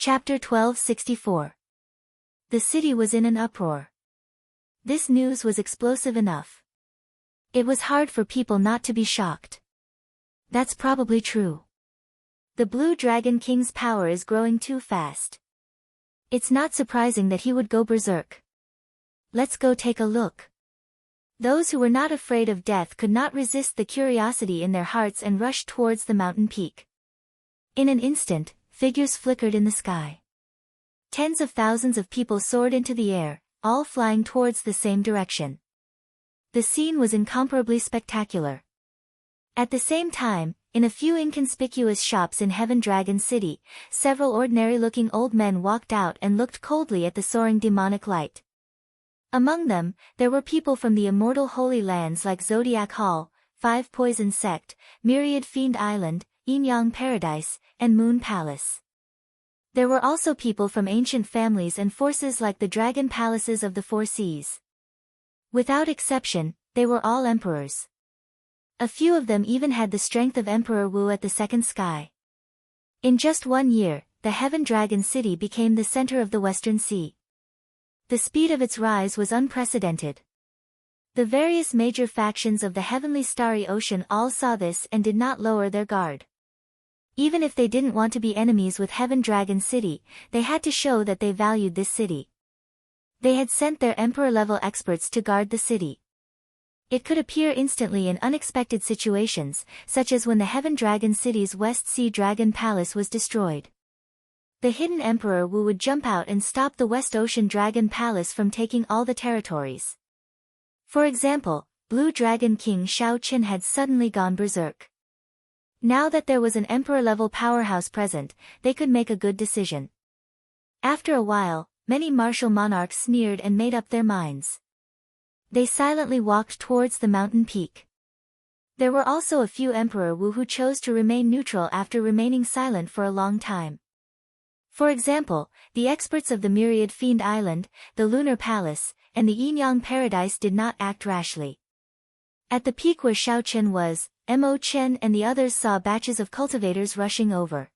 Chapter 1264. The city was in an uproar. This news was explosive enough. It was hard for people not to be shocked. That's probably true. The Blue Dragon King's power is growing too fast. It's not surprising that he would go berserk. Let's go take a look. Those who were not afraid of death could not resist the curiosity in their hearts and rushed towards the mountain peak. In an instant, figures flickered in the sky. Tens of thousands of people soared into the air, all flying towards the same direction. The scene was incomparably spectacular. At the same time, in a few inconspicuous shops in Heaven Dragon City, several ordinary-looking old men walked out and looked coldly at the soaring demonic light. Among them, there were people from the immortal Holy Lands like Zodiac Hall, Five Poison Sect, Myriad Fiend Island, Yin Yang Paradise, and Moon Palace. There were also people from ancient families and forces like the Dragon Palaces of the Four Seas. Without exception, they were all emperors. A few of them even had the strength of Emperor Wu at the second sky. In just 1 year, the Heaven Dragon City became the center of the Western Sea. The speed of its rise was unprecedented. The various major factions of the heavenly starry ocean all saw this and did not lower their guard. Even if they didn't want to be enemies with Heaven Dragon City, they had to show that they valued this city. They had sent their emperor-level experts to guard the city. It could appear instantly in unexpected situations, such as when the Heaven Dragon City's West Sea Dragon Palace was destroyed. The hidden Emperor Wu would jump out and stop the West Ocean Dragon Palace from taking all the territories. For example, Blue Dragon King Shao Qin had suddenly gone berserk. Now that there was an emperor-level powerhouse present, they could make a good decision. After a while, many martial monarchs sneered and made up their minds. They silently walked towards the mountain peak. There were also a few Emperor Wu who chose to remain neutral after remaining silent for a long time. For example, the experts of the Myriad Fiend Island, the Lunar Palace, and the Yin Yang Paradise did not act rashly. At the peak where Shao Chen was, Mo Chen and the others saw batches of cultivators rushing over.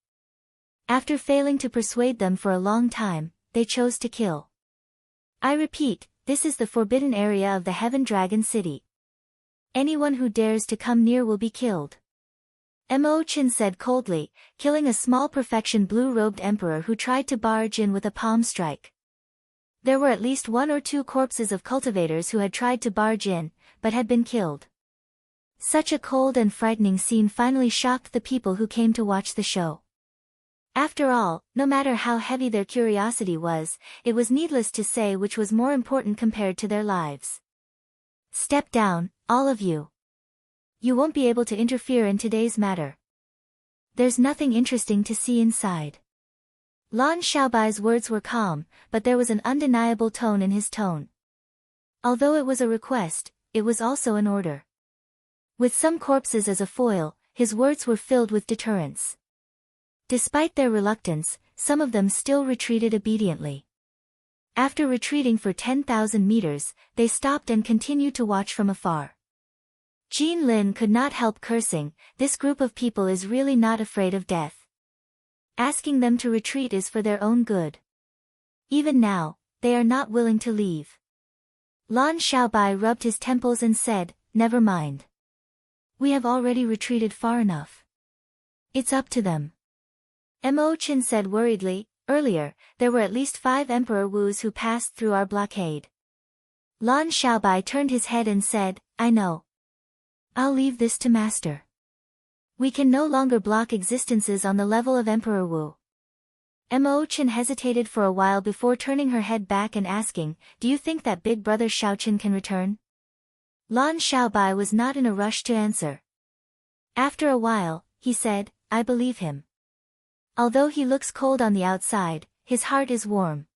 After failing to persuade them for a long time, they chose to kill. I repeat, this is the forbidden area of the Heaven Dragon City. Anyone who dares to come near will be killed. Mo Chen said coldly, killing a small perfection blue-robed emperor who tried to barge in with a palm strike. There were at least 1 or 2 corpses of cultivators who had tried to barge in, but had been killed. Such a cold and frightening scene finally shocked the people who came to watch the show. After all, no matter how heavy their curiosity was, it was needless to say which was more important compared to their lives. Step down, all of you. You won't be able to interfere in today's matter. There's nothing interesting to see inside. Lan Xiaobai's words were calm, but there was an undeniable tone in his tone. Although it was a request, it was also an order. With some corpses as a foil, his words were filled with deterrence. Despite their reluctance, some of them still retreated obediently. After retreating for 10,000 meters, they stopped and continued to watch from afar. Jean Lin could not help cursing, this group of people is really not afraid of death. Asking them to retreat is for their own good. Even now, they are not willing to leave. Lan Xiaobai rubbed his temples and said, "Never mind. We have already retreated far enough. It's up to them." Mo Chen said worriedly, "Earlier, there were at least 5 Emperor Wus who passed through our blockade." Lan Xiaobai turned his head and said, "I know. I'll leave this to Master. We can no longer block existences on the level of Emperor Wu." Mo Chen hesitated for a while before turning her head back and asking, "Do you think that big brother Shao Chen can return?" Lan Xiaobai was not in a rush to answer. After a while, he said, "I believe him. Although he looks cold on the outside, his heart is warm.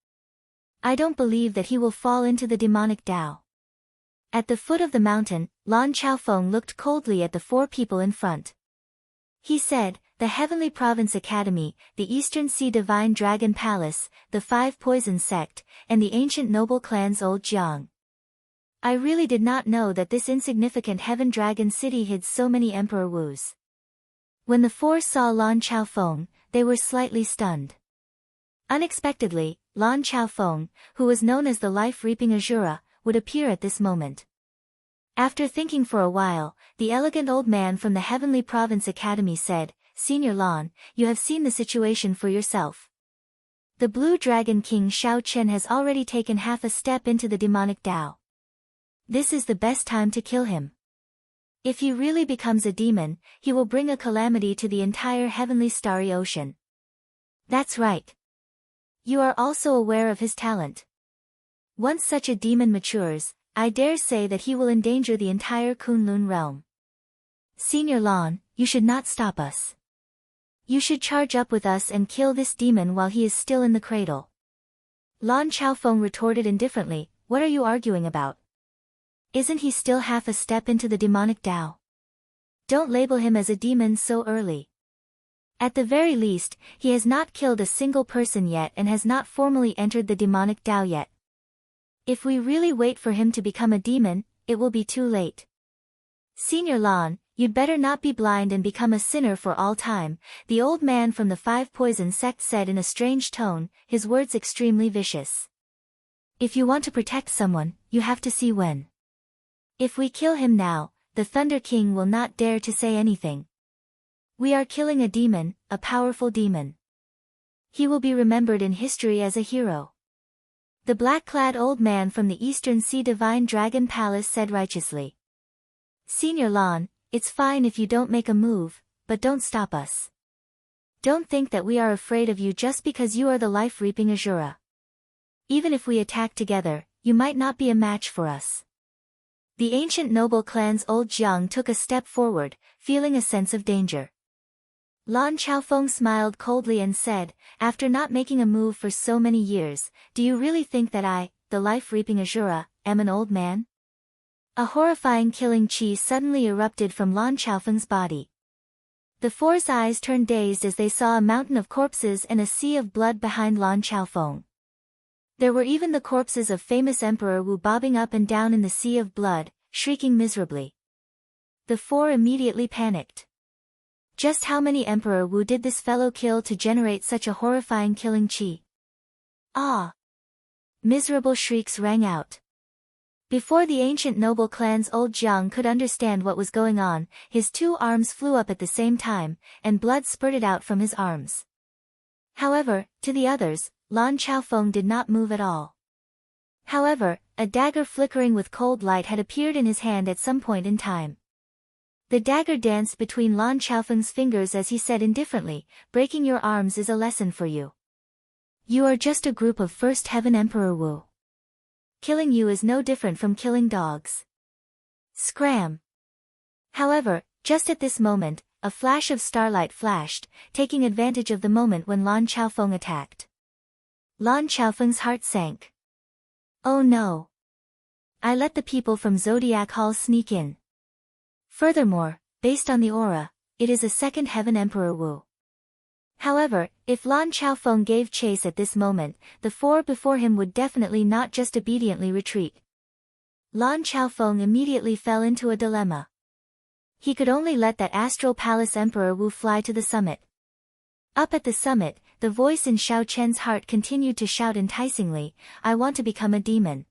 I don't believe that he will fall into the demonic Tao." At the foot of the mountain, Lan Chaofeng looked coldly at the 4 people in front. He said, "The Heavenly Province Academy, the Eastern Sea Divine Dragon Palace, the 5 Poison Sect, and the ancient noble clans Old Jiang. I really did not know that this insignificant Heaven Dragon City hid so many Emperor Wus." When the 4 saw Lan Chaofeng, they were slightly stunned. Unexpectedly, Lan Chaofeng, who was known as the life-reaping Azura, would appear at this moment. After thinking for a while, the elegant old man from the Heavenly Province Academy said, "Senior Lan, you have seen the situation for yourself. The Blue Dragon King Shao Chen has already taken half a step into the demonic Tao. This is the best time to kill him. If he really becomes a demon, he will bring a calamity to the entire heavenly starry ocean." That's right. You are also aware of his talent. Once such a demon matures, I dare say that he will endanger the entire Kunlun realm. Senior Lan, you should not stop us. You should charge up with us and kill this demon while he is still in the cradle. Lan Chaofeng retorted indifferently, "What are you arguing about? Isn't he still half a step into the demonic Tao? Don't label him as a demon so early. At the very least, he has not killed a single person yet and has not formally entered the demonic Tao yet. If we really wait for him to become a demon, it will be too late. Senior Lan, you'd better not be blind and become a sinner for all time," the old man from the Five Poison sect said in a strange tone, his words extremely vicious. "If you want to protect someone, you have to see when. If we kill him now, the Thunder King will not dare to say anything. We are killing a demon, a powerful demon. He will be remembered in history as a hero." The black-clad old man from the Eastern Sea Divine Dragon Palace said righteously. "Senior Lan, it's fine if you don't make a move, but don't stop us. Don't think that we are afraid of you just because you are the life-reaping Azura. Even if we attack together, you might not be a match for us." The ancient noble clan's old Jiang took a step forward, feeling a sense of danger. Lan Chaofeng smiled coldly and said, "After not making a move for so many years, do you really think that I, the life-reaping Azura, am an old man?" A horrifying killing chi suddenly erupted from Lan Chaofeng's body. The four's eyes turned dazed as they saw a mountain of corpses and a sea of blood behind Lan Chaofeng. There were even the corpses of famous Emperor Wu bobbing up and down in the sea of blood, shrieking miserably. The four immediately panicked. Just how many Emperor Wu did this fellow kill to generate such a horrifying killing chi? Ah! Miserable shrieks rang out. Before the ancient noble clan's old Jiang could understand what was going on, his two arms flew up at the same time, and blood spurted out from his arms. However, to the others, Lan Chaofeng did not move at all. However, a dagger flickering with cold light had appeared in his hand at some point in time. The dagger danced between Lan Chaofeng's fingers as he said indifferently, "Breaking your arms is a lesson for you. You are just a group of First Heaven Emperor Wu. Killing you is no different from killing dogs. Scram!" However, just at this moment, a flash of starlight flashed, taking advantage of the moment when Lan Chaofeng attacked. Lan Chaofeng's heart sank. "Oh no! I let the people from Zodiac Hall sneak in. Furthermore, based on the aura, it is a second Heaven Emperor Wu." However, if Lan Chaofeng gave chase at this moment, the four before him would definitely not just obediently retreat. Lan Chaofeng immediately fell into a dilemma. He could only let that Astral Palace Emperor Wu fly to the summit. Up at the summit, the voice in Shao Chen's heart continued to shout enticingly, "I want to become a demon.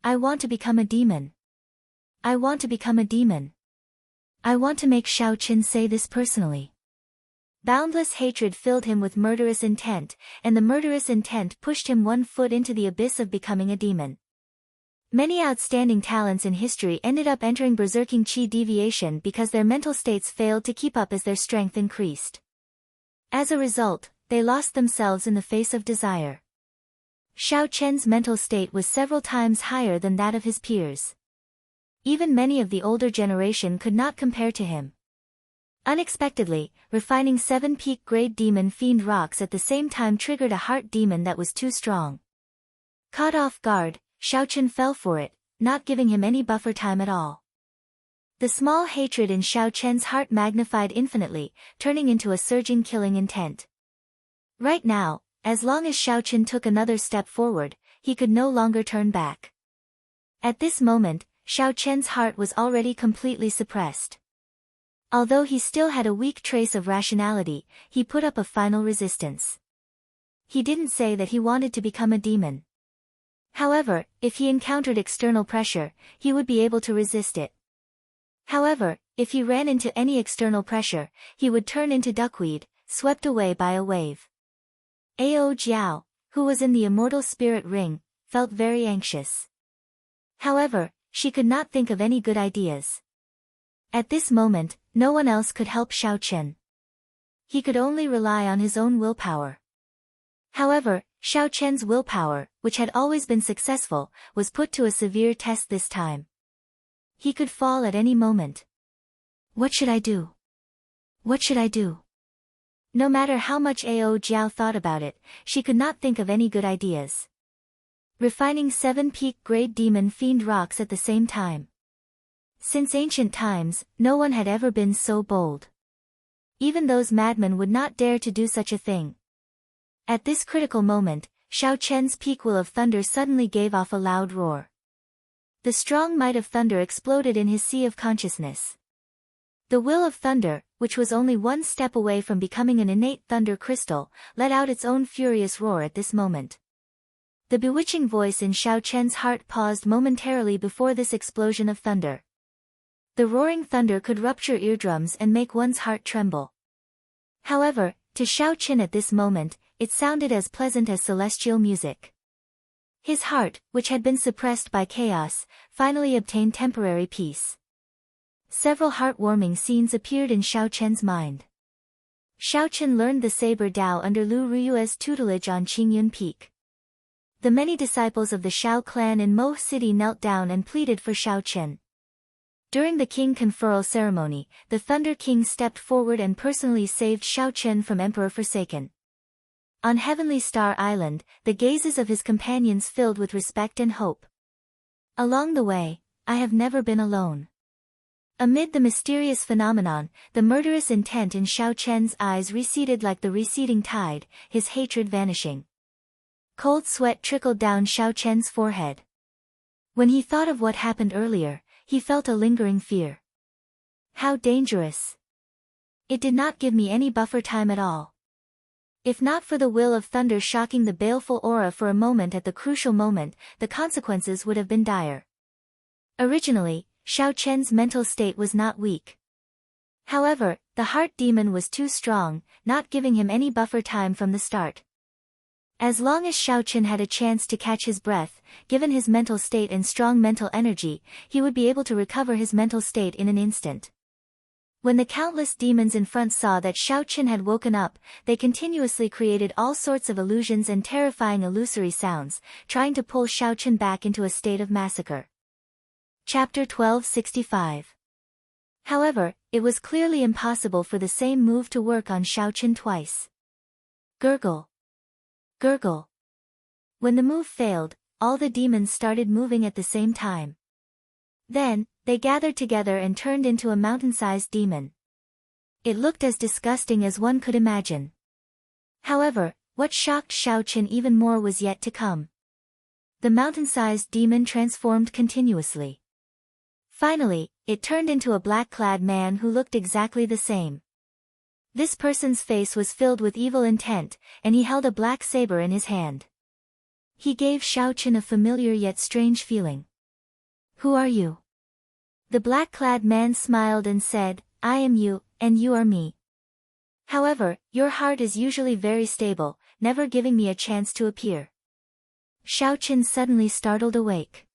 I want to become a demon. I want to become a demon. I want to make Shao Chen say this personally." Boundless hatred filled him with murderous intent, and the murderous intent pushed him 1 foot into the abyss of becoming a demon. Many outstanding talents in history ended up entering berserking chi deviation because their mental states failed to keep up as their strength increased. As a result, they lost themselves in the face of desire. Shao Chen's mental state was several times higher than that of his peers. Even many of the older generation could not compare to him. Unexpectedly, refining 7-peak grade demon fiend rocks at the same time triggered a heart demon that was too strong. Caught off guard, Shao Chen fell for it, not giving him any buffer time at all. The small hatred in Shao Chen's heart magnified infinitely, turning into a surging killing intent. Right now, as long as Shao Chen took another step forward, he could no longer turn back. At this moment, Shao Chen's heart was already completely suppressed. Although he still had a weak trace of rationality, he put up a final resistance. He didn't say that he wanted to become a demon. However, if he encountered external pressure, he would be able to resist it. However, if he ran into any external pressure, he would turn into duckweed, swept away by a wave. Ao Jiao, who was in the immortal spirit ring, felt very anxious. However, she could not think of any good ideas. At this moment, no one else could help Xiao Chen. He could only rely on his own willpower. However, Xiao Chen's willpower, which had always been successful, was put to a severe test this time. He could fall at any moment. What should I do? What should I do? No matter how much Ao Jiao thought about it, she could not think of any good ideas. Refining 7-peak grade demon fiend rocks at the same time. Since ancient times, no one had ever been so bold. Even those madmen would not dare to do such a thing. At this critical moment, Xiao Chen's peak will of thunder suddenly gave off a loud roar. The strong might of thunder exploded in his sea of consciousness. The will of thunder, which was only one step away from becoming an innate thunder crystal, let out its own furious roar at this moment. The bewitching voice in Xiao Chen's heart paused momentarily before this explosion of thunder. The roaring thunder could rupture eardrums and make one's heart tremble. However, to Xiao Chen at this moment, it sounded as pleasant as celestial music. His heart, which had been suppressed by chaos, finally obtained temporary peace. Several heartwarming scenes appeared in Xiao Chen's mind. Xiao Chen learned the Saber Dao under Lu Riyue's tutelage on Qingyun Peak. The many disciples of the Xiao clan in Mo City knelt down and pleaded for Xiao Chen. During the king conferral ceremony, the Thunder King stepped forward and personally saved Xiao Chen from Emperor Forsaken. On Heavenly Star Island, the gazes of his companions filled with respect and hope. Along the way, I have never been alone. Amid the mysterious phenomenon, the murderous intent in Xiao Chen's eyes receded like the receding tide, his hatred vanishing. Cold sweat trickled down Xiao Chen's forehead. When he thought of what happened earlier, he felt a lingering fear. How dangerous! It did not give me any buffer time at all. If not for the will of thunder shocking the baleful aura for a moment at the crucial moment, the consequences would have been dire. Originally, Xiao Chen's mental state was not weak. However, the heart demon was too strong, not giving him any buffer time from the start. As long as Xiao Chen had a chance to catch his breath, given his mental state and strong mental energy, he would be able to recover his mental state in an instant. When the countless demons in front saw that Xiao Chen had woken up, they continuously created all sorts of illusions and terrifying illusory sounds, trying to pull Xiao Chen back into a state of massacre. Chapter 1265. However, it was clearly impossible for the same move to work on Xiao Chen twice. Gurgle. Gurgle. When the move failed, all the demons started moving at the same time. Then, they gathered together and turned into a mountain-sized demon. It looked as disgusting as one could imagine. However, what shocked Xiao Chen even more was yet to come. The mountain-sized demon transformed continuously. Finally, it turned into a black-clad man who looked exactly the same. This person's face was filled with evil intent, and he held a black saber in his hand. He gave Xiao Chen a familiar yet strange feeling. Who are you? The black-clad man smiled and said, I am you, and you are me. However, your heart is usually very stable, never giving me a chance to appear. Xiao Chen suddenly startled awake.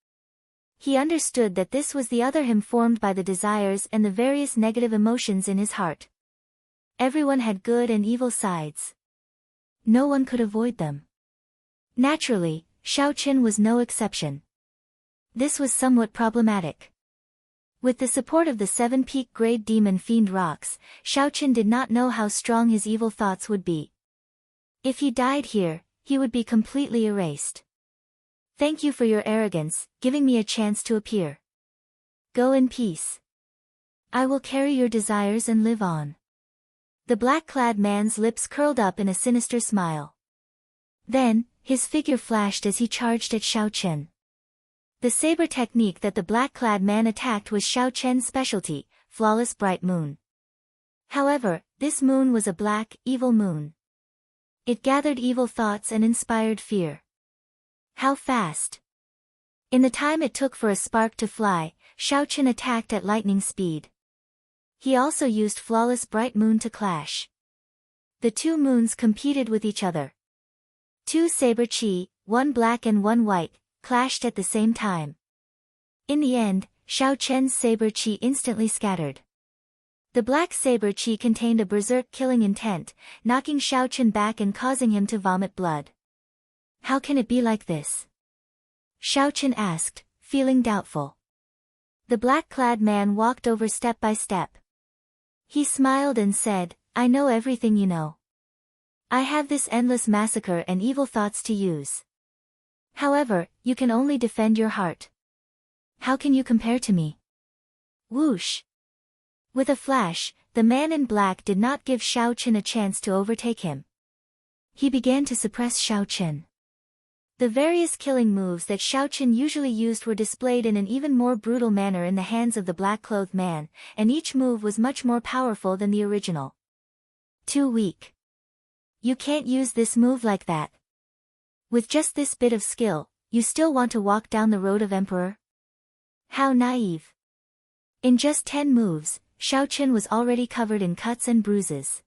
He understood that this was the other him formed by the desires and the various negative emotions in his heart. Everyone had good and evil sides. No one could avoid them. Naturally, Xiao Chen was no exception. This was somewhat problematic. With the support of the 7-peak grade demon fiend rocks, Xiao Chen did not know how strong his evil thoughts would be. If he died here, he would be completely erased. Thank you for your arrogance, giving me a chance to appear. Go in peace. I will carry your desires and live on. The black-clad man's lips curled up in a sinister smile. Then, his figure flashed as he charged at Xiao Chen. The saber technique that the black-clad man attacked was Xiao Chen's specialty, flawless bright moon. However, this moon was a black, evil moon. It gathered evil thoughts and inspired fear. How fast! In the time it took for a spark to fly, Shao Chen attacked at lightning speed. He also used flawless bright moon to clash. The two moons competed with each other. Two saber chi, one black and one white, clashed at the same time. In the end, Shao Chen's saber chi instantly scattered. The black saber chi contained a berserk killing intent, knocking Shao Chen back and causing him to vomit blood. How can it be like this? Shao Chen asked, feeling doubtful. The black-clad man walked over step by step. He smiled and said, I know everything you know. I have this endless massacre and evil thoughts to use. However, you can only defend your heart. How can you compare to me? Whoosh! With a flash, the man in black did not give Shao Chen a chance to overtake him. He began to suppress Shao Chen. The various killing moves that Shao Chen usually used were displayed in an even more brutal manner in the hands of the black-clothed man, and each move was much more powerful than the original. Too weak. You can't use this move like that. With just this bit of skill, you still want to walk down the road of Emperor? How naive. In just 10 moves, Shao Chen was already covered in cuts and bruises.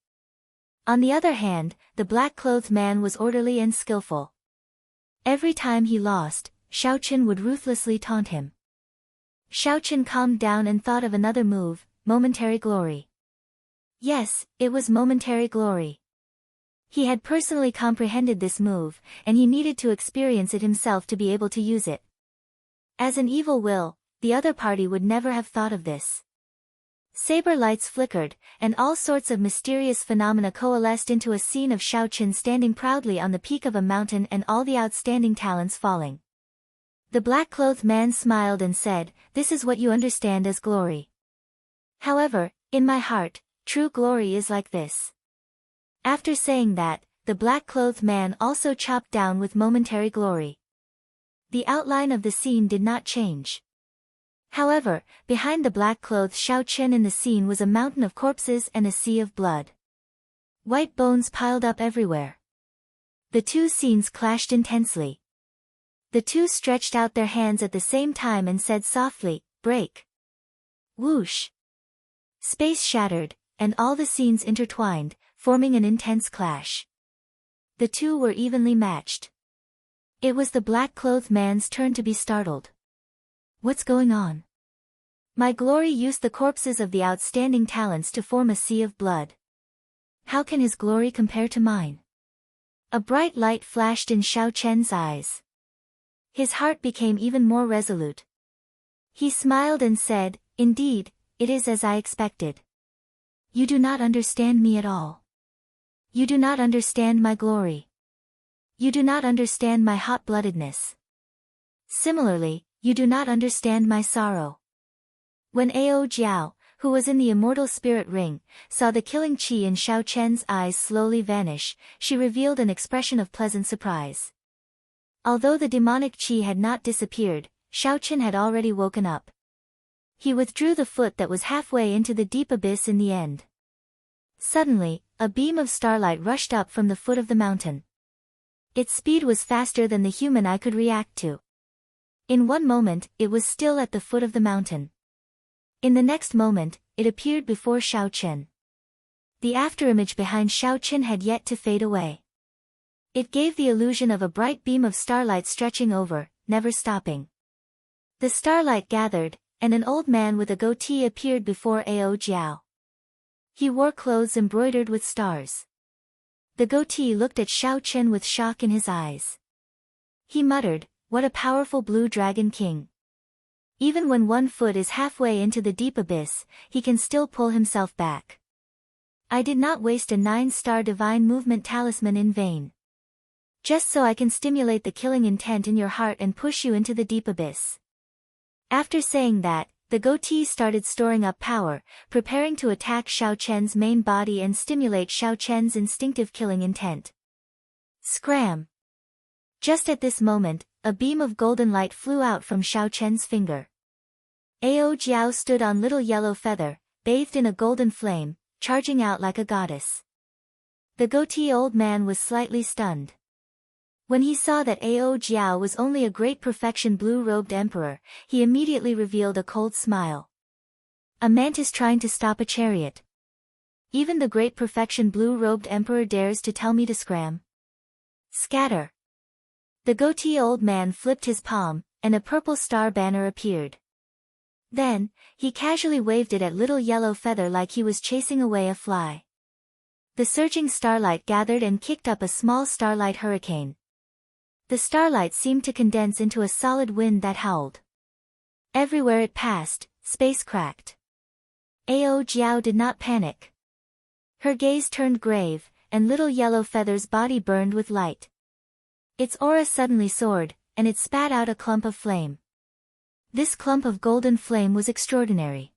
On the other hand, the black-clothed man was orderly and skillful. Every time he lost, Shao Chen would ruthlessly taunt him. Shao Chen calmed down and thought of another move, momentary glory. Yes, it was momentary glory. He had personally comprehended this move, and he needed to experience it himself to be able to use it. As an evil will, the other party would never have thought of this. Saber lights flickered, and all sorts of mysterious phenomena coalesced into a scene of Shao Chen standing proudly on the peak of a mountain and all the outstanding talents falling. The black-clothed man smiled and said, This is what you understand as glory. However, in my heart, true glory is like this. After saying that, the black-clothed man also chopped down with momentary glory. The outline of the scene did not change. However, behind the black-clothed Shao Chen in the scene was a mountain of corpses and a sea of blood. White bones piled up everywhere. The two scenes clashed intensely. The two stretched out their hands at the same time and said softly, Break. Whoosh. Space shattered, and all the scenes intertwined, forming an intense clash. The two were evenly matched. It was the black-clothed man's turn to be startled. What's going on? My glory used the corpses of the outstanding talents to form a sea of blood. How can his glory compare to mine? A bright light flashed in Shao Chen's eyes. His heart became even more resolute. He smiled and said, Indeed, it is as I expected. You do not understand me at all. You do not understand my glory. You do not understand my hot-bloodedness. Similarly, you do not understand my sorrow. When Ao Jiao, who was in the immortal spirit ring, saw the killing chi in Shao Chen's eyes slowly vanish, she revealed an expression of pleasant surprise. Although the demonic chi had not disappeared, Shao Chen had already woken up. He withdrew the foot that was halfway into the deep abyss in the end. Suddenly, a beam of starlight rushed up from the foot of the mountain. Its speed was faster than the human eye could react to. In one moment, it was still at the foot of the mountain. In the next moment, it appeared before Shao Chen. The afterimage behind Shao Chen had yet to fade away. It gave the illusion of a bright beam of starlight stretching over, never stopping. The starlight gathered, and an old man with a goatee appeared before Ao Jiao. He wore clothes embroidered with stars. The goatee looked at Shao Chen with shock in his eyes. He muttered, What a powerful blue dragon king. Even when one foot is halfway into the deep abyss, he can still pull himself back. I did not waste a 9-star divine movement talisman in vain. Just so I can stimulate the killing intent in your heart and push you into the deep abyss. After saying that, the goatee started storing up power, preparing to attack Shao Chen's main body and stimulate Shao Chen's instinctive killing intent. Scram! Just at this moment, a beam of golden light flew out from Shao Chen's finger. Ao Jiao stood on little yellow feather, bathed in a golden flame, charging out like a goddess. The goatee old man was slightly stunned. When he saw that Ao Jiao was only a great perfection blue-robed emperor, he immediately revealed a cold smile. A mantis trying to stop a chariot. Even the great perfection blue-robed emperor dares to tell me to scram. Scatter. The goatee old man flipped his palm, and a purple star banner appeared. Then, he casually waved it at Little Yellow Feather like he was chasing away a fly. The surging starlight gathered and kicked up a small starlight hurricane. The starlight seemed to condense into a solid wind that howled. Everywhere it passed, space cracked. Ao Jiao did not panic. Her gaze turned grave, and Little Yellow Feather's body burned with light. Its aura suddenly soared, and it spat out a clump of flame. This clump of golden flame was extraordinary.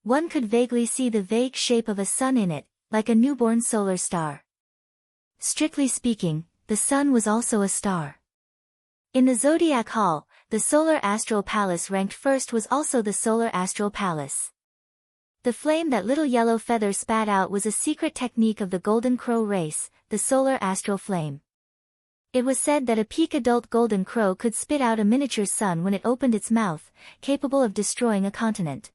One could vaguely see the vague shape of a sun in it, like a newborn solar star. Strictly speaking, the sun was also a star. In the Zodiac Hall, the Solar Astral Palace ranked first was also the Solar Astral Palace. The flame that Little Yellow Feather spat out was a secret technique of the Golden Crow race, the Solar Astral Flame. It was said that a peak adult golden crow could spit out a miniature sun when it opened its mouth, capable of destroying a continent.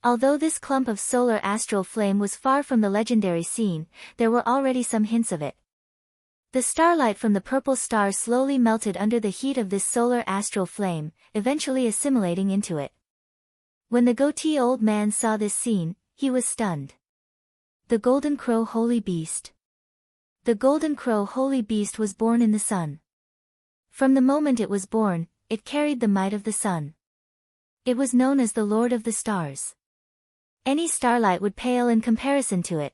Although this clump of solar astral flame was far from the legendary scene, there were already some hints of it. The starlight from the purple star slowly melted under the heat of this solar astral flame, eventually assimilating into it. When the goatee old man saw this scene, he was stunned. The Golden Crow Holy Beast. The Golden Crow Holy Beast was born in the sun. From the moment it was born, it carried the might of the sun. It was known as the Lord of the Stars. Any starlight would pale in comparison to it.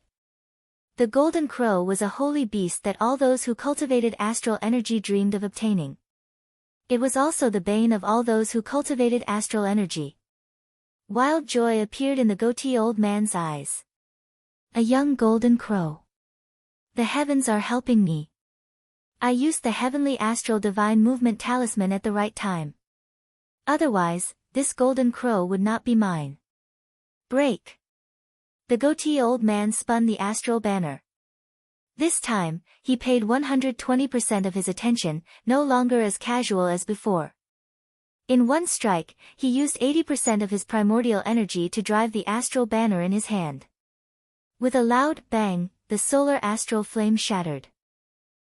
The Golden Crow was a holy beast that all those who cultivated astral energy dreamed of obtaining. It was also the bane of all those who cultivated astral energy. Wild joy appeared in the goatee old man's eyes. A young golden crow. The heavens are helping me. I used the heavenly astral divine movement talisman at the right time. Otherwise, this golden crow would not be mine. Break. The goatee old man spun the astral banner. This time, he paid 120% of his attention, no longer as casual as before. In one strike, he used 80% of his primordial energy to drive the astral banner in his hand. With a loud bang, the solar astral flame shattered.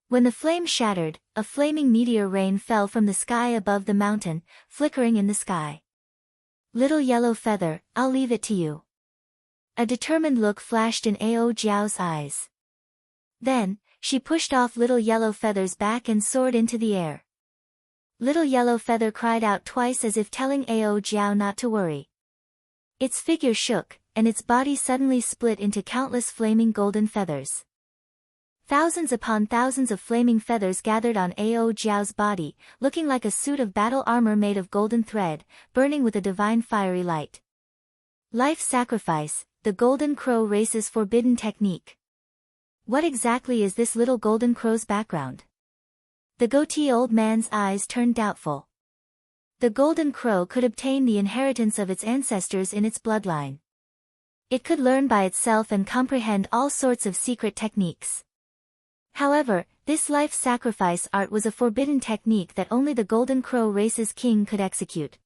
When the flame shattered, a flaming meteor rain fell from the sky above the mountain, flickering in the sky. Little Yellow Feather, I'll leave it to you. A determined look flashed in Ao Jiao's eyes. Then, she pushed off Little Yellow Feather's back and soared into the air. Little Yellow Feather cried out twice as if telling Ao Jiao not to worry. Its figure shook, and its body suddenly split into countless flaming golden feathers. Thousands upon thousands of flaming feathers gathered on Ao Jiao's body, looking like a suit of battle armor made of golden thread, burning with a divine fiery light. Life sacrifice, the Golden Crow race's forbidden technique. What exactly is this little golden crow's background? The goatee old man's eyes turned doubtful. The golden crow could obtain the inheritance of its ancestors in its bloodline. It could learn by itself and comprehend all sorts of secret techniques. However, this life sacrifice art was a forbidden technique that only the Golden Crow race's king could execute.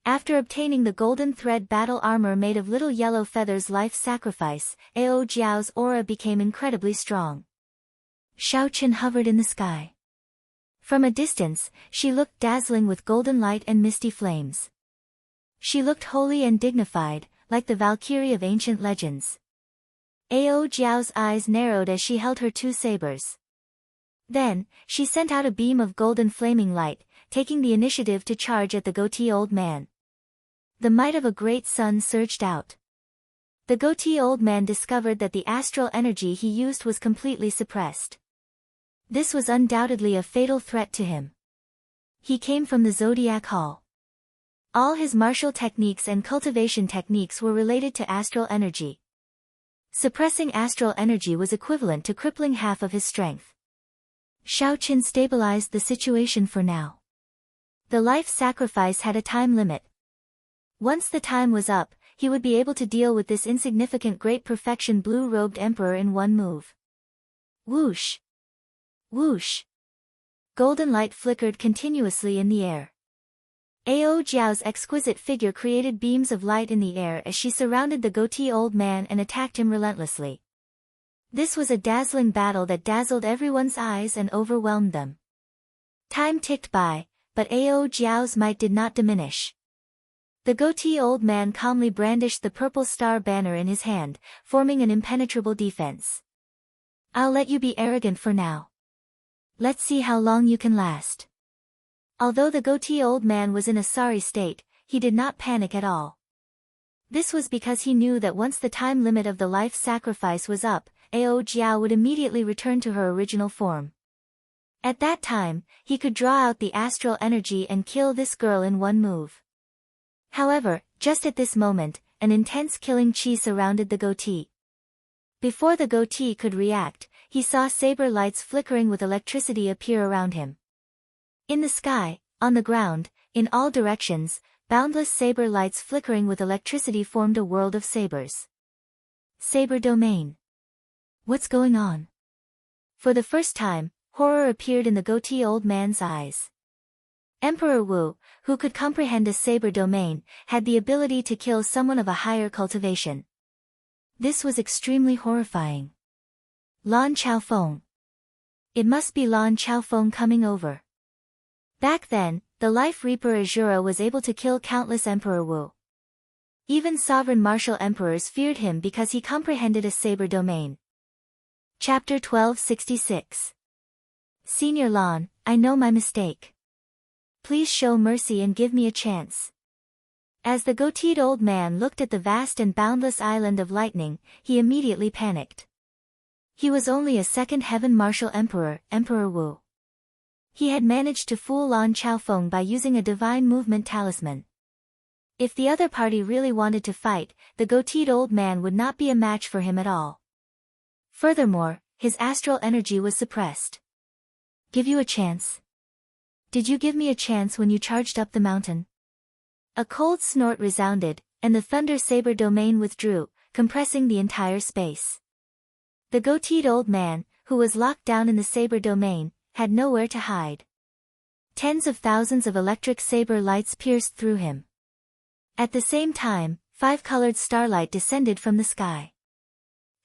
After obtaining the golden thread battle armor made of Little Yellow Feather's life sacrifice, Ao Jiao's aura became incredibly strong. Xiaoqin hovered in the sky. From a distance, she looked dazzling with golden light and misty flames. She looked holy and dignified, like the Valkyrie of ancient legends. Ao Jiao's eyes narrowed as she held her two sabers. Then, she sent out a beam of golden flaming light, taking the initiative to charge at the goatee old man. The might of a great sun surged out. The goatee old man discovered that the astral energy he used was completely suppressed. This was undoubtedly a fatal threat to him. He came from the Zodiac Hall. All his martial techniques and cultivation techniques were related to astral energy. Suppressing astral energy was equivalent to crippling half of his strength. Xiaoqin stabilized the situation for now. The life sacrifice had a time limit. Once the time was up, he would be able to deal with this insignificant great perfection blue-robed emperor in one move. Whoosh! Whoosh! Golden light flickered continuously in the air. Ao Jiao's exquisite figure created beams of light in the air as she surrounded the goatee old man and attacked him relentlessly. This was a dazzling battle that dazzled everyone's eyes and overwhelmed them. Time ticked by, but Ao Jiao's might did not diminish. The goatee old man calmly brandished the purple star banner in his hand, forming an impenetrable defense. I'll let you be arrogant for now. Let's see how long you can last. Although the goatee old man was in a sorry state, he did not panic at all. This was because he knew that once the time limit of the life sacrifice was up, Ao Jiao would immediately return to her original form. At that time, he could draw out the astral energy and kill this girl in one move. However, just at this moment, an intense killing chi surrounded the goatee. Before the goatee could react, he saw saber lights flickering with electricity appear around him. In the sky, on the ground, in all directions, boundless saber lights flickering with electricity formed a world of sabers. Saber domain. What's going on? For the first time, horror appeared in the goatee old man's eyes. Emperor Wu, who could comprehend a saber domain, had the ability to kill someone of a higher cultivation. This was extremely horrifying. Lan Chaofeng. It must be Lan Chaofeng coming over. Back then, the Life Reaper Azura was able to kill countless Emperor Wu. Even sovereign martial emperors feared him because he comprehended a saber domain. Chapter 1266. Senior Lan, I know my mistake. Please show mercy and give me a chance. As the goateed old man looked at the vast and boundless island of lightning, he immediately panicked. He was only a second heaven martial emperor, Emperor Wu. He had managed to fool Lan Chaofeng by using a divine movement talisman. If the other party really wanted to fight, the goateed old man would not be a match for him at all. Furthermore, his astral energy was suppressed. Give you a chance? Did you give me a chance when you charged up the mountain? A cold snort resounded, and the thunder saber domain withdrew, compressing the entire space. The goateed old man, who was locked down in the saber domain, had nowhere to hide. Tens of thousands of electric saber lights pierced through him. At the same time, 5-colored starlight descended from the sky.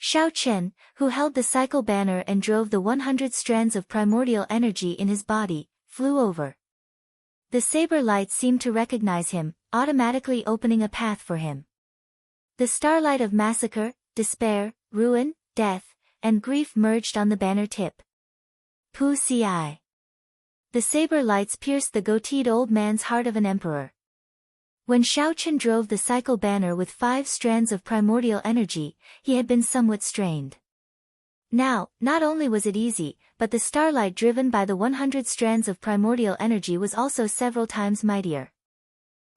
Xiao Chen, who held the cycle banner and drove the 100 strands of primordial energy in his body, flew over. The saber light seemed to recognize him, automatically opening a path for him. The starlight of massacre, despair, ruin, death, and grief merged on the banner tip. Pu Ci. The saber lights pierced the goateed old man's heart of an emperor. When Xiao Chen drove the cycle banner with 5 strands of primordial energy, he had been somewhat strained. Now, not only was it easy, but the starlight driven by the 100 strands of primordial energy was also several times mightier.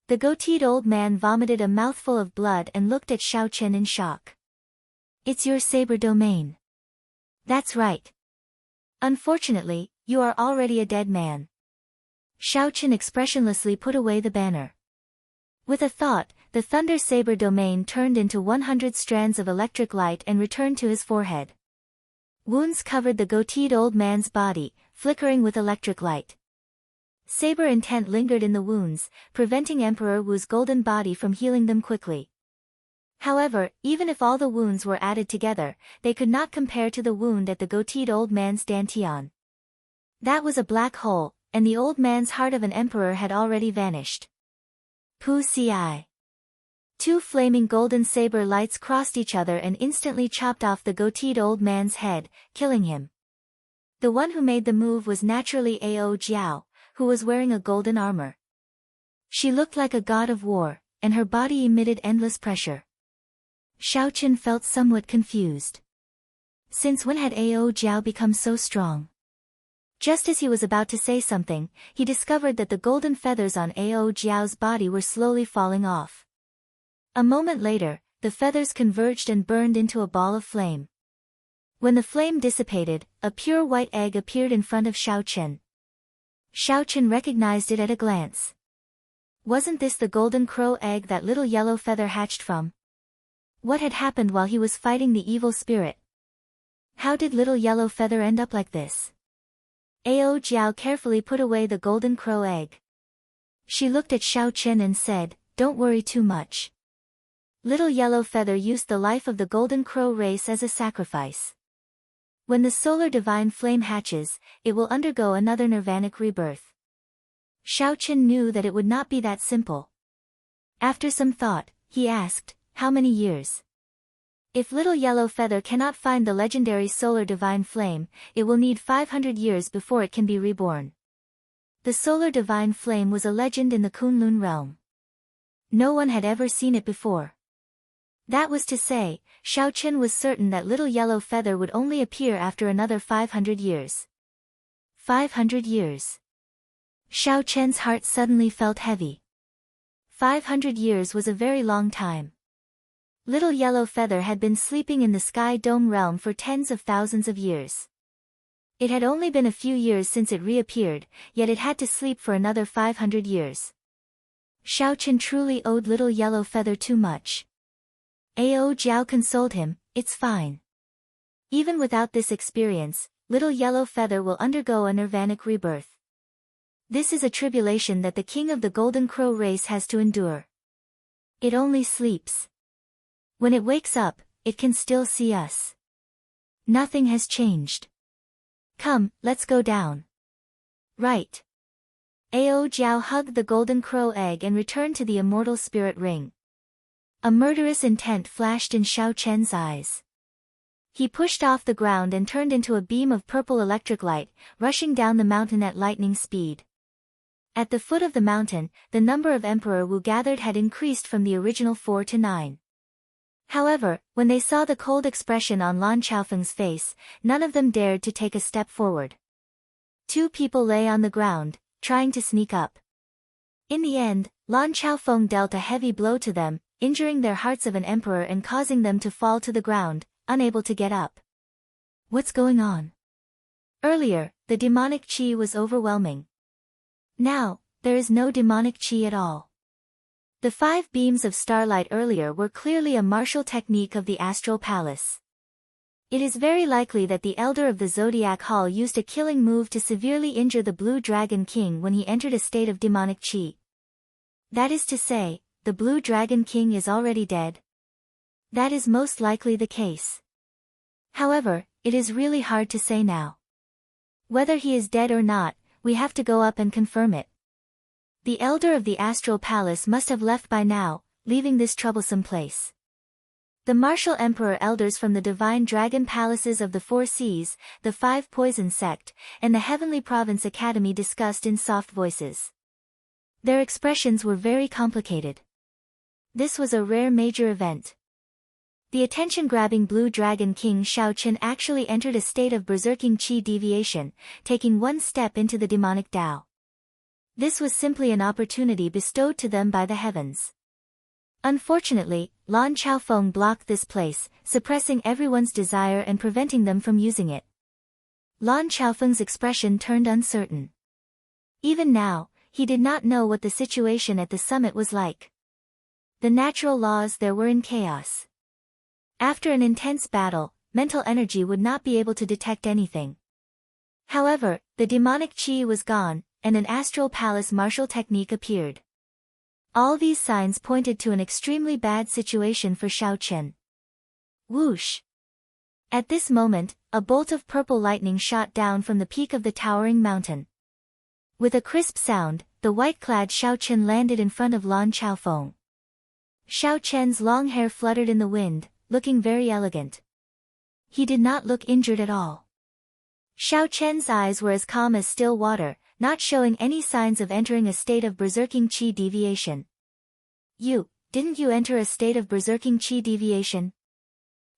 The goateed old man vomited a mouthful of blood and looked at Xiao Chen in shock. It's your saber domain. That's right. Unfortunately, you are already a dead man. Xiao Chen expressionlessly put away the banner. With a thought, the thunder saber domain turned into 100 strands of electric light and returned to his forehead. Wounds covered the goateed old man's body, flickering with electric light. Saber intent lingered in the wounds, preventing Emperor Wu's golden body from healing them quickly. However, even if all the wounds were added together, they could not compare to the wound at the goateed old man's dantian. That was a black hole, and the old man's heart of an emperor had already vanished. Pu Ci. 2 flaming golden saber lights crossed each other and instantly chopped off the goateed old man's head, killing him. The one who made the move was naturally Ao Jiao, who was wearing a golden armor. She looked like a god of war, and her body emitted endless pressure. Xiao Chen felt somewhat confused. Since when had Ao Jiao become so strong? Just as he was about to say something, he discovered that the golden feathers on Ao Jiao's body were slowly falling off. A moment later, the feathers converged and burned into a ball of flame. When the flame dissipated, a pure white egg appeared in front of Xiao Chen. Xiao Chen recognized it at a glance. Wasn't this the golden crow egg that little yellow feather hatched from? What had happened while he was fighting the evil spirit? How did little yellow feather end up like this? Ao Jiao carefully put away the golden crow egg. She looked at Xiao Chen and said, "Don't worry too much. Little yellow feather used the life of the golden crow race as a sacrifice. When the solar divine flame hatches, it will undergo another nirvanic rebirth." Xiao Chen knew that it would not be that simple. After some thought, he asked, "How many years?" If little yellow feather cannot find the legendary solar divine flame, it will need 500 years before it can be reborn. The solar divine flame was a legend in the Kunlun realm. No one had ever seen it before. That was to say, Xiao Chen was certain that little yellow feather would only appear after another 500 years. 500 years. Xiao Chen's heart suddenly felt heavy. 500 years was a very long time. Little yellow feather had been sleeping in the sky dome realm for tens of thousands of years. It had only been a few years since it reappeared, yet it had to sleep for another 500 years. Xiao Chen truly owed little yellow feather too much. Ao Jiao consoled him, "It's fine. Even without this experience, little yellow feather will undergo a nirvanic rebirth. This is a tribulation that the king of the golden crow race has to endure. It only sleeps. When it wakes up, it can still see us. Nothing has changed. Come, let's go down." "Right." Ao Jiao hugged the golden crow egg and returned to the immortal spirit ring. A murderous intent flashed in Xiao Chen's eyes. He pushed off the ground and turned into a beam of purple electric light, rushing down the mountain at lightning speed. At the foot of the mountain, the number of Emperor Wu gathered had increased from the original 4 to 9. However, when they saw the cold expression on Lan Chaofeng's face, none of them dared to take a step forward. 2 people lay on the ground, trying to sneak up. In the end, Lan Chaofeng dealt a heavy blow to them, injuring their hearts of an emperor and causing them to fall to the ground, unable to get up. What's going on? Earlier, the demonic qi was overwhelming. Now, there is no demonic qi at all. The 5 beams of starlight earlier were clearly a martial technique of the astral palace. It is very likely that the elder of the Zodiac Hall used a killing move to severely injure the Blue Dragon King when he entered a state of demonic qi. That is to say, the Blue Dragon King is already dead. That is most likely the case. However, it is really hard to say now. Whether he is dead or not, we have to go up and confirm it. The elder of the astral palace must have left by now, leaving this troublesome place. The martial emperor elders from the divine dragon palaces of the 4 seas, the 5 poison sect, and the heavenly province academy discussed in soft voices. Their expressions were very complicated. This was a rare major event. The attention-grabbing Blue Dragon King Xiao Chen actually entered a state of berserking qi deviation, taking one step into the demonic Tao. This was simply an opportunity bestowed to them by the heavens. Unfortunately, Lan Chaofeng blocked this place, suppressing everyone's desire and preventing them from using it. Lan Chaofeng's expression turned uncertain. Even now, he did not know what the situation at the summit was like. The natural laws there were in chaos. After an intense battle, mental energy would not be able to detect anything. However, the demonic qi was gone, and an astral palace martial technique appeared. All these signs pointed to an extremely bad situation for Xiao Chen. Whoosh! At this moment, a bolt of purple lightning shot down from the peak of the towering mountain. With a crisp sound, the white-clad Xiao Chen landed in front of Lan Chaofeng. Xiao Chen's long hair fluttered in the wind, looking very elegant. He did not look injured at all. Xiao Chen's eyes were as calm as still water, not showing any signs of entering a state of berserking qi deviation. Didn't you enter a state of berserking qi deviation?"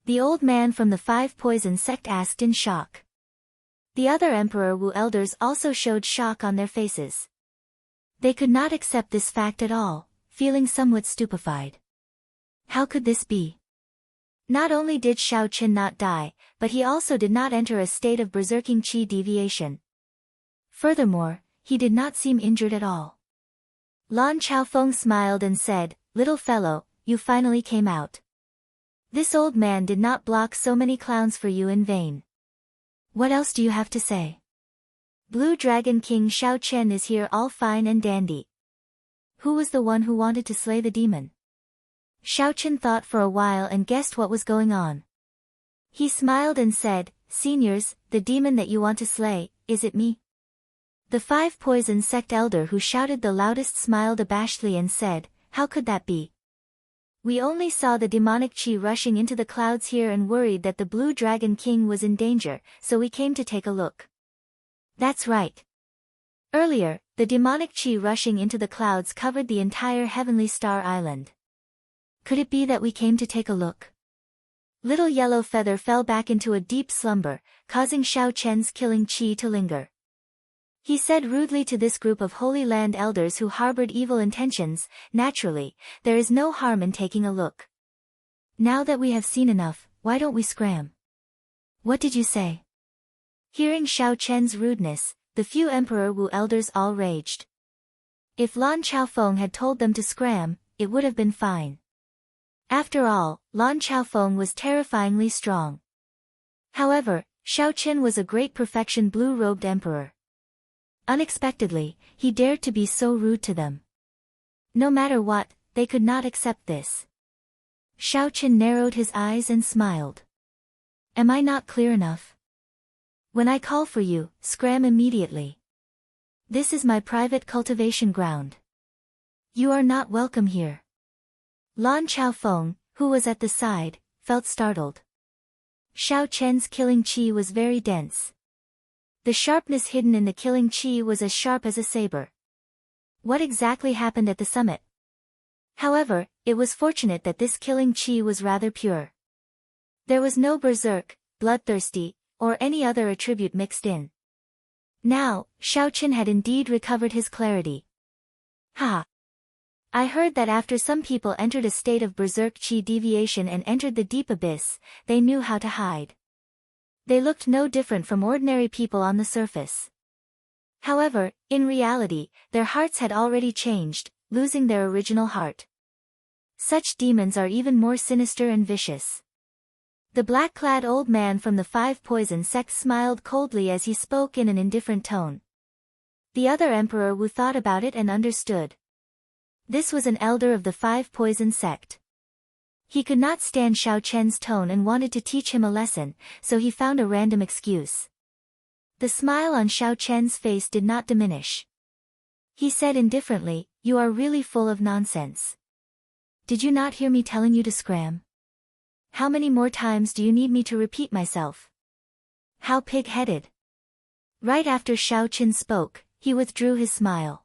The old man from the 5 poison sect asked in shock. The other Emperor Wu elders also showed shock on their faces. They could not accept this fact at all, feeling somewhat stupefied. How could this be? Not only did Xiao Chen not die, but he also did not enter a state of berserking qi deviation. Furthermore, he did not seem injured at all. Lan Chaofeng smiled and said, "Little fellow, you finally came out. This old man did not block so many clowns for you in vain." What else do you have to say? Blue Dragon King Xiao Chen is here all fine and dandy. Who was the one who wanted to slay the demon? Xiao Chen thought for a while and guessed what was going on. He smiled and said, Seniors, the demon that you want to slay, is it me? The 5 Poison Sect elder who shouted the loudest smiled abashedly and said, How could that be? We only saw the demonic chi rushing into the clouds here and worried that the Blue Dragon King was in danger, so we came to take a look. That's right. Earlier, the demonic chi rushing into the clouds covered the entire Heavenly Star Island. Could it be that we came to take a look? Little Yellow Feather fell back into a deep slumber, causing Xiao Chen's killing chi to linger. He said rudely to this group of Holy Land elders who harbored evil intentions, Naturally, there is no harm in taking a look. Now that we have seen enough, why don't we scram? What did you say? Hearing Xiao Chen's rudeness, the few Emperor Wu elders all raged. If Lan Chaofeng had told them to scram, it would have been fine. After all, Lan Chaofeng was terrifyingly strong. However, Xiao Chen was a great perfection blue-robed emperor. Unexpectedly, he dared to be so rude to them. No matter what, they could not accept this. Xiao Chen narrowed his eyes and smiled. Am I not clear enough? When I call for you, scram immediately. This is my private cultivation ground. You are not welcome here. Lan Chaofeng, who was at the side, felt startled. Xiao Chen's killing chi was very dense. The sharpness hidden in the killing chi was as sharp as a saber. What exactly happened at the summit? However, it was fortunate that this killing chi was rather pure. There was no berserk, bloodthirsty, or any other attribute mixed in. Now, Xiao Chen had indeed recovered his clarity. Ha! I heard that after some people entered a state of berserk chi deviation and entered the deep abyss, they knew how to hide. They looked no different from ordinary people on the surface. However, in reality, their hearts had already changed, losing their original heart. Such demons are even more sinister and vicious. The black-clad old man from the 5 Poison Sect smiled coldly as he spoke in an indifferent tone. The other Emperor Wu thought about it and understood. This was an elder of the 5 Poison Sect. He could not stand Xiao Chen's tone and wanted to teach him a lesson, so he found a random excuse. The smile on Xiao Chen's face did not diminish. He said indifferently, You are really full of nonsense. Did you not hear me telling you to scram? How many more times do you need me to repeat myself? How pig-headed. Right after Xiao Chen spoke, he withdrew his smile.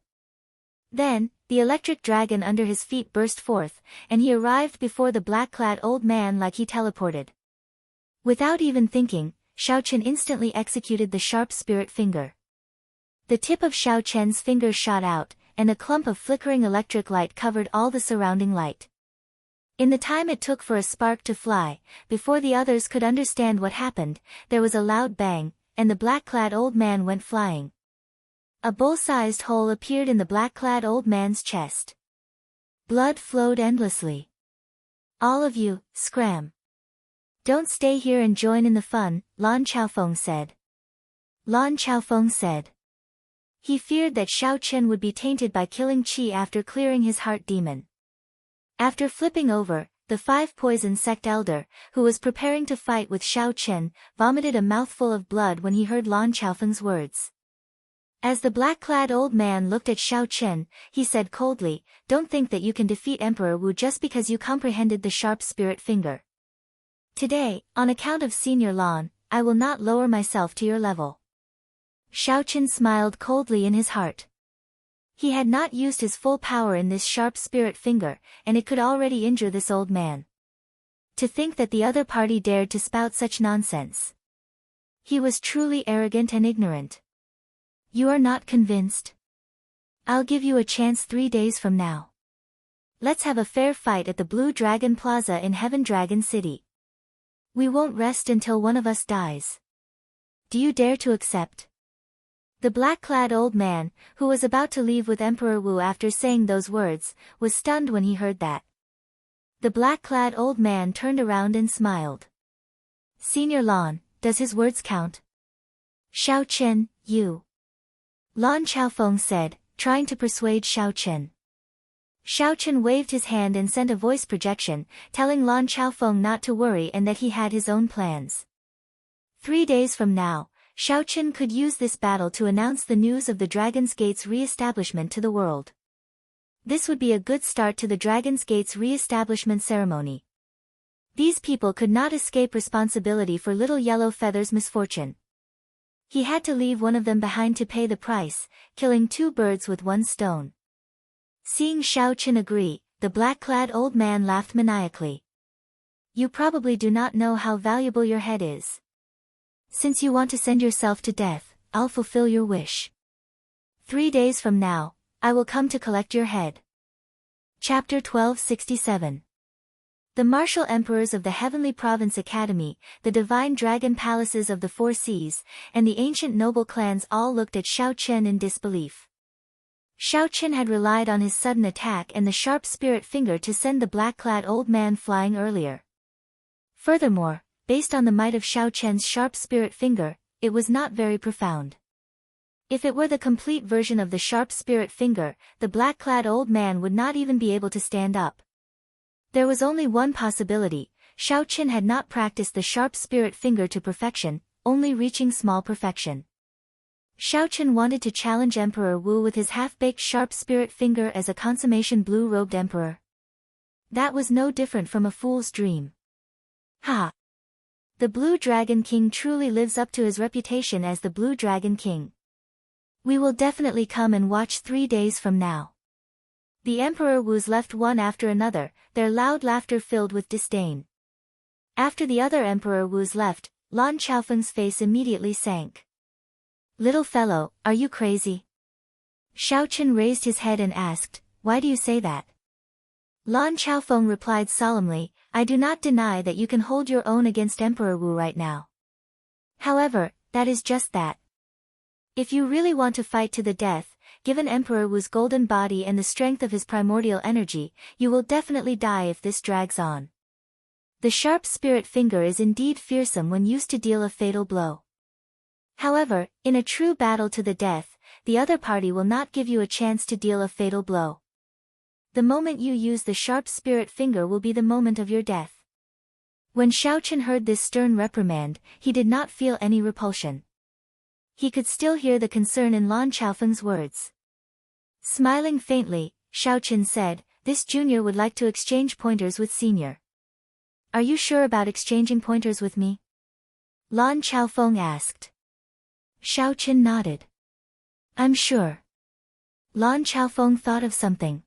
Then, the electric dragon under his feet burst forth, and he arrived before the black-clad old man like he teleported. Without even thinking, Xiao Chen instantly executed the sharp spirit finger. The tip of Xiao Chen's finger shot out, and a clump of flickering electric light covered all the surrounding light. In the time it took for a spark to fly, before the others could understand what happened, there was a loud bang, and the black-clad old man went flying. A bowl-sized hole appeared in the black-clad old man's chest. Blood flowed endlessly. All of you, scram. Don't stay here and join in the fun, Lan Chaofeng said. Lan Chaofeng said. He feared that Xiao Chen would be tainted by killing chi after clearing his heart demon. After flipping over, the 5 Poison Sect elder, who was preparing to fight with Xiao Chen, vomited a mouthful of blood when he heard Lan Chaofeng's words. As the black-clad old man looked at Xiao Chen, he said coldly, Don't think that you can defeat Emperor Wu just because you comprehended the sharp spirit finger. Today, on account of Senior Lan, I will not lower myself to your level. Xiao Chen smiled coldly in his heart. He had not used his full power in this sharp spirit finger, and it could already injure this old man. To think that the other party dared to spout such nonsense. He was truly arrogant and ignorant. You are not convinced? I'll give you a chance 3 days from now. Let's have a fair fight at the Blue Dragon Plaza in Heaven Dragon City. We won't rest until one of us dies. Do you dare to accept? The black-clad old man, who was about to leave with Emperor Wu after saying those words, was stunned when he heard that. The black-clad old man turned around and smiled. Senior Lan, does his words count? Xiao Chen, you. Lan Chaofeng said, trying to persuade Xiao Chen. Xiao Chen waved his hand and sent a voice projection, telling Lan Chaofeng not to worry and that he had his own plans. 3 days from now, Xiao Chen could use this battle to announce the news of the Dragon's Gate's re-establishment to the world. This would be a good start to the Dragon's Gate's re-establishment ceremony. These people could not escape responsibility for Little Yellow Feather's misfortune. He had to leave one of them behind to pay the price, killing 2 birds with 1 stone. Seeing Xiao Chen agree, the black-clad old man laughed maniacally. You probably do not know how valuable your head is. Since you want to send yourself to death, I'll fulfill your wish. 3 days from now, I will come to collect your head. Chapter 1267. The martial emperors of the Heavenly Province Academy, the divine dragon palaces of the 4 seas, and the ancient noble clans all looked at Xiao Chen in disbelief. Xiao Chen had relied on his sudden attack and the sharp spirit finger to send the black-clad old man flying earlier. Furthermore, based on the might of Xiao Chen's sharp spirit finger, it was not very profound. If it were the complete version of the sharp spirit finger, the black-clad old man would not even be able to stand up. There was only one possibility: Xiao Chen had not practiced the sharp spirit finger to perfection, only reaching small perfection. Xiao Chen wanted to challenge Emperor Wu with his half-baked sharp spirit finger as a consummation blue-robed emperor. That was no different from a fool's dream. Ha! The Blue Dragon King truly lives up to his reputation as the Blue Dragon King. We will definitely come and watch 3 days from now. The Emperor Wu's left one after another, their loud laughter filled with disdain. After the other Emperor Wu's left, Lan Chaofeng's face immediately sank. Little fellow, are you crazy? Xiao Chen raised his head and asked, why do you say that? Lan Chaofeng replied solemnly, I do not deny that you can hold your own against Emperor Wu right now. However, that is just that. If you really want to fight to the death, given Emperor Wu's golden body and the strength of his primordial energy, you will definitely die if this drags on. The sharp spirit finger is indeed fearsome when used to deal a fatal blow. However, in a true battle to the death, the other party will not give you a chance to deal a fatal blow. The moment you use the sharp spirit finger will be the moment of your death. When Xiao Chen heard this stern reprimand, he did not feel any repulsion. He could still hear the concern in Lan Chaofeng's words. Smiling faintly, Xiao Chen said, this junior would like to exchange pointers with senior. Are you sure about exchanging pointers with me? Lan Chaofeng asked. Xiao Chen nodded. I'm sure. Lan Chaofeng thought of something.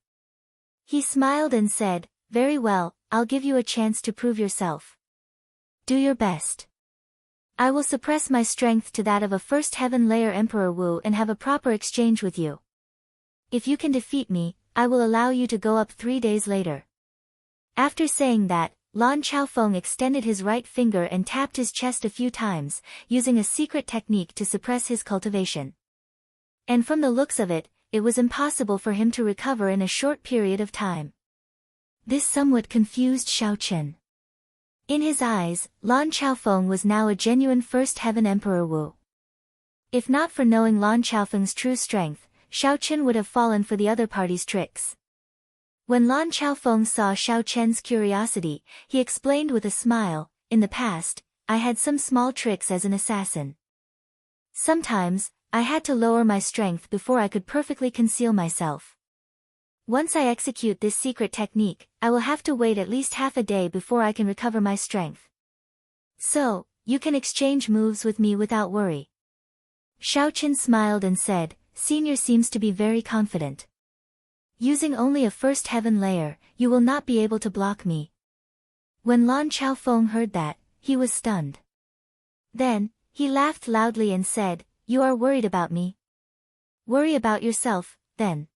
He smiled and said, very well, I'll give you a chance to prove yourself. Do your best. I will suppress my strength to that of a first heaven layer Emperor Wu and have a proper exchange with you. If you can defeat me, I will allow you to go up 3 days later. After saying that, Lan Chaofeng extended his right finger and tapped his chest a few times, using a secret technique to suppress his cultivation. And from the looks of it, it was impossible for him to recover in a short period of time. This somewhat confused Xiao Chen. In his eyes, Lan Chaofeng was now a genuine first heaven Emperor Wu. If not for knowing Lan Chaofeng's true strength, Xiao Chen would have fallen for the other party's tricks. When Lan Chaofeng saw Xiao Chen's curiosity, he explained with a smile, in the past, I had some small tricks as an assassin. Sometimes, I had to lower my strength before I could perfectly conceal myself. Once I execute this secret technique, I will have to wait at least half a day before I can recover my strength. So, you can exchange moves with me without worry. Xiao Chen smiled and said, Senior seems to be very confident. Using only a first heaven layer, you will not be able to block me. When Lan Chaofeng heard that, he was stunned. Then, he laughed loudly and said, You are worried about me? Worry about yourself, then.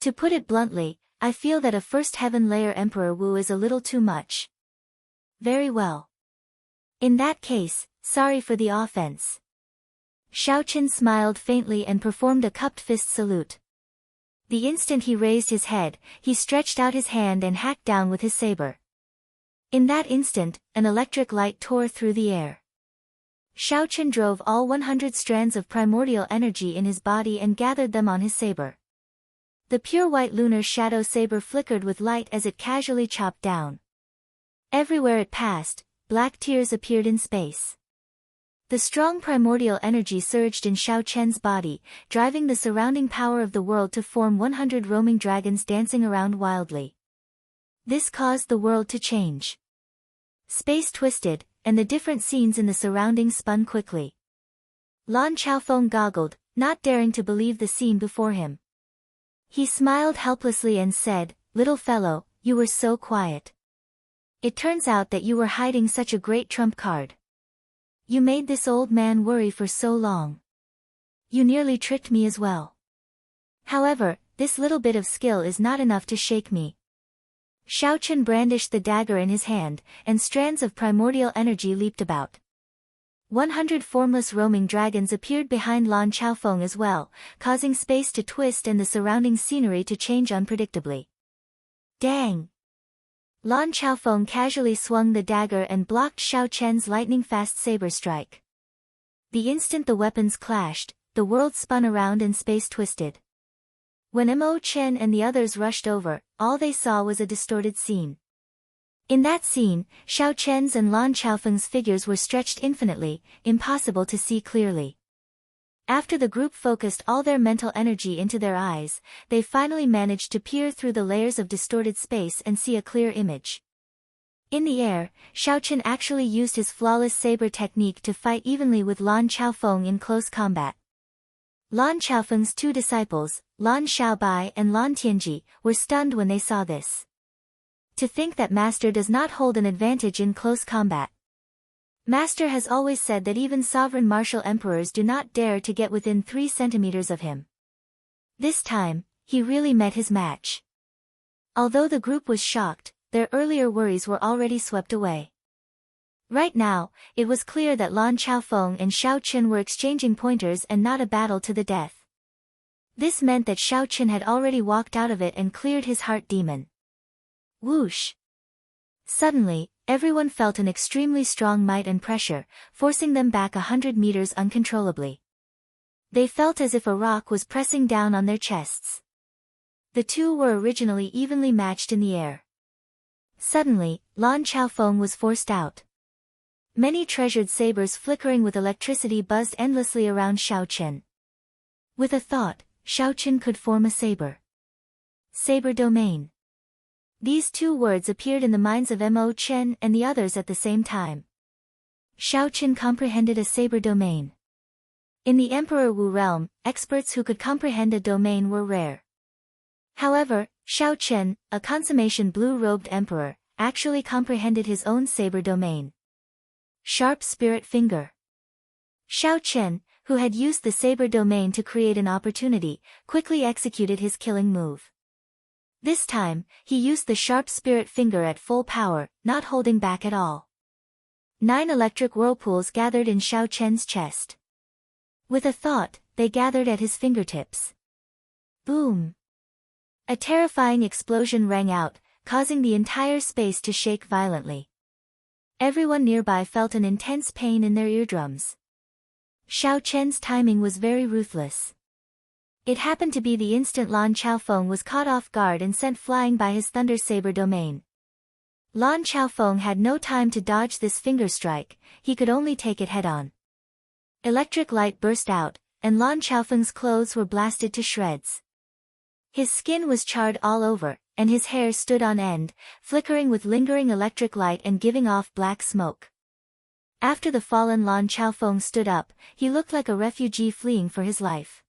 To put it bluntly, I feel that a first heaven layer Emperor Wu is a little too much. Very well. In that case, sorry for the offense. Xiao Chen smiled faintly and performed a cupped fist salute. The instant he raised his head, he stretched out his hand and hacked down with his saber. In that instant, an electric light tore through the air. Chen drove all 100 strands of primordial energy in his body and gathered them on his saber. The pure white lunar shadow saber flickered with light as it casually chopped down. Everywhere it passed, black tears appeared in space. The strong primordial energy surged in Chen's body, driving the surrounding power of the world to form 100 roaming dragons dancing around wildly. This caused the world to change. Space twisted, and the different scenes in the surroundings spun quickly. Lan Chaofeng goggled, not daring to believe the scene before him. He smiled helplessly and said, "Little fellow, you were so quiet. It turns out that you were hiding such a great trump card. You made this old man worry for so long. You nearly tricked me as well. However, this little bit of skill is not enough to shake me." Chen brandished the dagger in his hand, and strands of primordial energy leaped about. 100 formless roaming dragons appeared behind Lan Chaofeng as well, causing space to twist and the surrounding scenery to change unpredictably. Dang! Lan Chaofeng casually swung the dagger and blocked Chen's lightning-fast saber strike. The instant the weapons clashed, the world spun around and space twisted. When Chen and the others rushed over, all they saw was a distorted scene. In that scene, Chen's and Lan Chaofeng's figures were stretched infinitely, impossible to see clearly. After the group focused all their mental energy into their eyes, they finally managed to peer through the layers of distorted space and see a clear image. In the air, Chen actually used his flawless saber technique to fight evenly with Lan Chaofeng in close combat. Lan Chaofeng's two disciples, Lan Xiaobai and Lan Tianji, were stunned when they saw this. To think that Master does not hold an advantage in close combat. Master has always said that even sovereign martial emperors do not dare to get within 3 centimeters of him. This time, he really met his match. Although the group was shocked, their earlier worries were already swept away. Right now, it was clear that Lan Chaofeng and Chen were exchanging pointers and not a battle to the death. This meant that Chen had already walked out of it and cleared his heart demon. Whoosh! Suddenly, everyone felt an extremely strong might and pressure, forcing them back 100 meters uncontrollably. They felt as if a rock was pressing down on their chests. The two were originally evenly matched in the air. Suddenly, Lan Chaofeng was forced out. Many treasured sabers flickering with electricity buzzed endlessly around Chen. With a thought, Chen could form a saber. Saber domain. These two words appeared in the minds of Chen and the others at the same time. Chen comprehended a saber domain. In the Emperor Wu realm, experts who could comprehend a domain were rare. However, Chen, a consummation blue-robed emperor, actually comprehended his own saber domain. Sharp spirit finger. Chen, who had used the saber domain to create an opportunity, quickly executed his killing move. This time, he used the sharp spirit finger at full power, not holding back at all. 9 electric whirlpools gathered in Chen's chest. With a thought, they gathered at his fingertips. Boom! A terrifying explosion rang out, causing the entire space to shake violently. Everyone nearby felt an intense pain in their eardrums. Chen's timing was very ruthless. It happened to be the instant Lan Chaofeng was caught off guard and sent flying by his thunder saber domain. Lan Chaofeng had no time to dodge this finger strike, he could only take it head-on. Electric light burst out, and Lan Chaofeng's clothes were blasted to shreds. His skin was charred all over, and his hair stood on end, flickering with lingering electric light and giving off black smoke. After the fallen Lan Chaofeng stood up, he looked like a refugee fleeing for his life.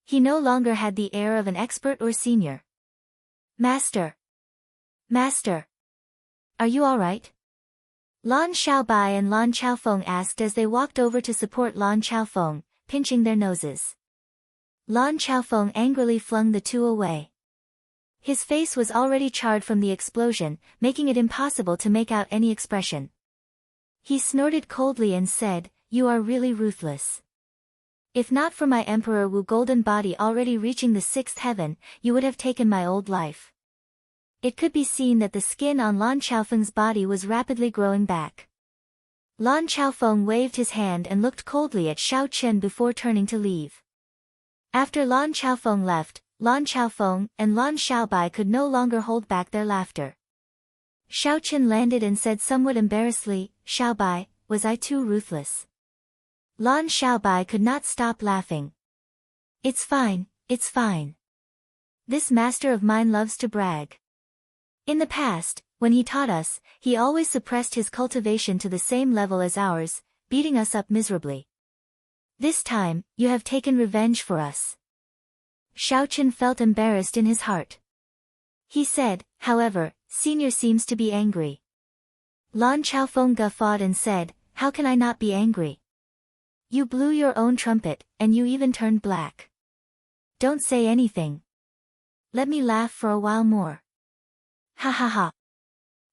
He no longer had the air of an expert or senior. Master! Master! Are you all right? Lan Xiaobai and Lan Chaofeng asked as they walked over to support Lan Chaofeng, pinching their noses. Lan Chaofeng angrily flung the two away. His face was already charred from the explosion, making it impossible to make out any expression. He snorted coldly and said, "You are really ruthless. If not for my Emperor Wu golden body already reaching the 6th heaven, you would have taken my old life." It could be seen that the skin on Lan Chaofeng's body was rapidly growing back. Lan Chaofeng waved his hand and looked coldly at Xiao Chen before turning to leave. After Lan Chaofeng left, Lan Chaofeng and Lan Xiaobai could no longer hold back their laughter. Xiao Chen landed and said somewhat embarrassedly, "Xiaobai, was I too ruthless?" Lan Xiaobai could not stop laughing. It's fine, it's fine. This master of mine loves to brag. In the past, when he taught us, he always suppressed his cultivation to the same level as ours, beating us up miserably. This time, you have taken revenge for us. Xiao Chen felt embarrassed in his heart. He said, however, Senior seems to be angry. Lan Chaofeng guffawed and said, how can I not be angry? You blew your own trumpet, and you even turned black. Don't say anything. Let me laugh for a while more. Ha ha ha.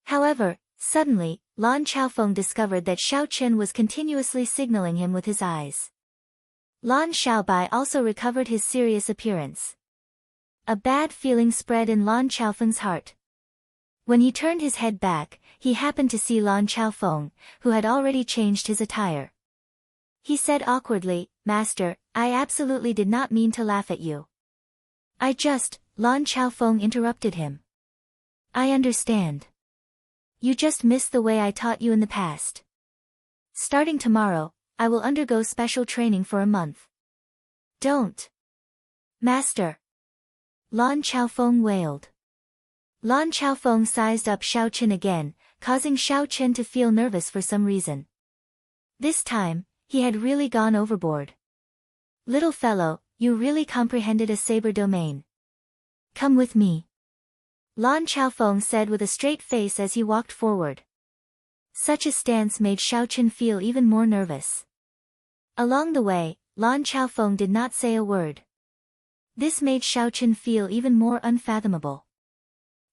However, suddenly, Lan Chaofeng discovered that Xiao Chen was continuously signaling him with his eyes. Lan Xiaobai also recovered his serious appearance. A bad feeling spread in Lan Chaofeng's heart. When he turned his head back, he happened to see Lan Chaofeng, who had already changed his attire. He said awkwardly, Master, I absolutely did not mean to laugh at you. Lan Chaofeng interrupted him. I understand. You just missed the way I taught you in the past. Starting tomorrow, I will undergo special training for a month. Don't. Master. Lan Chaofeng wailed. Lan Chaofeng sized up Xiao Chen again, causing Xiao Chen to feel nervous for some reason. This time, he had really gone overboard. Little fellow, you really comprehended a saber domain. Come with me. Lan Chaofeng said with a straight face as he walked forward. Such a stance made Xiao Chen feel even more nervous. Along the way, Lan Chaofeng did not say a word. This made Xiao Chen feel even more unfathomable.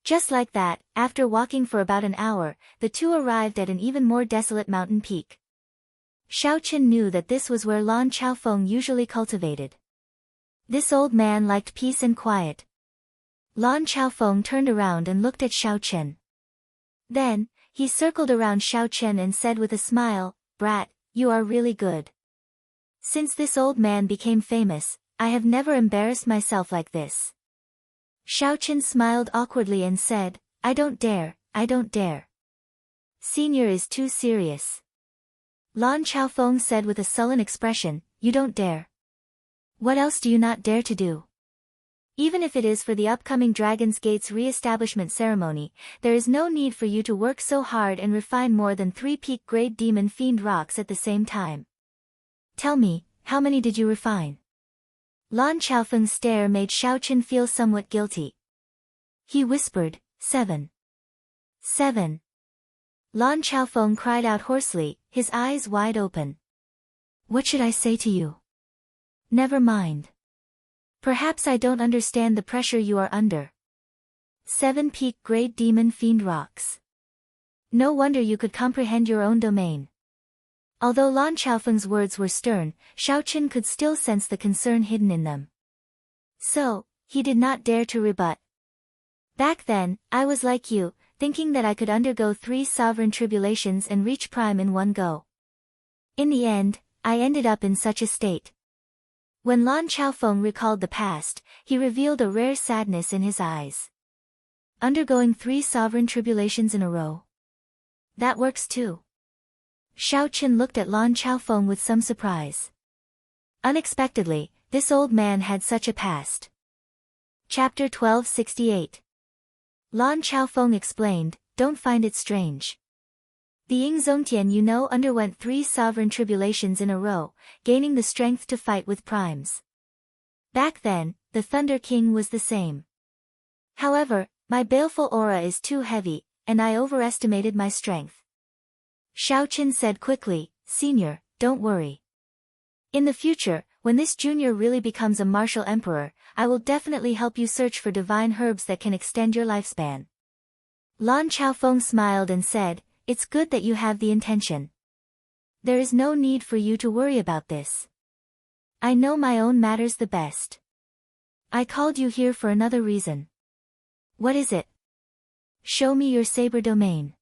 Just like that, after walking for about an hour, the two arrived at an even more desolate mountain peak. Xiao Chen knew that this was where Lan Chaofeng usually cultivated. This old man liked peace and quiet. Lan Chaofeng turned around and looked at Xiao Chen. Then, he circled around Xiao Chen and said with a smile, Brat, you are really good. Since this old man became famous, I have never embarrassed myself like this. Xiao Chen smiled awkwardly and said, I don't dare, I don't dare. Senior is too serious. Lan Chaofeng said with a sullen expression, you don't dare. What else do you not dare to do? Even if it is for the upcoming Dragon's Gate's re-establishment ceremony, there is no need for you to work so hard and refine more than 3 peak grade demon fiend rocks at the same time. Tell me, how many did you refine? Lan Chaofeng's stare made Xiao Chen feel somewhat guilty. He whispered, 7. 7. Lan Chaofeng cried out hoarsely, his eyes wide open. What should I say to you? Never mind. Perhaps I don't understand the pressure you are under. 7 peak grade demon fiend rocks. No wonder you could comprehend your own domain. Although Lan Chaofeng's words were stern, Xiao Chen could still sense the concern hidden in them. So, he did not dare to rebut. Back then, I was like you, thinking that I could undergo 3 sovereign tribulations and reach prime in one go. In the end, I ended up in such a state. When Lan Chaofeng recalled the past, he revealed a rare sadness in his eyes. Undergoing 3 sovereign tribulations in a row. That works too. Xiao Chen looked at Lan Chaofeng with some surprise. Unexpectedly, this old man had such a past. Chapter 1268. Lan Chaofeng explained, don't find it strange. The Ying Zongtian you know underwent 3 sovereign tribulations in a row, gaining the strength to fight with primes. Back then, the Thunder King was the same. However, my baleful aura is too heavy, and I overestimated my strength. Xiao Chen said quickly, Senior, don't worry. In the future, when this junior really becomes a martial emperor, I will definitely help you search for divine herbs that can extend your lifespan. Lan Chaofeng smiled and said, it's good that you have the intention. There is no need for you to worry about this. I know my own matters the best. I called you here for another reason. What is it? Show me your saber domain.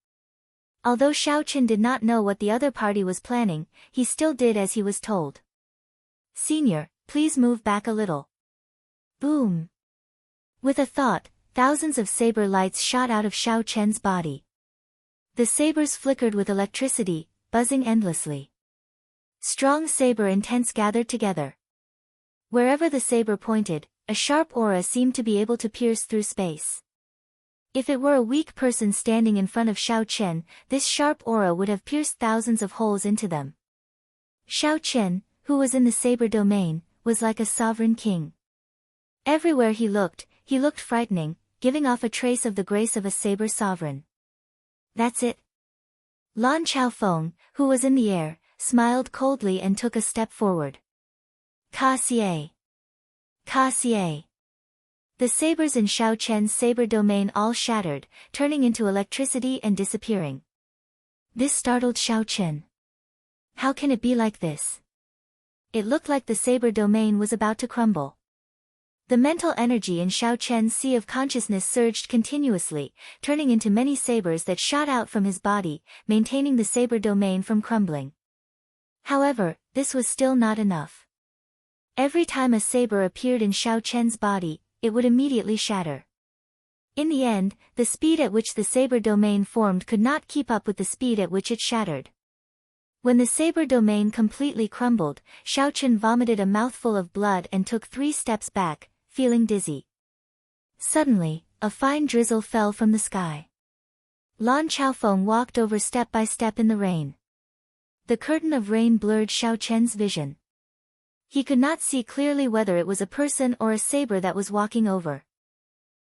Although Xiao Chen did not know what the other party was planning, he still did as he was told. Senior, please move back a little. Boom. With a thought, thousands of saber lights shot out of Xiao Chen's body. The sabers flickered with electricity, buzzing endlessly. Strong saber intents gathered together. Wherever the saber pointed, a sharp aura seemed to be able to pierce through space. If it were a weak person standing in front of Xiao Chen, this sharp aura would have pierced thousands of holes into them. Xiao Chen, who was in the saber domain, was like a sovereign king. Everywhere he looked frightening, giving off a trace of the grace of a saber sovereign. That's it. Lan Chaofeng, who was in the air, smiled coldly and took a step forward. Ka Xie. Ka Xie. The sabers in Xiao Chen's saber domain all shattered, turning into electricity and disappearing. This startled Xiao Chen. How can it be like this? It looked like the saber domain was about to crumble. The mental energy in Xiao Chen's sea of consciousness surged continuously, turning into many sabers that shot out from his body, maintaining the saber domain from crumbling. However, this was still not enough. Every time a saber appeared in Xiao Chen's body, it would immediately shatter. In the end, the speed at which the saber domain formed could not keep up with the speed at which it shattered. When the saber domain completely crumbled, Xiao Chen vomited a mouthful of blood and took 3 steps back, feeling dizzy. Suddenly, a fine drizzle fell from the sky. Lan Chaofeng walked over step by step in the rain. The curtain of rain blurred Xiao Chen's vision. He could not see clearly whether it was a person or a saber that was walking over.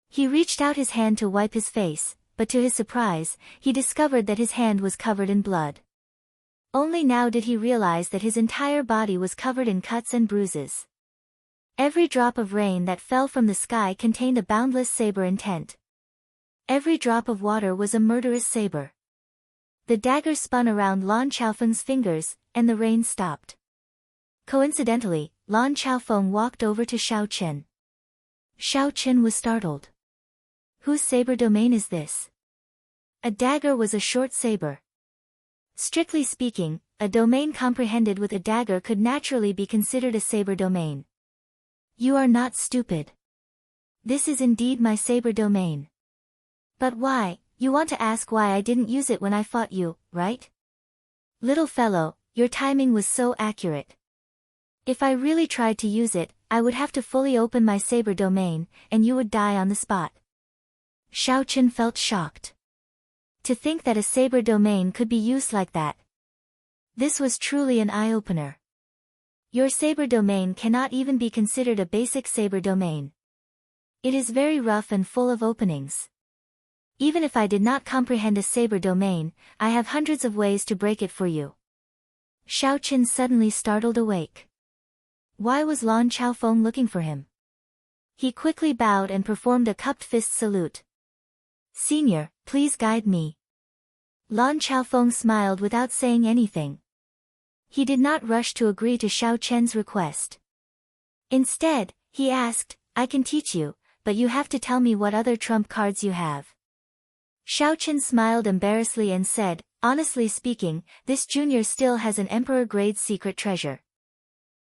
He reached out his hand to wipe his face, but to his surprise, he discovered that his hand was covered in blood. Only now did he realize that his entire body was covered in cuts and bruises. Every drop of rain that fell from the sky contained a boundless saber intent. Every drop of water was a murderous saber. The dagger spun around Lan Chaofeng's fingers, and the rain stopped. Coincidentally, Lan Chaofeng walked over to Xiao Chen. Xiao Chen was startled. Whose saber domain is this? A dagger was a short saber. Strictly speaking, a domain comprehended with a dagger could naturally be considered a saber domain. You are not stupid. This is indeed my saber domain. But why, you want to ask why I didn't use it when I fought you, right? Little fellow, your timing was so accurate. If I really tried to use it, I would have to fully open my saber domain, and you would die on the spot. Xiao Chen felt shocked. To think that a saber domain could be used like that. This was truly an eye-opener. Your saber domain cannot even be considered a basic saber domain. It is very rough and full of openings. Even if I did not comprehend a saber domain, I have hundreds of ways to break it for you. Xiao Chen suddenly startled awake. Why was Lan Chaofeng looking for him? He quickly bowed and performed a cupped fist salute. Senior, please guide me. Lan Chaofeng smiled without saying anything. He did not rush to agree to Xiao Chen's request. Instead, he asked, I can teach you, but you have to tell me what other trump cards you have. Xiao Chen smiled embarrassedly and said, honestly speaking, this junior still has an emperor-grade secret treasure.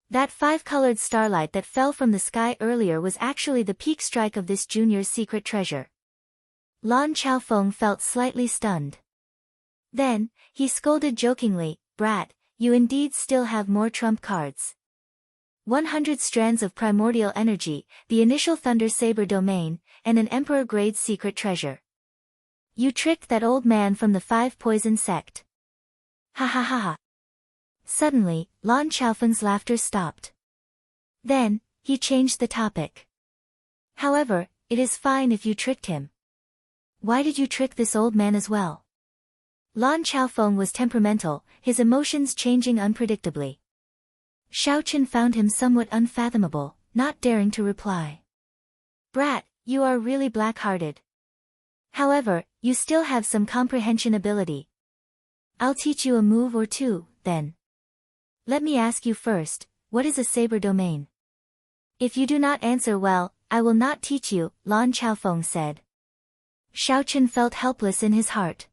That 5-colored starlight that fell from the sky earlier was actually the peak strike of this junior's secret treasure. Lan Chaofeng felt slightly stunned. Then, he scolded jokingly, brat, you indeed still have more trump cards. 100 strands of primordial energy, the initial Thunder Saber domain, and an emperor-grade secret treasure. You tricked that old man from the 5 poison sect. Ha ha ha ha. Suddenly, Lan Chaofeng's laughter stopped. Then, he changed the topic. However, it is fine if you tricked him. Why did you trick this old man as well? Lan Chaofeng was temperamental, his emotions changing unpredictably. Xiao Chen found him somewhat unfathomable, not daring to reply. Brat, you are really black-hearted. However, you still have some comprehension ability. I'll teach you a move or two, then. Let me ask you first, what is a saber domain? If you do not answer well, I will not teach you, Lan Chaofeng said. Xiao Chen felt helpless in his heart.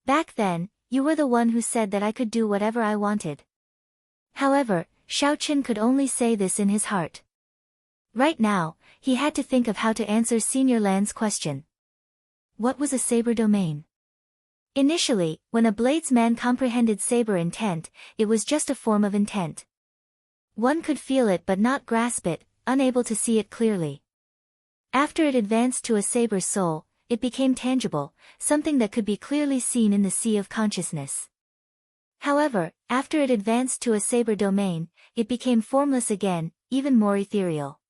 Back then, you were the one who said that I could do whatever I wanted. However, Xiao Chen could only say this in his heart. Right now, he had to think of how to answer Senior Lan's question. What was a saber domain? Initially, when a bladesman comprehended saber intent, it was just a form of intent. One could feel it but not grasp it, unable to see it clearly. After it advanced to a saber soul, it became tangible, something that could be clearly seen in the sea of consciousness. However, after it advanced to a saber domain, it became formless again, even more ethereal.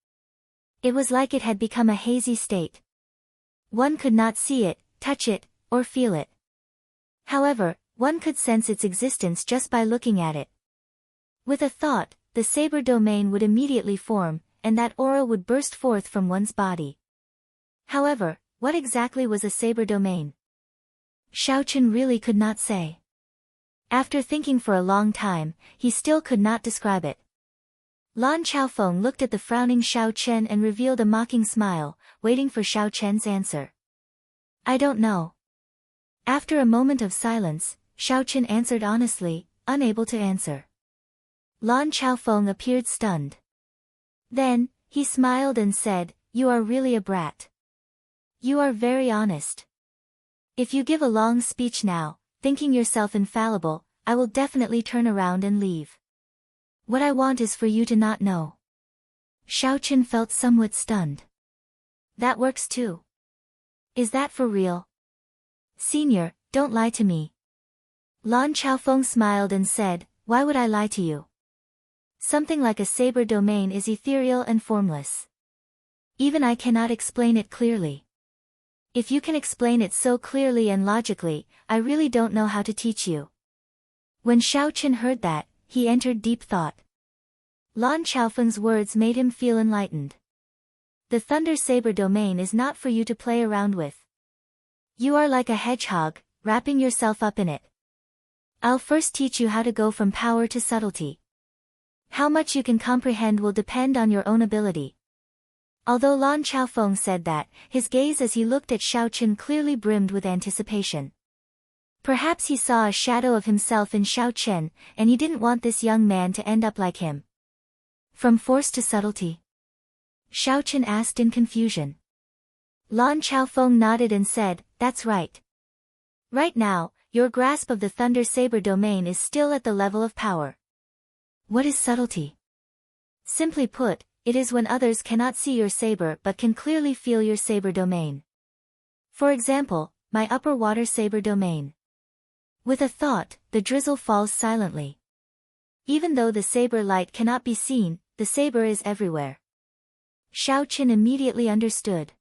It was like it had become a hazy state. One could not see it, touch it, or feel it. However, one could sense its existence just by looking at it. With a thought, the saber domain would immediately form, and that aura would burst forth from one's body. However, what exactly was a saber domain? Xiao Chen really could not say. After thinking for a long time, he still could not describe it. Lan Chaofeng looked at the frowning Xiao Chen and revealed a mocking smile, waiting for Xiao Chen's answer. I don't know. After a moment of silence, Xiao Chen answered honestly, unable to answer. Lan Chaofeng appeared stunned. Then, he smiled and said, You are really a brat. You are very honest. If you give a long speech now, thinking yourself infallible, I will definitely turn around and leave. What I want is for you to not know. Xiao Chen felt somewhat stunned. That works too. Is that for real? Senior, don't lie to me. Lan Chaofeng smiled and said, Why would I lie to you? Something like a saber domain is ethereal and formless. Even I cannot explain it clearly. If you can explain it so clearly and logically, I really don't know how to teach you. When Xiao Chen heard that, he entered deep thought. Lan Chaofeng's words made him feel enlightened. The Thunder Saber domain is not for you to play around with. You are like a hedgehog, wrapping yourself up in it. I'll first teach you how to go from power to subtlety. How much you can comprehend will depend on your own ability. Although Lan Chaofeng said that, his gaze as he looked at Xiao Chen clearly brimmed with anticipation. Perhaps he saw a shadow of himself in Xiao Chen, and he didn't want this young man to end up like him. From force to subtlety? Xiao Chen asked in confusion. Lan Chaofeng nodded and said, That's right. Right now, your grasp of the Thunder Saber domain is still at the level of power. What is subtlety? Simply put, it is when others cannot see your saber but can clearly feel your saber domain. For example, my upper water saber domain. With a thought, the drizzle falls silently. Even though the saber light cannot be seen, the saber is everywhere. Xiao Chen immediately understood.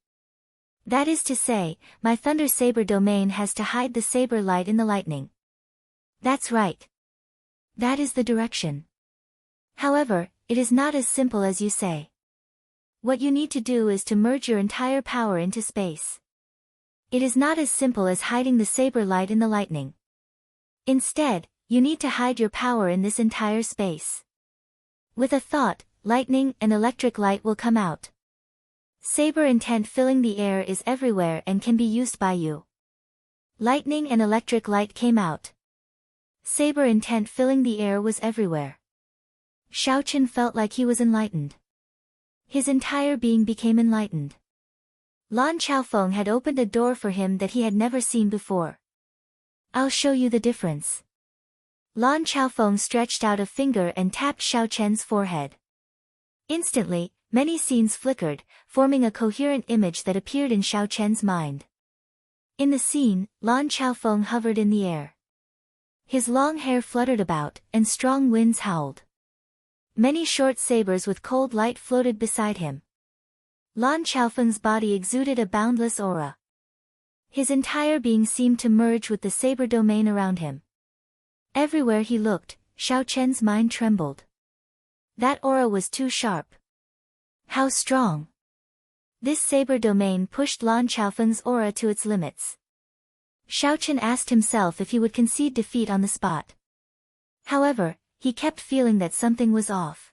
That is to say, my thunder saber domain has to hide the saber light in the lightning. That's right. That is the direction. However, it is not as simple as you say. What you need to do is to merge your entire power into space. It is not as simple as hiding the saber light in the lightning. Instead, you need to hide your power in this entire space. With a thought, lightning and electric light will come out. Saber intent filling the air is everywhere and can be used by you. Lightning and electric light came out. Saber intent filling the air was everywhere. Xiao Chen felt like he was enlightened. His entire being became enlightened. Lan Chaofeng had opened a door for him that he had never seen before. I'll show you the difference. Lan Chaofeng stretched out a finger and tapped Xiao Chen's forehead. Instantly, many scenes flickered, forming a coherent image that appeared in Xiao Chen's mind. In the scene, Lan Chaofeng hovered in the air. His long hair fluttered about, and strong winds howled. Many short sabers with cold light floated beside him. Lan Chaofeng's body exuded a boundless aura. His entire being seemed to merge with the saber domain around him. Everywhere he looked, Xiao Chen's mind trembled. That aura was too sharp. How strong! This saber domain pushed Lan Chaofeng's aura to its limits. Xiao Chen asked himself if he would concede defeat on the spot. However, he kept feeling that something was off.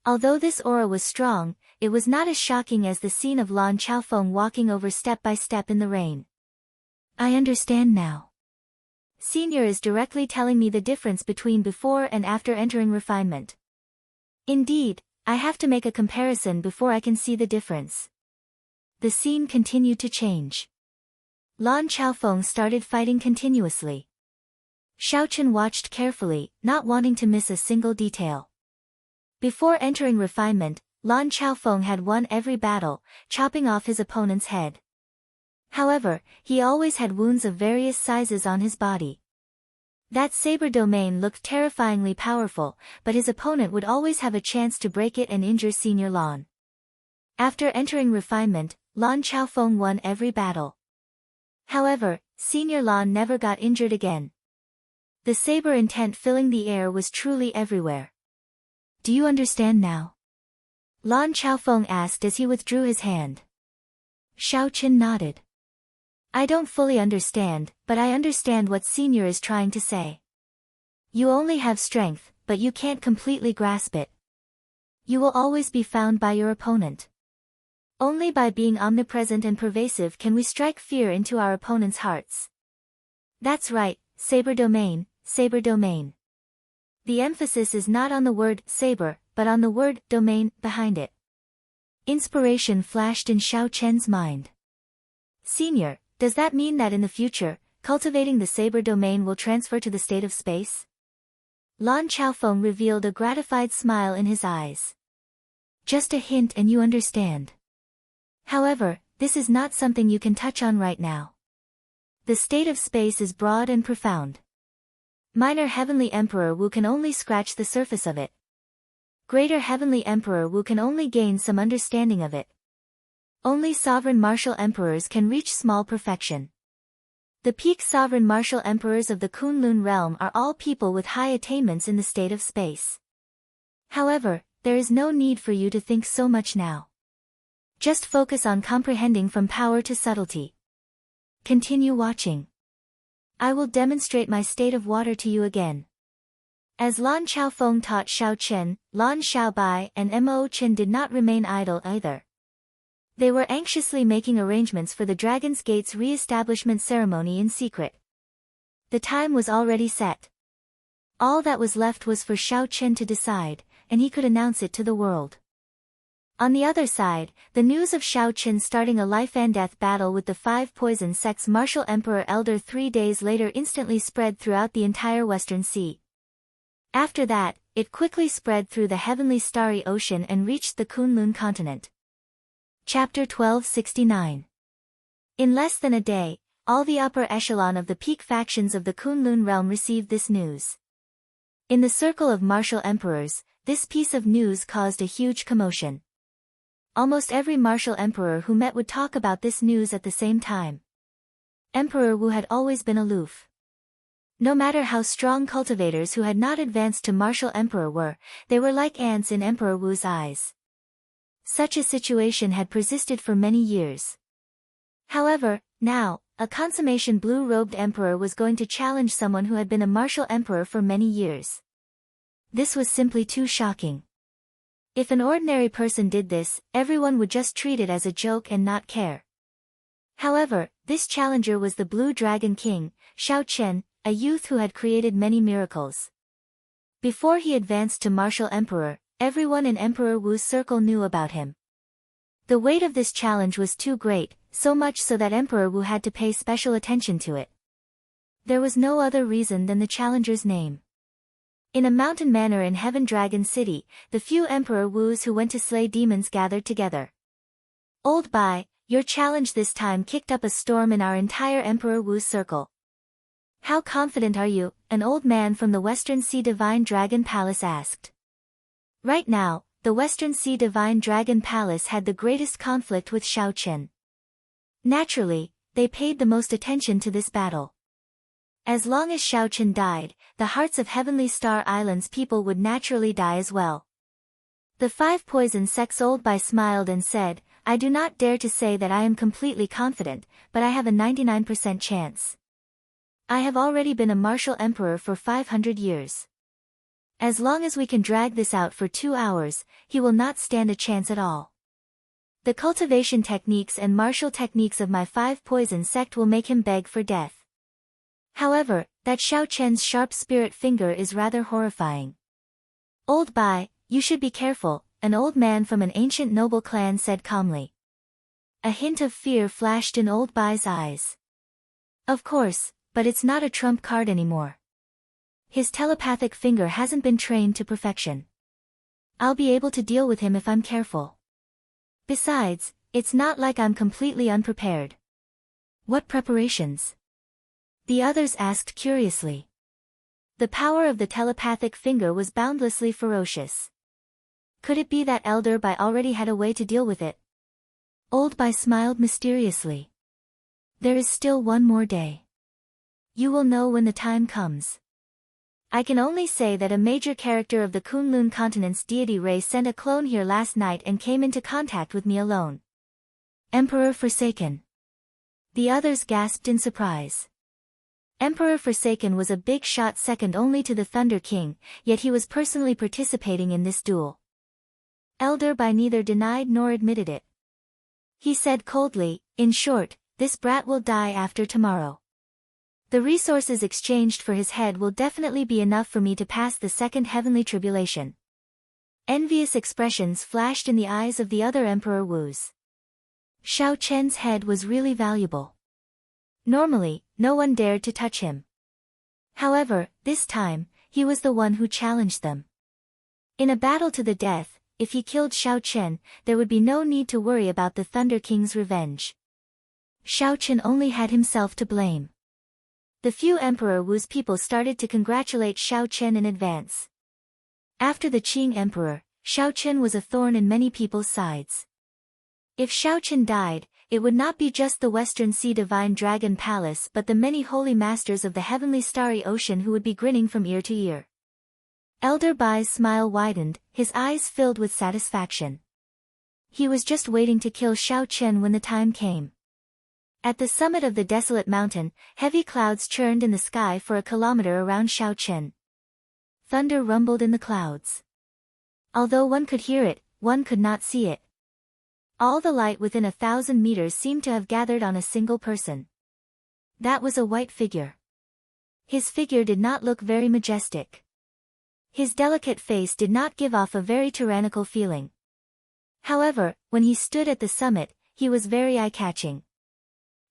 Although this aura was strong, it was not as shocking as the scene of Lan Chaofeng walking over step by step in the rain. I understand now. Senior is directly telling me the difference between before and after entering refinement. Indeed, I have to make a comparison before I can see the difference. The scene continued to change. Lan Chaofeng started fighting continuously. Xiaochen watched carefully, not wanting to miss a single detail. Before entering refinement, Lan Chaofeng had won every battle, chopping off his opponent's head. However, he always had wounds of various sizes on his body. That saber domain looked terrifyingly powerful, but his opponent would always have a chance to break it and injure Senior Lan. After entering refinement, Lan Chaofeng won every battle. However, Senior Lan never got injured again. The saber intent filling the air was truly everywhere. Do you understand now? Lan Chaofeng asked as he withdrew his hand. Xiaochen nodded. I don't fully understand, but I understand what Senior is trying to say. You only have strength, but you can't completely grasp it. You will always be found by your opponent. Only by being omnipresent and pervasive can we strike fear into our opponent's hearts. That's right, saber domain, saber domain. The emphasis is not on the word saber, but on the word domain behind it. Inspiration flashed in Xiaochen's mind. Senior, does that mean that in the future, cultivating the saber domain will transfer to the state of space? Lan Chaofeng revealed a gratified smile in his eyes. Just a hint and you understand. However, this is not something you can touch on right now. The state of space is broad and profound. Minor Heavenly Emperor Wu can only scratch the surface of it. Greater Heavenly Emperor Wu can only gain some understanding of it. Only sovereign martial emperors can reach small perfection. The peak sovereign martial emperors of the Kunlun realm are all people with high attainments in the state of space. However, there is no need for you to think so much now. Just focus on comprehending from power to subtlety. Continue watching. I will demonstrate my state of water to you again. As Lan Chaofeng taught Xiaochen, Lan Xiaobai and Mo Chen did not remain idle either. They were anxiously making arrangements for the Dragon's Gate's re-establishment ceremony in secret. The time was already set. All that was left was for Xiaochen to decide, and he could announce it to the world. On the other side, the news of Xiaochen starting a life-and-death battle with the Five Poison Sect's Martial Emperor Elder 3 days later instantly spread throughout the entire Western Sea. After that, it quickly spread through the heavenly starry ocean and reached the Kunlun continent. Chapter 1269. In less than a day, all the upper echelon of the peak factions of the Kunlun realm received this news. In the circle of martial emperors, this piece of news caused a huge commotion. Almost every martial emperor who met would talk about this news at the same time. Emperor Wu had always been aloof. No matter how strong cultivators who had not advanced to martial emperor were, they were like ants in Emperor Wu's eyes. Such a situation had persisted for many years. However, now, a consummation blue-robed emperor was going to challenge someone who had been a martial emperor for many years. This was simply too shocking. If an ordinary person did this, everyone would just treat it as a joke and not care. However, this challenger was the Blue Dragon King, Xiaochen, a youth who had created many miracles. Before he advanced to martial emperor, everyone in Emperor Wu's circle knew about him. The weight of this challenge was too great, so much so that Emperor Wu had to pay special attention to it. There was no other reason than the challenger's name. In a mountain manor in Heaven Dragon City, the few Emperor Wus who went to slay demons gathered together. Old Bai, your challenge this time kicked up a storm in our entire Emperor Wu's circle. How confident are you? An old man from the Western Sea Divine Dragon Palace asked. Right now, the Western Sea Divine Dragon Palace had the greatest conflict with Xiaochen. Naturally, they paid the most attention to this battle. As long as Xiaochen died, the hearts of Heavenly Star Island's people would naturally die as well. The Five Poison Sect's Old Bai smiled and said, I do not dare to say that I am completely confident, but I have a 99% chance. I have already been a martial emperor for 500 years. As long as we can drag this out for 2 hours, he will not stand a chance at all. The cultivation techniques and martial techniques of my Five Poison Sect will make him beg for death. However, that Xiao Chen's sharp spirit finger is rather horrifying. Old Bai, you should be careful, an old man from an ancient noble clan said calmly. A hint of fear flashed in Old Bai's eyes. Of course, but it's not a trump card anymore. His telepathic finger hasn't been trained to perfection. I'll be able to deal with him if I'm careful. Besides, it's not like I'm completely unprepared. What preparations? The others asked curiously. The power of the telepathic finger was boundlessly ferocious. Could it be that Elder Bai already had a way to deal with it? Old Bai smiled mysteriously. There is still one more day. You will know when the time comes. I can only say that a major character of the Kunlun continent's deity race sent a clone here last night and came into contact with me alone. Emperor Forsaken. The others gasped in surprise. Emperor Forsaken was a big shot second only to the Thunder King, yet he was personally participating in this duel. Elder Bai neither denied nor admitted it. He said coldly, in short, this brat will die after tomorrow. The resources exchanged for his head will definitely be enough for me to pass the second heavenly tribulation. Envious expressions flashed in the eyes of the other Emperor Wu's. Xiao Chen's head was really valuable. Normally, no one dared to touch him. However, this time, he was the one who challenged them. In a battle to the death, if he killed Xiao Chen, there would be no need to worry about the Thunder King's revenge. Xiao Chen only had himself to blame. The few Emperor Wu's people started to congratulate Xiao Chen in advance. After the Qing Emperor, Xiao Chen was a thorn in many people's sides. If Xiao Chen died, it would not be just the Western Sea Divine Dragon Palace but the many holy masters of the heavenly starry ocean who would be grinning from ear to ear. Elder Bai's smile widened, his eyes filled with satisfaction. He was just waiting to kill Xiao Chen when the time came. At the summit of the desolate mountain, heavy clouds churned in the sky for a kilometer around Xiao Chen. Thunder rumbled in the clouds. Although one could hear it, one could not see it. All the light within 1,000 meters seemed to have gathered on a single person. That was a white figure. His figure did not look very majestic. His delicate face did not give off a very tyrannical feeling. However, when he stood at the summit, he was very eye-catching.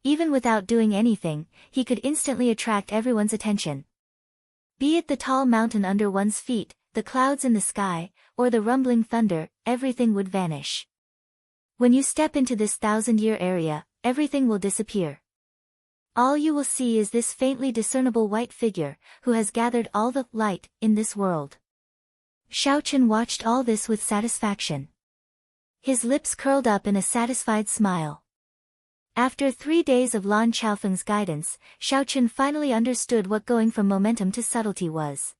Even without doing anything, he could instantly attract everyone's attention. Be it the tall mountain under one's feet, the clouds in the sky, or the rumbling thunder, everything would vanish. When you step into this 1,000-year area, everything will disappear. All you will see is this faintly discernible white figure, who has gathered all the light in this world. Xiao Chen watched all this with satisfaction. His lips curled up in a satisfied smile. After 3 days of Lan Chaofeng's guidance, Xiao Chen finally understood what going from momentum to subtlety was.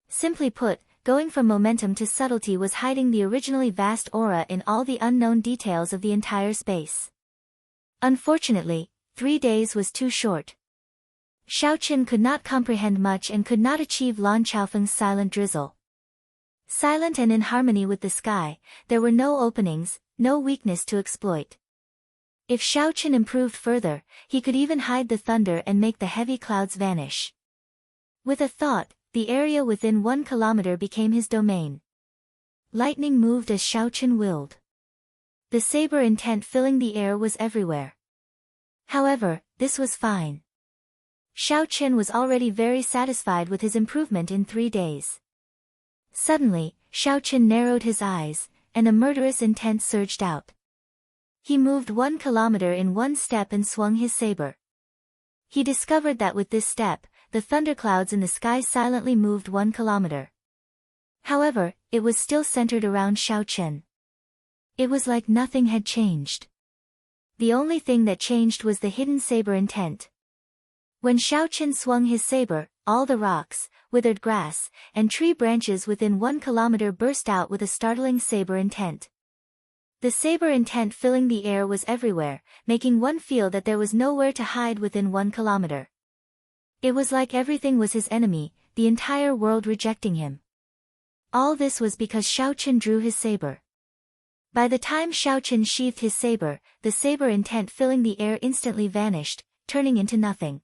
Simply put, going from momentum to subtlety was hiding the originally vast aura in all the unknown details of the entire space. Unfortunately, 3 days was too short. Xiao Chen could not comprehend much and could not achieve Lan Chaofeng's silent drizzle. Silent and in harmony with the sky, there were no openings, no weakness to exploit. If Xiao Chen improved further, he could even hide the thunder and make the heavy clouds vanish. With a thought, the area within 1 kilometer became his domain. Lightning moved as Xiao Chen willed. The saber intent filling the air was everywhere. However, this was fine. Xiao Chen was already very satisfied with his improvement in 3 days. Suddenly, Xiao Chen narrowed his eyes, and a murderous intent surged out. He moved 1 kilometer in 1 step and swung his saber. He discovered that with this step, the thunderclouds in the sky silently moved 1 kilometer. However, it was still centered around Xiao Chen. It was like nothing had changed. The only thing that changed was the hidden saber intent. When Xiao Chen swung his saber, all the rocks, withered grass, and tree branches within 1 kilometer burst out with a startling saber intent. The saber intent filling the air was everywhere, making one feel that there was nowhere to hide within 1 kilometer. It was like everything was his enemy, the entire world rejecting him. All this was because Xiao Chen drew his saber. By the time Xiao Chen sheathed his saber, the saber intent filling the air instantly vanished, turning into nothing.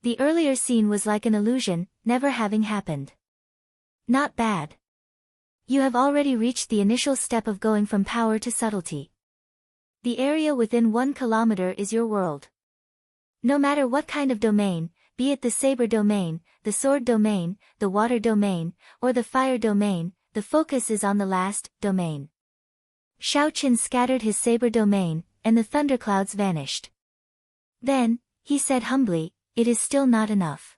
The earlier scene was like an illusion, never having happened. Not bad. You have already reached the initial step of going from power to subtlety. The area within 1 kilometer is your world. No matter what kind of domain, be it the saber domain, the sword domain, the water domain, or the fire domain, the focus is on the last domain. Xiaoqin scattered his saber domain, and the thunderclouds vanished. Then, he said humbly, it is still not enough.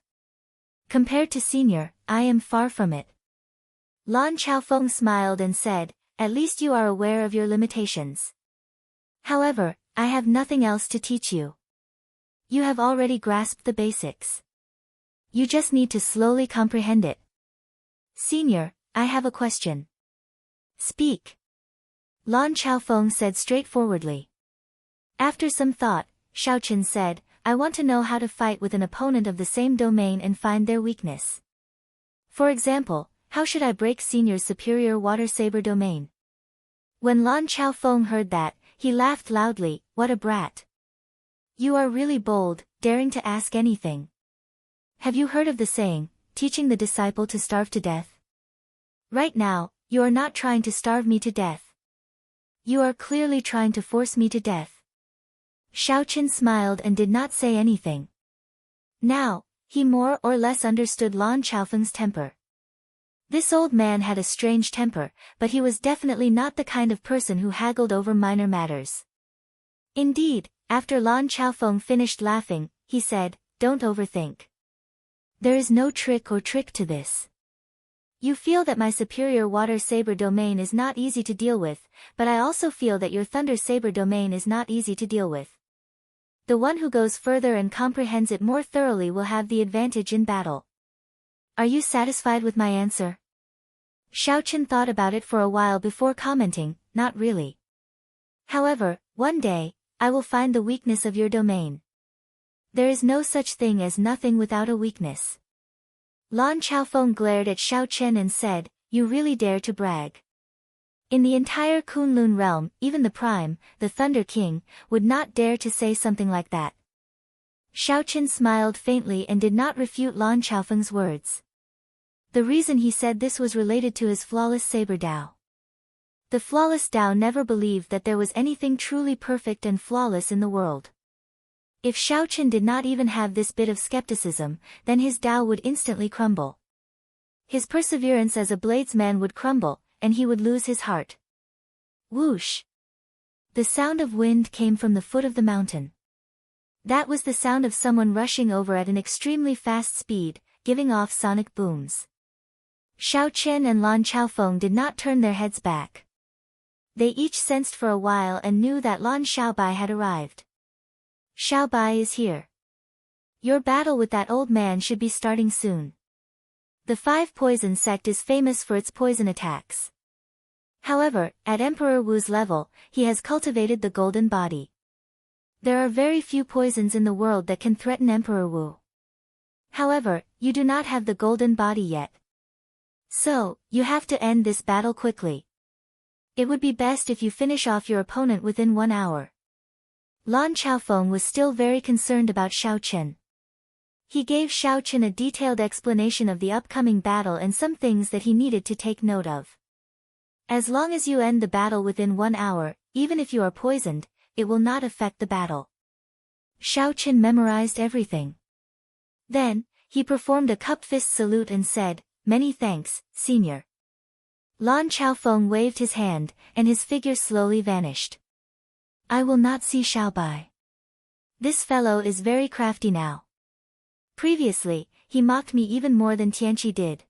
Compared to senior, I am far from it. Lan Chaofeng smiled and said, at least you are aware of your limitations. However, I have nothing else to teach you. You have already grasped the basics. You just need to slowly comprehend it. Senior, I have a question. Speak. Lan Chaofeng said straightforwardly. After some thought, Xiaoqin said, I want to know how to fight with an opponent of the same domain and find their weakness. For example, how should I break senior's superior water saber domain? When Lan Chaofeng heard that, he laughed loudly, what a brat. You are really bold, daring to ask anything. Have you heard of the saying, teaching the disciple to starve to death? Right now, you are not trying to starve me to death. You are clearly trying to force me to death. Xiaoqin smiled and did not say anything. Now, he more or less understood Lan Chaofeng's temper. This old man had a strange temper, but he was definitely not the kind of person who haggled over minor matters. Indeed, after Lan Chaofeng finished laughing, he said, don't overthink. There is no trick to this. You feel that my superior water saber domain is not easy to deal with, but I also feel that your thunder saber domain is not easy to deal with. The one who goes further and comprehends it more thoroughly will have the advantage in battle. Are you satisfied with my answer? Xiaoqin thought about it for a while before commenting, not really. However, one day, I will find the weakness of your domain. There is no such thing as nothing without a weakness. Lan Chaofeng glared at Xiaoqin and said, you really dare to brag. In the entire Kunlun realm, even the Prime, the Thunder King, would not dare to say something like that. Xiaoqin smiled faintly and did not refute Lan Chaofeng's words. The reason he said this was related to his flawless saber Dao. The flawless Dao never believed that there was anything truly perfect and flawless in the world. If Xiaoqin did not even have this bit of skepticism, then his Dao would instantly crumble. His perseverance as a bladesman would crumble, and he would lose his heart. Whoosh! The sound of wind came from the foot of the mountain. That was the sound of someone rushing over at an extremely fast speed, giving off sonic booms. Xiaoqin and Lan Chaofeng did not turn their heads back. They each sensed for a while and knew that Lan Xiaobai had arrived. Xiaobai is here. Your battle with that old man should be starting soon. The Five Poison sect is famous for its poison attacks. However, at Emperor Wu's level, he has cultivated the golden body. There are very few poisons in the world that can threaten Emperor Wu. However, you do not have the golden body yet. So, you have to end this battle quickly. It would be best if you finish off your opponent within 1 hour. Lan Chaofeng was still very concerned about Xiaoqin. He gave Xiaoqin a detailed explanation of the upcoming battle and some things that he needed to take note of. As long as you end the battle within 1 hour, even if you are poisoned, it will not affect the battle. Xiaoqin memorized everything. Then, he performed a cup-fist salute and said, many thanks, senior. Lan Chaofeng waved his hand, and his figure slowly vanished. I will not see Xiaobai. This fellow is very crafty now. Previously, he mocked me even more than Tianqi did.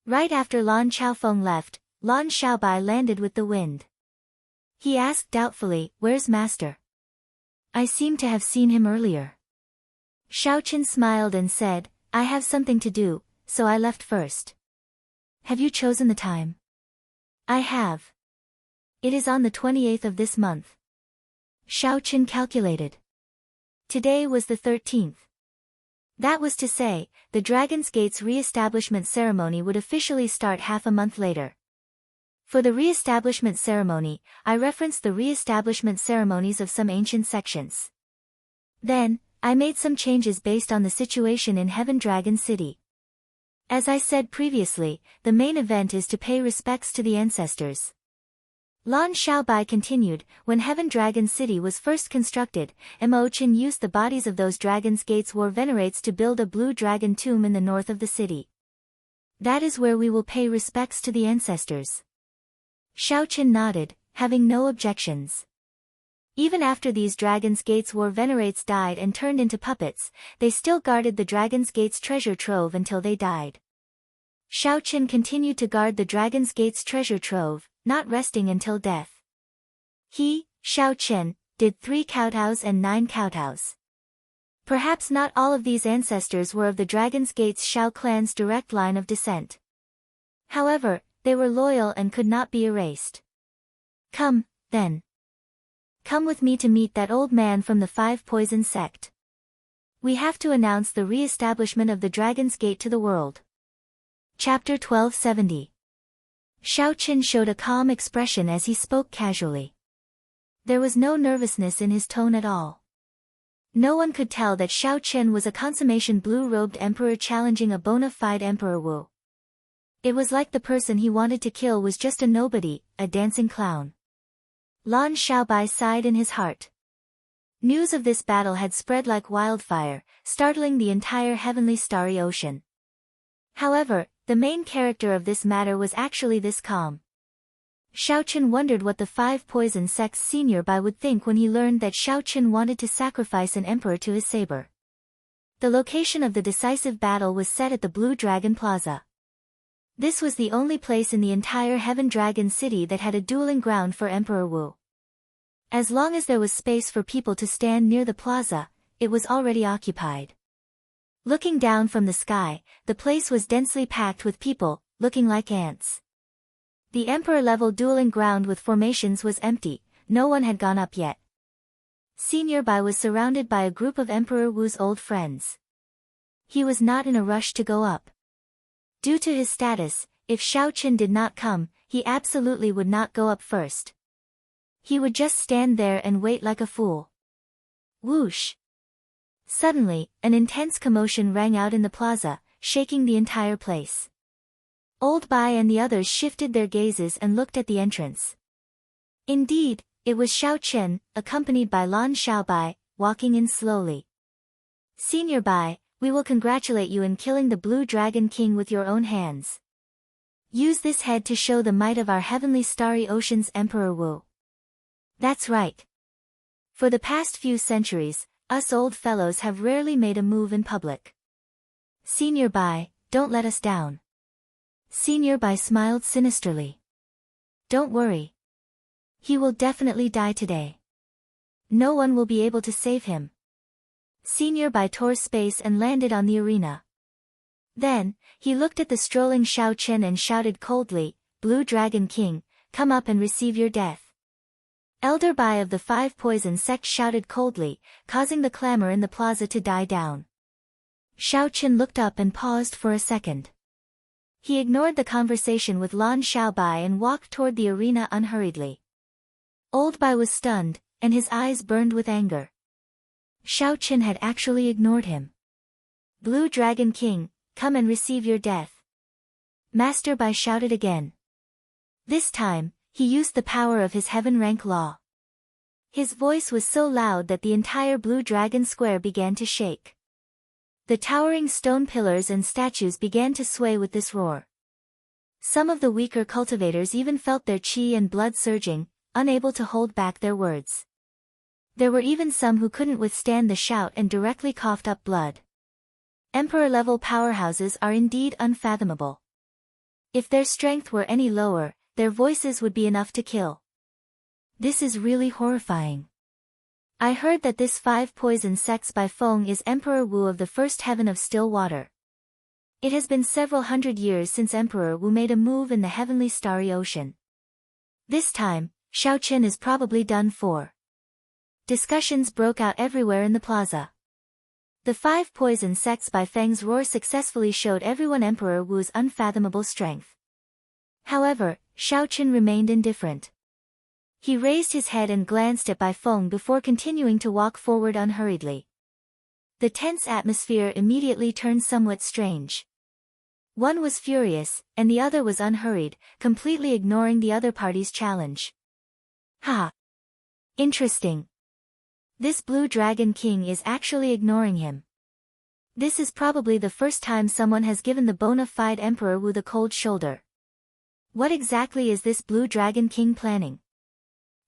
Right after Lan Chaofeng left, Lan Xiaobai landed with the wind. He asked doubtfully, where's master? I seem to have seen him earlier. Xiaoqin smiled and said, I have something to do, so I left first. Have you chosen the time? I have. It is on the 28th of this month. Xiaoqin calculated. Today was the 13th. That was to say, the Dragon's Gate's re-establishment ceremony would officially start half a month later. For the re-establishment ceremony, I referenced the re-establishment ceremonies of some ancient sections. Then, I made some changes based on the situation in Heaven Dragon City. As I said previously, the main event is to pay respects to the ancestors. Lan Xiaobai continued, when Heaven Dragon City was first constructed, Mo Qin used the bodies of those Dragon's Gates war venerates to build a blue dragon tomb in the north of the city. That is where we will pay respects to the ancestors. Xiao Qin nodded, having no objections. Even after these Dragon's Gates war venerates died and turned into puppets, they still guarded the Dragon's Gates treasure trove until they died. Xiao Qin continued to guard the Dragon's Gates treasure trove, not resting until death. He, Xiao Qin, did 3 kowtows and 9 kowtows. Perhaps not all of these ancestors were of the Dragon's Gates Xiao clan's direct line of descent. However, they were loyal and could not be erased. Come, then. Come with me to meet that old man from the 5 Poison sect. We have to announce the re-establishment of the Dragon's Gate to the world. Chapter 1270. Xiao Qin showed a calm expression as he spoke casually. There was no nervousness in his tone at all. No one could tell that Xiao Qin was a consummation blue-robed emperor challenging a bona fide Emperor Wu. It was like the person he wanted to kill was just a nobody, a dancing clown. Lan Xiaobai sighed in his heart. News of this battle had spread like wildfire, startling the entire heavenly starry ocean. However, the main character of this matter was actually this calm. Xiao Qin wondered what the 5 Poison sect's senior Bai would think when he learned that Xiao Qin wanted to sacrifice an emperor to his saber. The location of the decisive battle was set at the Blue Dragon Plaza. This was the only place in the entire Heaven Dragon City that had a dueling ground for Emperor Wu. As long as there was space for people to stand near the plaza, it was already occupied. Looking down from the sky, the place was densely packed with people, looking like ants. The emperor-level dueling ground with formations was empty, no one had gone up yet. Senior Bai was surrounded by a group of Emperor Wu's old friends. He was not in a rush to go up. Due to his status, if Xiao Qin did not come, he absolutely would not go up first. He would just stand there and wait like a fool. Whoosh! Suddenly, an intense commotion rang out in the plaza, shaking the entire place. Old Bai and the others shifted their gazes and looked at the entrance. Indeed, it was Xiao Qin, accompanied by Lan Xiaobai, walking in slowly. Senior Bai, we will congratulate you in killing the Blue Dragon King with your own hands. Use this head to show the might of our heavenly starry ocean's Emperor Wu. That's right. For the past few centuries, us old fellows have rarely made a move in public. Senior Bai, don't let us down. Senior Bai smiled sinisterly. Don't worry. He will definitely die today. No one will be able to save him. Senior Bai tore space and landed on the arena. Then, he looked at the strolling Xiao Qin and shouted coldly, Blue Dragon King, come up and receive your death. Elder Bai of the 5 Poison sect shouted coldly, causing the clamor in the plaza to die down. Xiao Qin looked up and paused for a second. He ignored the conversation with Lan Xiaobai and walked toward the arena unhurriedly. Old Bai was stunned, and his eyes burned with anger. Xiao Qin had actually ignored him. Blue Dragon King, come and receive your death. Master Bai shouted again. This time, he used the power of his heaven rank law. His voice was so loud that the entire Blue Dragon Square began to shake. The towering stone pillars and statues began to sway with this roar. Some of the weaker cultivators even felt their chi and blood surging, unable to hold back their words. There were even some who couldn't withstand the shout and directly coughed up blood. Emperor-level powerhouses are indeed unfathomable. If their strength were any lower, their voices would be enough to kill. This is really horrifying. I heard that this 5 Poison sects by Feng is Emperor Wu of the first heaven of still water. It has been several hundred years since Emperor Wu made a move in the heavenly starry ocean. This time, Xiao Qin is probably done for. Discussions broke out everywhere in the plaza. The 5 Poison sects by Feng's roar successfully showed everyone Emperor Wu's unfathomable strength. However, Xiao Qin remained indifferent. He raised his head and glanced at Bai Feng before continuing to walk forward unhurriedly. The tense atmosphere immediately turned somewhat strange. One was furious, and the other was unhurried, completely ignoring the other party's challenge. Ha! Interesting. This Blue Dragon King is actually ignoring him. This is probably the first time someone has given the bona fide Emperor Wu the cold shoulder. What exactly is this Blue Dragon King planning?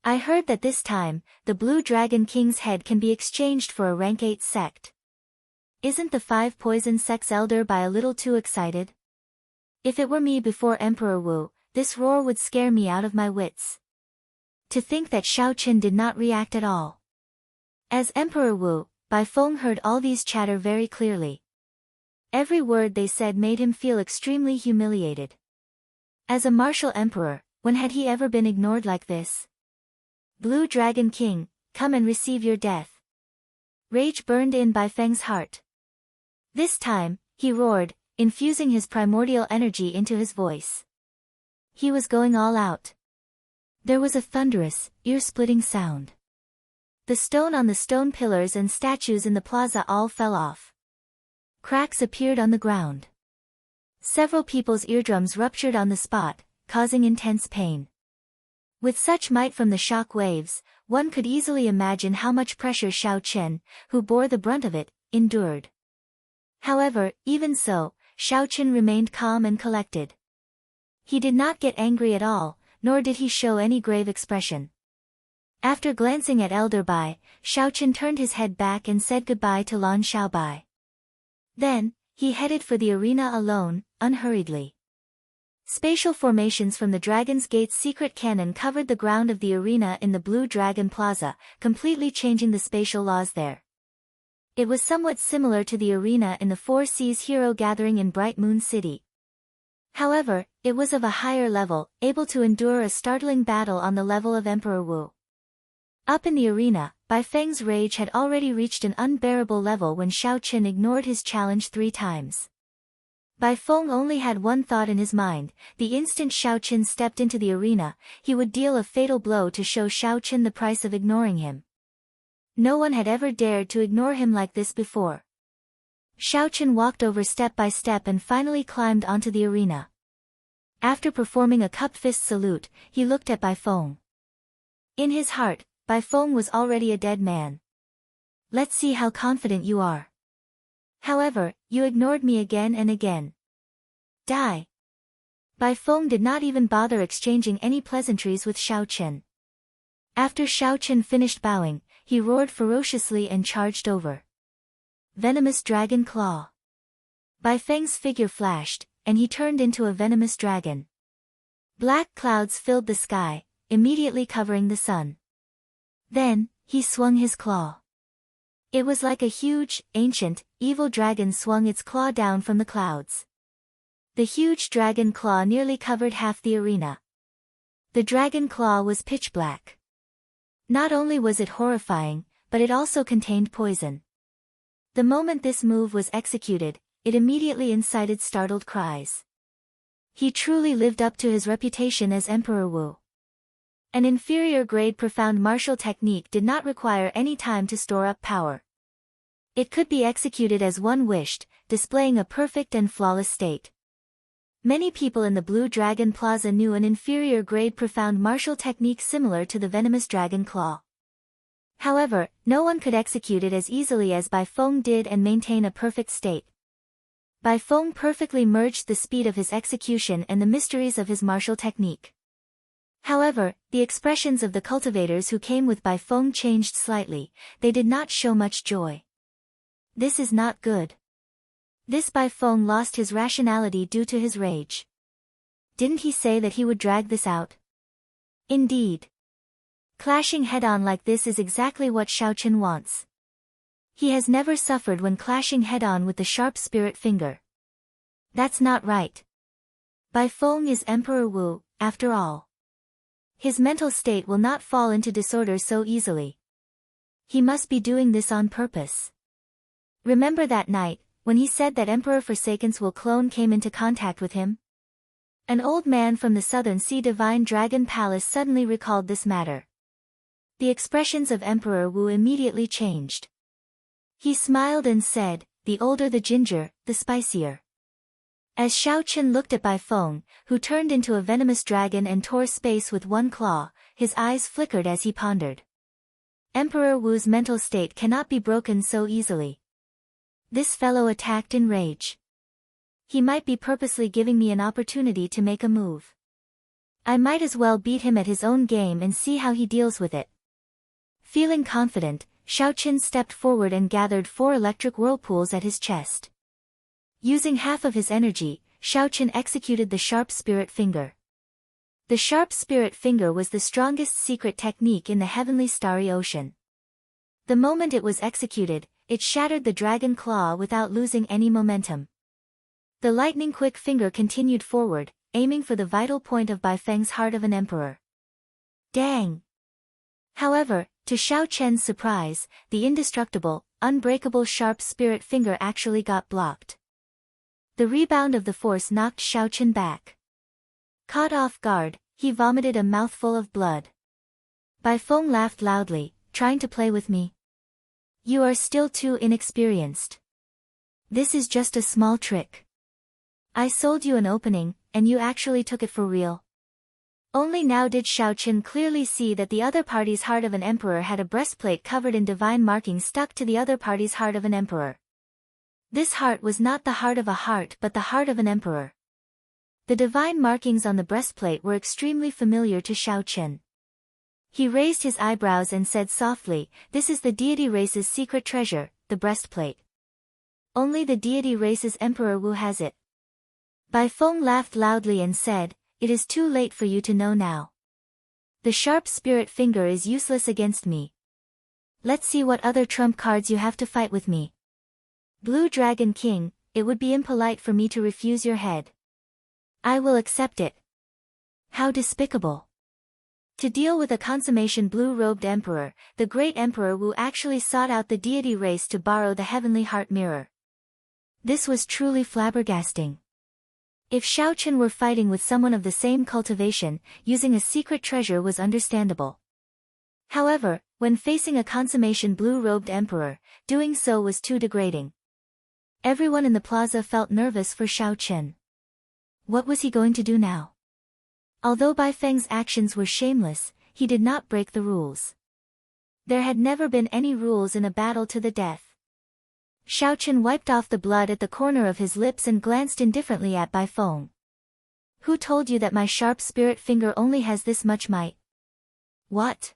I heard that this time, the Blue Dragon King's head can be exchanged for a rank 8 sect. Isn't the 5 poison sect's elder by a little too excited? If it were me before Emperor Wu, this roar would scare me out of my wits. To think that Xiao Qin did not react at all. As Emperor Wu, Bai Feng heard all these chatter very clearly. Every word they said made him feel extremely humiliated. As a martial emperor, when had he ever been ignored like this? Blue Dragon King, come and receive your death. Rage burned in Bai Feng's heart. This time, he roared, infusing his primordial energy into his voice. He was going all out. There was a thunderous, ear-splitting sound. The stone on the stone pillars and statues in the plaza all fell off. Cracks appeared on the ground. Several people's eardrums ruptured on the spot, causing intense pain. With such might from the shock waves, one could easily imagine how much pressure Xiao Qin, who bore the brunt of it, endured. However, even so, Xiao Qin remained calm and collected. He did not get angry at all, nor did he show any grave expression. After glancing at Elder Bai, Xiao Qin turned his head back and said goodbye to Lan Xiaobai. Then, he headed for the arena alone, unhurriedly. Spatial formations from the Dragon's Gate's secret cannon covered the ground of the arena in the Blue Dragon Plaza, completely changing the spatial laws there. It was somewhat similar to the arena in the Four Seas Hero Gathering in Bright Moon City. However, it was of a higher level, able to endure a startling battle on the level of Emperor Wu. Up in the arena, Bai Feng's rage had already reached an unbearable level when Xiao Qin ignored his challenge 3 times. Bai Feng only had one thought in his mind: the instant Xiao Qin stepped into the arena, he would deal a fatal blow to show Xiao Qin the price of ignoring him. No one had ever dared to ignore him like this before. Xiao Qin walked over step by step and finally climbed onto the arena. After performing a cupped fist salute, he looked at Bai Feng. In his heart, Bai Feng was already a dead man. Let's see how confident you are. However, you ignored me again and again. Die. Bai Feng did not even bother exchanging any pleasantries with Xiao Qin. After Xiao Qin finished bowing, he roared ferociously and charged over. Venomous Dragon Claw. Bai Feng's figure flashed, and he turned into a venomous dragon. Black clouds filled the sky, immediately covering the sun. Then, he swung his claw. It was like a huge, ancient, evil dragon swung its claw down from the clouds. The huge dragon claw nearly covered half the arena. The dragon claw was pitch black. Not only was it horrifying, but it also contained poison. The moment this move was executed, it immediately incited startled cries. He truly lived up to his reputation as Emperor Wu. An inferior grade profound martial technique did not require any time to store up power. It could be executed as one wished, displaying a perfect and flawless state. Many people in the Blue Dragon Plaza knew an inferior grade profound martial technique similar to the venomous dragon claw. However, no one could execute it as easily as Bai Feng did and maintain a perfect state. Bai Feng perfectly merged the speed of his execution and the mysteries of his martial technique. However, the expressions of the cultivators who came with Bai Feng changed slightly. They did not show much joy. This is not good. This Bai Feng lost his rationality due to his rage. Didn't he say that he would drag this out? Indeed. Clashing head-on like this is exactly what Xiao Qin wants. He has never suffered when clashing head-on with the sharp spirit finger. That's not right. Bai Feng is Emperor Wu, after all. His mental state will not fall into disorder so easily. He must be doing this on purpose. Remember that night, when he said that Emperor Forsaken's Will clone came into contact with him? An old man from the Southern Sea Divine Dragon Palace suddenly recalled this matter. The expressions of Emperor Wu immediately changed. He smiled and said, "The older the ginger, the spicier." As Xiao Chen looked at Bai Feng, who turned into a venomous dragon and tore space with one claw, his eyes flickered as he pondered. Emperor Wu's mental state cannot be broken so easily. This fellow attacked in rage. He might be purposely giving me an opportunity to make a move. I might as well beat him at his own game and see how he deals with it. Feeling confident, Xiao Chen stepped forward and gathered 4 electric whirlpools at his chest. Using half of his energy, Xiao Chen executed the Sharp Spirit Finger. The Sharp Spirit Finger was the strongest secret technique in the heavenly starry ocean. The moment it was executed, it shattered the dragon claw without losing any momentum. The lightning-quick finger continued forward, aiming for the vital point of Bai Feng's heart of an emperor. Dang! However, to Xiao Chen's surprise, the indestructible, unbreakable Sharp Spirit Finger actually got blocked. The rebound of the force knocked Xiao Chen back. Caught off guard, he vomited a mouthful of blood. Bai Feng laughed loudly, "Trying to play with me? You are still too inexperienced. This is just a small trick. I sold you an opening, and you actually took it for real." Only now did Xiao Chen clearly see that the other party's heart of an emperor had a breastplate covered in divine markings stuck to the other party's heart of an emperor. This heart was not the heart of a heart but the heart of an emperor. The divine markings on the breastplate were extremely familiar to Xiao Chen. He raised his eyebrows and said softly, "This is the deity race's secret treasure, the breastplate. Only the deity race's Emperor Wu has it." Bai Feng laughed loudly and said, "It is too late for you to know now. The Sharp Spirit Finger is useless against me. Let's see what other trump cards you have to fight with me. Blue Dragon King, it would be impolite for me to refuse your head. I will accept it." How despicable. To deal with a consummation blue-robed emperor, the great Emperor Wu actually sought out the deity race to borrow the heavenly heart mirror. This was truly flabbergasting. If Xiao Chen were fighting with someone of the same cultivation, using a secret treasure was understandable. However, when facing a consummation blue-robed emperor, doing so was too degrading. Everyone in the plaza felt nervous for Xiao Chen. What was he going to do now? Although Bai Feng's actions were shameless, he did not break the rules. There had never been any rules in a battle to the death. Xiao Chen wiped off the blood at the corner of his lips and glanced indifferently at Bai Feng. "Who told you that my Sharp Spirit Finger only has this much might?" "What?"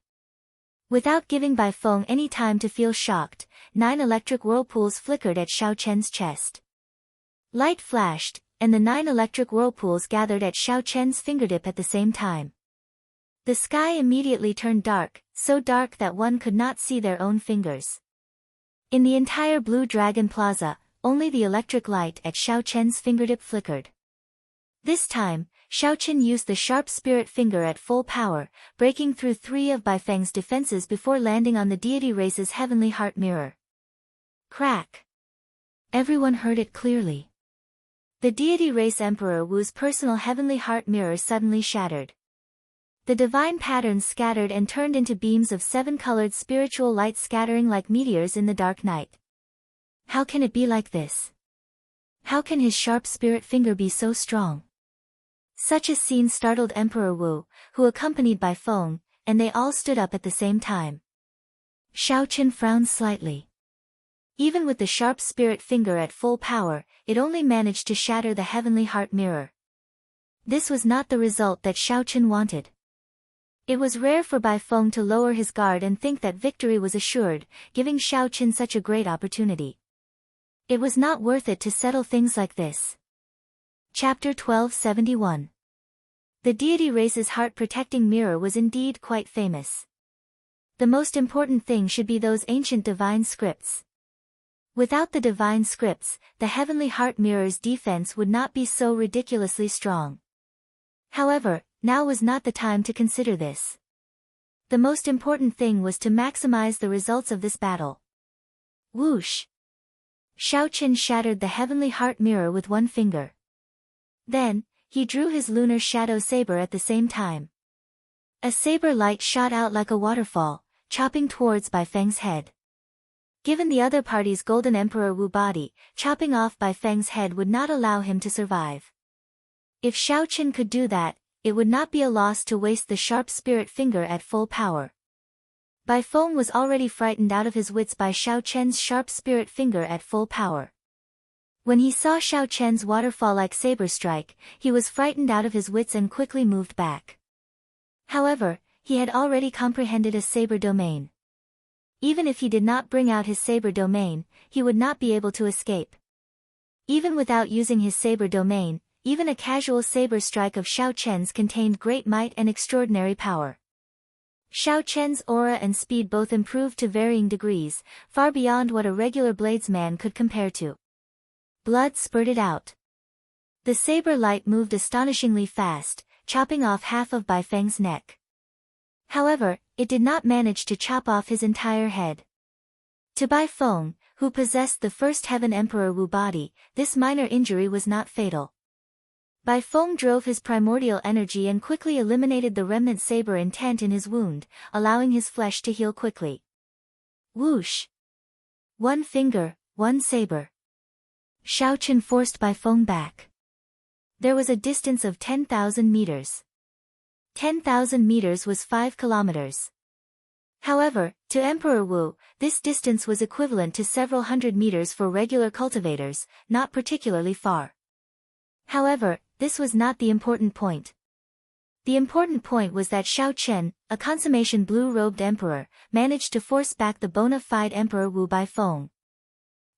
Without giving Bai Feng any time to feel shocked, 9 electric whirlpools flickered at Xiao Chen's chest. Light flashed, and the 9 electric whirlpools gathered at Xiao Chen's fingertip at the same time. The sky immediately turned dark, so dark that one could not see their own fingers. In the entire Blue Dragon Plaza, only the electric light at Xiao Chen's fingertip flickered. This time, Xiao Chen used the Sharp Spirit Finger at full power, breaking through 3 of Bai Feng's defenses before landing on the deity race's heavenly heart mirror. Crack! Everyone heard it clearly. The deity race Emperor Wu's personal heavenly heart mirror suddenly shattered. The divine patterns scattered and turned into beams of 7-colored spiritual light scattering like meteors in the dark night. How can it be like this? How can his Sharp Spirit Finger be so strong? Such a scene startled Emperor Wu, who accompanied Bai Feng, and they all stood up at the same time. Xiao Chen frowned slightly. Even with the Sharp Spirit Finger at full power, it only managed to shatter the heavenly heart mirror. This was not the result that Xiao Chen wanted. It was rare for Bai Feng to lower his guard and think that victory was assured, giving Xiao Chen such a great opportunity. It was not worth it to settle things like this. Chapter 1271. The deity race's heart-protecting mirror was indeed quite famous. The most important thing should be those ancient divine scripts. Without the divine scripts, the heavenly heart mirror's defense would not be so ridiculously strong. However, now was not the time to consider this. The most important thing was to maximize the results of this battle. Whoosh! Xiao Chen shattered the heavenly heart mirror with one finger. Then, he drew his lunar shadow saber at the same time. A saber light shot out like a waterfall, chopping towards Bai Feng's head. Given the other party's Golden Emperor Wu body, chopping off Bai Feng's head would not allow him to survive. If Xiao Chen could do that, it would not be a loss to waste the sharp spirit finger at full power. Bai Feng was already frightened out of his wits by Xiao Chen's sharp spirit finger at full power. When he saw Xiao Chen's waterfall-like saber strike, he was frightened out of his wits and quickly moved back. However, he had already comprehended a saber domain. Even if he did not bring out his saber domain, he would not be able to escape. Even without using his saber domain, even a casual saber strike of Xiao Chen's contained great might and extraordinary power. Xiao Chen's aura and speed both improved to varying degrees, far beyond what a regular bladesman could compare to. Blood spurted out. The saber light moved astonishingly fast, chopping off half of Bai Feng's neck. However, it did not manage to chop off his entire head. To Bai Feng, who possessed the first Heaven Emperor Wu body, this minor injury was not fatal. Bai Feng drove his primordial energy and quickly eliminated the remnant saber intent in his wound, allowing his flesh to heal quickly. Whoosh! One finger, one saber. Xiao Chen forced Bai Feng back. There was a distance of 10,000 meters. 10,000 meters was 5 kilometers. However, to Emperor Wu, this distance was equivalent to several hundred meters for regular cultivators, not particularly far. However, this was not the important point. The important point was that Xiao Chen, a consummation blue-robed emperor, managed to force back the bona fide Emperor Wu Bai Feng.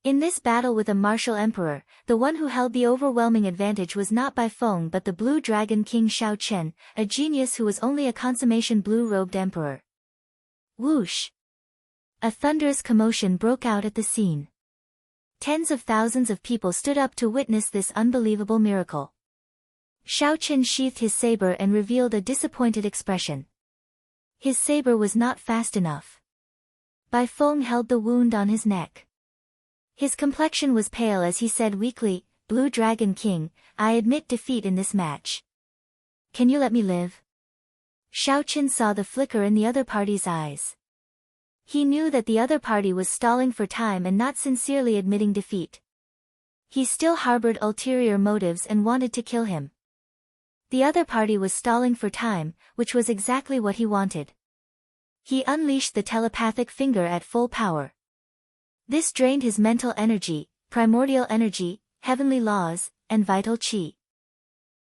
In this battle with a martial emperor, the one who held the overwhelming advantage was not Bai Feng but the Blue Dragon King Xiao Chen, a genius who was only a consummation blue-robed emperor. Whoosh! A thunderous commotion broke out at the scene. Tens of thousands of people stood up to witness this unbelievable miracle. Xiao Chen sheathed his saber and revealed a disappointed expression. His saber was not fast enough. Bai Feng held the wound on his neck. His complexion was pale as he said weakly, "Blue Dragon King, I admit defeat in this match. Can you let me live?" Xiao Chen saw the flicker in the other party's eyes. He knew that the other party was stalling for time and not sincerely admitting defeat. He still harbored ulterior motives and wanted to kill him. The other party was stalling for time, which was exactly what he wanted. He unleashed the telepathic finger at full power. This drained his mental energy, primordial energy, heavenly laws, and vital qi.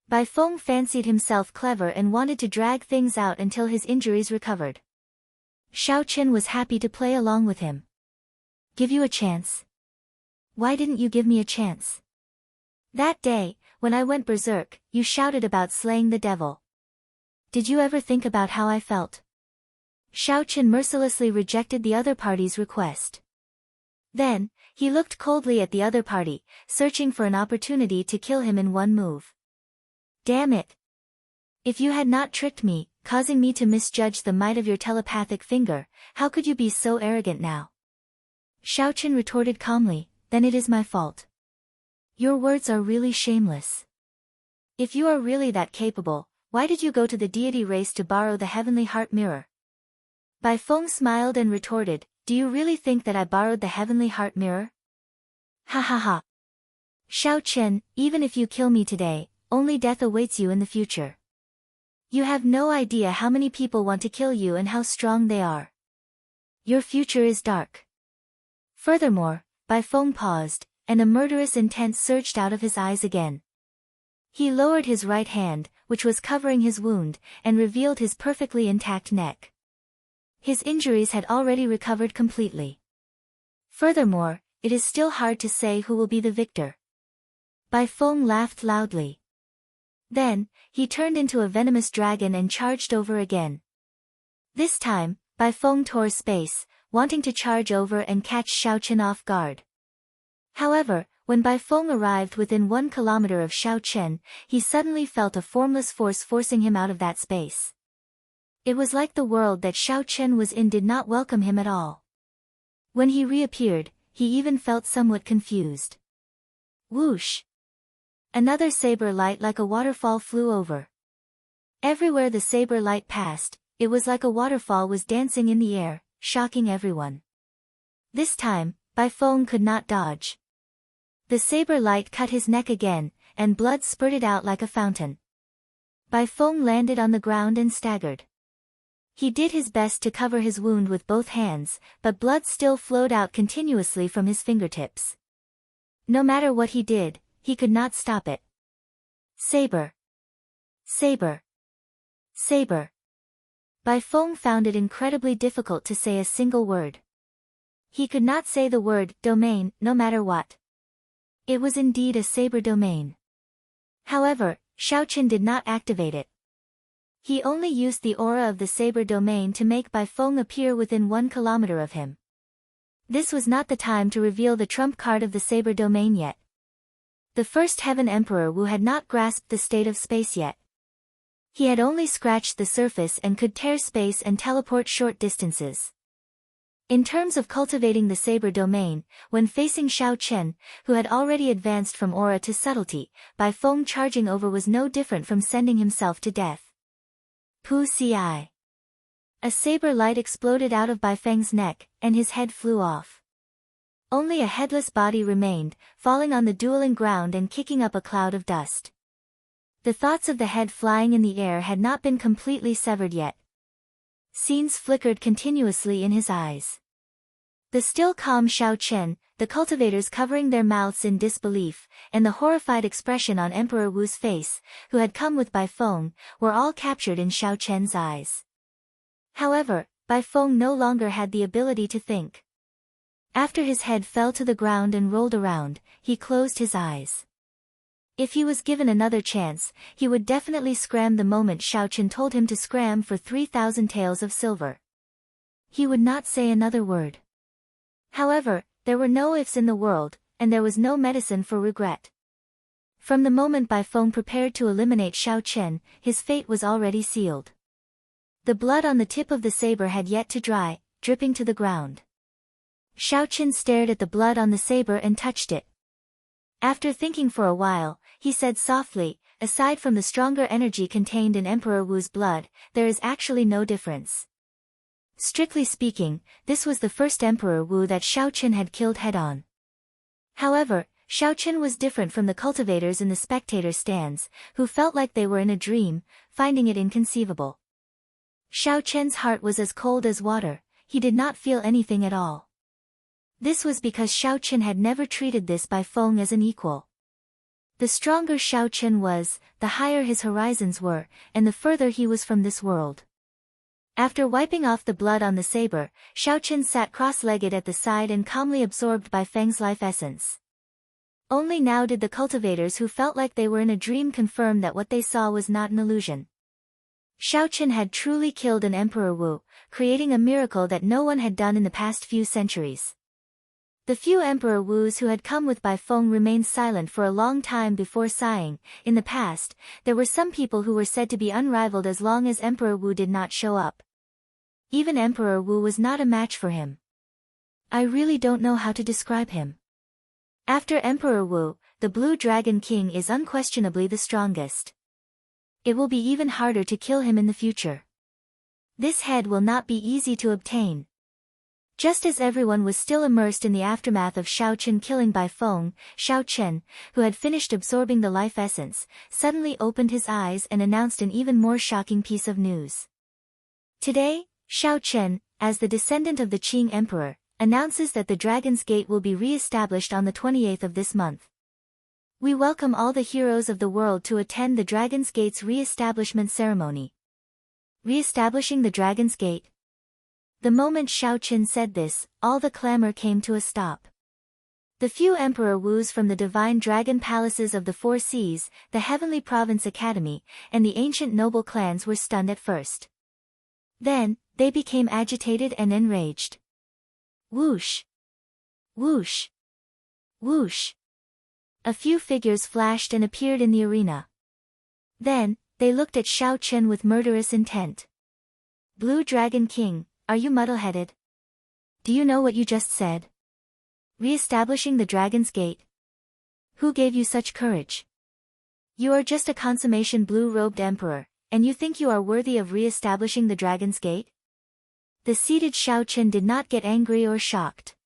Bai Feng fancied himself clever and wanted to drag things out until his injuries recovered. Xiao Chen was happy to play along with him. "Give you a chance? Why didn't you give me a chance? That day, when I went berserk, you shouted about slaying the devil. Did you ever think about how I felt?" Xiao Chen mercilessly rejected the other party's request. Then, he looked coldly at the other party, searching for an opportunity to kill him in one move. "Damn it! If you had not tricked me, causing me to misjudge the might of your telepathic finger, how could you be so arrogant now?" Xiao Chen retorted calmly, "Then it is my fault. Your words are really shameless. If you are really that capable, why did you go to the deity race to borrow the heavenly heart mirror?" Bai Feng smiled and retorted, "Do you really think that I borrowed the heavenly heart mirror? Ha ha ha. Xiao Chen, even if you kill me today, only death awaits you in the future. You have no idea how many people want to kill you and how strong they are. Your future is dark." Furthermore, Bai Feng paused, and a murderous intent surged out of his eyes again. He lowered his right hand, which was covering his wound, and revealed his perfectly intact neck. His injuries had already recovered completely. Furthermore, it is still hard to say who will be the victor. Bai Feng laughed loudly. Then, he turned into a venomous dragon and charged over again. This time, Bai Feng tore space, wanting to charge over and catch Xiao Chen off guard. However, when Bai Feng arrived within 1 kilometer of Xiao Chen, he suddenly felt a formless force forcing him out of that space. It was like the world that Xiao Chen was in did not welcome him at all. When he reappeared, he even felt somewhat confused. Whoosh! Another saber light like a waterfall flew over. Everywhere the saber light passed, it was like a waterfall was dancing in the air, shocking everyone. This time, Bai Feng could not dodge. The saber light cut his neck again, and blood spurted out like a fountain. Bai Feng landed on the ground and staggered. He did his best to cover his wound with both hands, but blood still flowed out continuously from his fingertips. No matter what he did, he could not stop it. Saber. Saber. Saber. Bai Feng found it incredibly difficult to say a single word. He could not say the word domain, no matter what. It was indeed a saber domain. However, Xiaoqin did not activate it. He only used the aura of the saber domain to make Bai Feng appear within 1 kilometer of him. This was not the time to reveal the trump card of the saber domain yet. The first Heaven Emperor Wu had not grasped the state of space yet. He had only scratched the surface and could tear space and teleport short distances. In terms of cultivating the saber domain, when facing Xiaoqin, who had already advanced from aura to subtlety, Bai Feng charging over was no different from sending himself to death. Pu Ci. A saber light exploded out of Bai Feng's neck, and his head flew off. Only a headless body remained, falling on the dueling ground and kicking up a cloud of dust. The thoughts of the head flying in the air had not been completely severed yet. Scenes flickered continuously in his eyes. The still calm Xiaoqin, the cultivators covering their mouths in disbelief, and the horrified expression on Emperor Wu's face, who had come with Bai Feng, were all captured in Xiaoqin's eyes. However, Bai Feng no longer had the ability to think. After his head fell to the ground and rolled around, he closed his eyes. If he was given another chance, he would definitely scram the moment Xiaoqin told him to scram for 3,000 taels of silver. He would not say another word. However, there were no ifs in the world, and there was no medicine for regret. From the moment Bai Feng prepared to eliminate Xiaoqin, his fate was already sealed. The blood on the tip of the saber had yet to dry, dripping to the ground. Xiaoqin stared at the blood on the saber and touched it. After thinking for a while, he said softly, aside from the stronger energy contained in Emperor Wu's blood, there is actually no difference. Strictly speaking, this was the first Emperor Wu that Xiaoqin had killed head-on. However, Xiaoqin was different from the cultivators in the spectator stands, who felt like they were in a dream, finding it inconceivable. Xiaoqin's heart was as cold as water, he did not feel anything at all. This was because Xiaoqin had never treated this Bai Feng as an equal. The stronger Xiaoqin was, the higher his horizons were, and the further he was from this world. After wiping off the blood on the saber, Xiaoqin sat cross-legged at the side and calmly absorbed Bai Feng's life essence. Only now did the cultivators who felt like they were in a dream confirm that what they saw was not an illusion. Xiaoqin had truly killed an Emperor Wu, creating a miracle that no one had done in the past few centuries. The few Emperor Wus who had come with Bai Feng remained silent for a long time before sighing. In the past, there were some people who were said to be unrivaled as long as Emperor Wu did not show up. Even Emperor Wu was not a match for him. I really don't know how to describe him. After Emperor Wu, the Blue Dragon King is unquestionably the strongest. It will be even harder to kill him in the future. This head will not be easy to obtain. Just as everyone was still immersed in the aftermath of Xiaoqin killing Bai Feng, Xiaoqin, who had finished absorbing the life essence, suddenly opened his eyes and announced an even more shocking piece of news. Today, Xiaoqin, as the descendant of the Qing Emperor, announces that the Dragon's Gate will be re-established on the 28th of this month. We welcome all the heroes of the world to attend the Dragon's Gate's re-establishment ceremony. Re-establishing the Dragon's Gate. The moment Xiaoqin said this, all the clamor came to a stop. The few Emperor Wus from the divine dragon palaces of the Four Seas, the Heavenly Province Academy, and the ancient noble clans were stunned at first. Then, they became agitated and enraged. Whoosh! Whoosh! Whoosh! A few figures flashed and appeared in the arena. Then, they looked at Xiaoqin with murderous intent. Blue Dragon King, are you muddle-headed? Do you know what you just said? Re-establishing the Dragon's Gate? Who gave you such courage? You are just a consummation blue-robed emperor, and you think you are worthy of re-establishing the Dragon's Gate? The seated Xiaoqin did not get angry or shocked.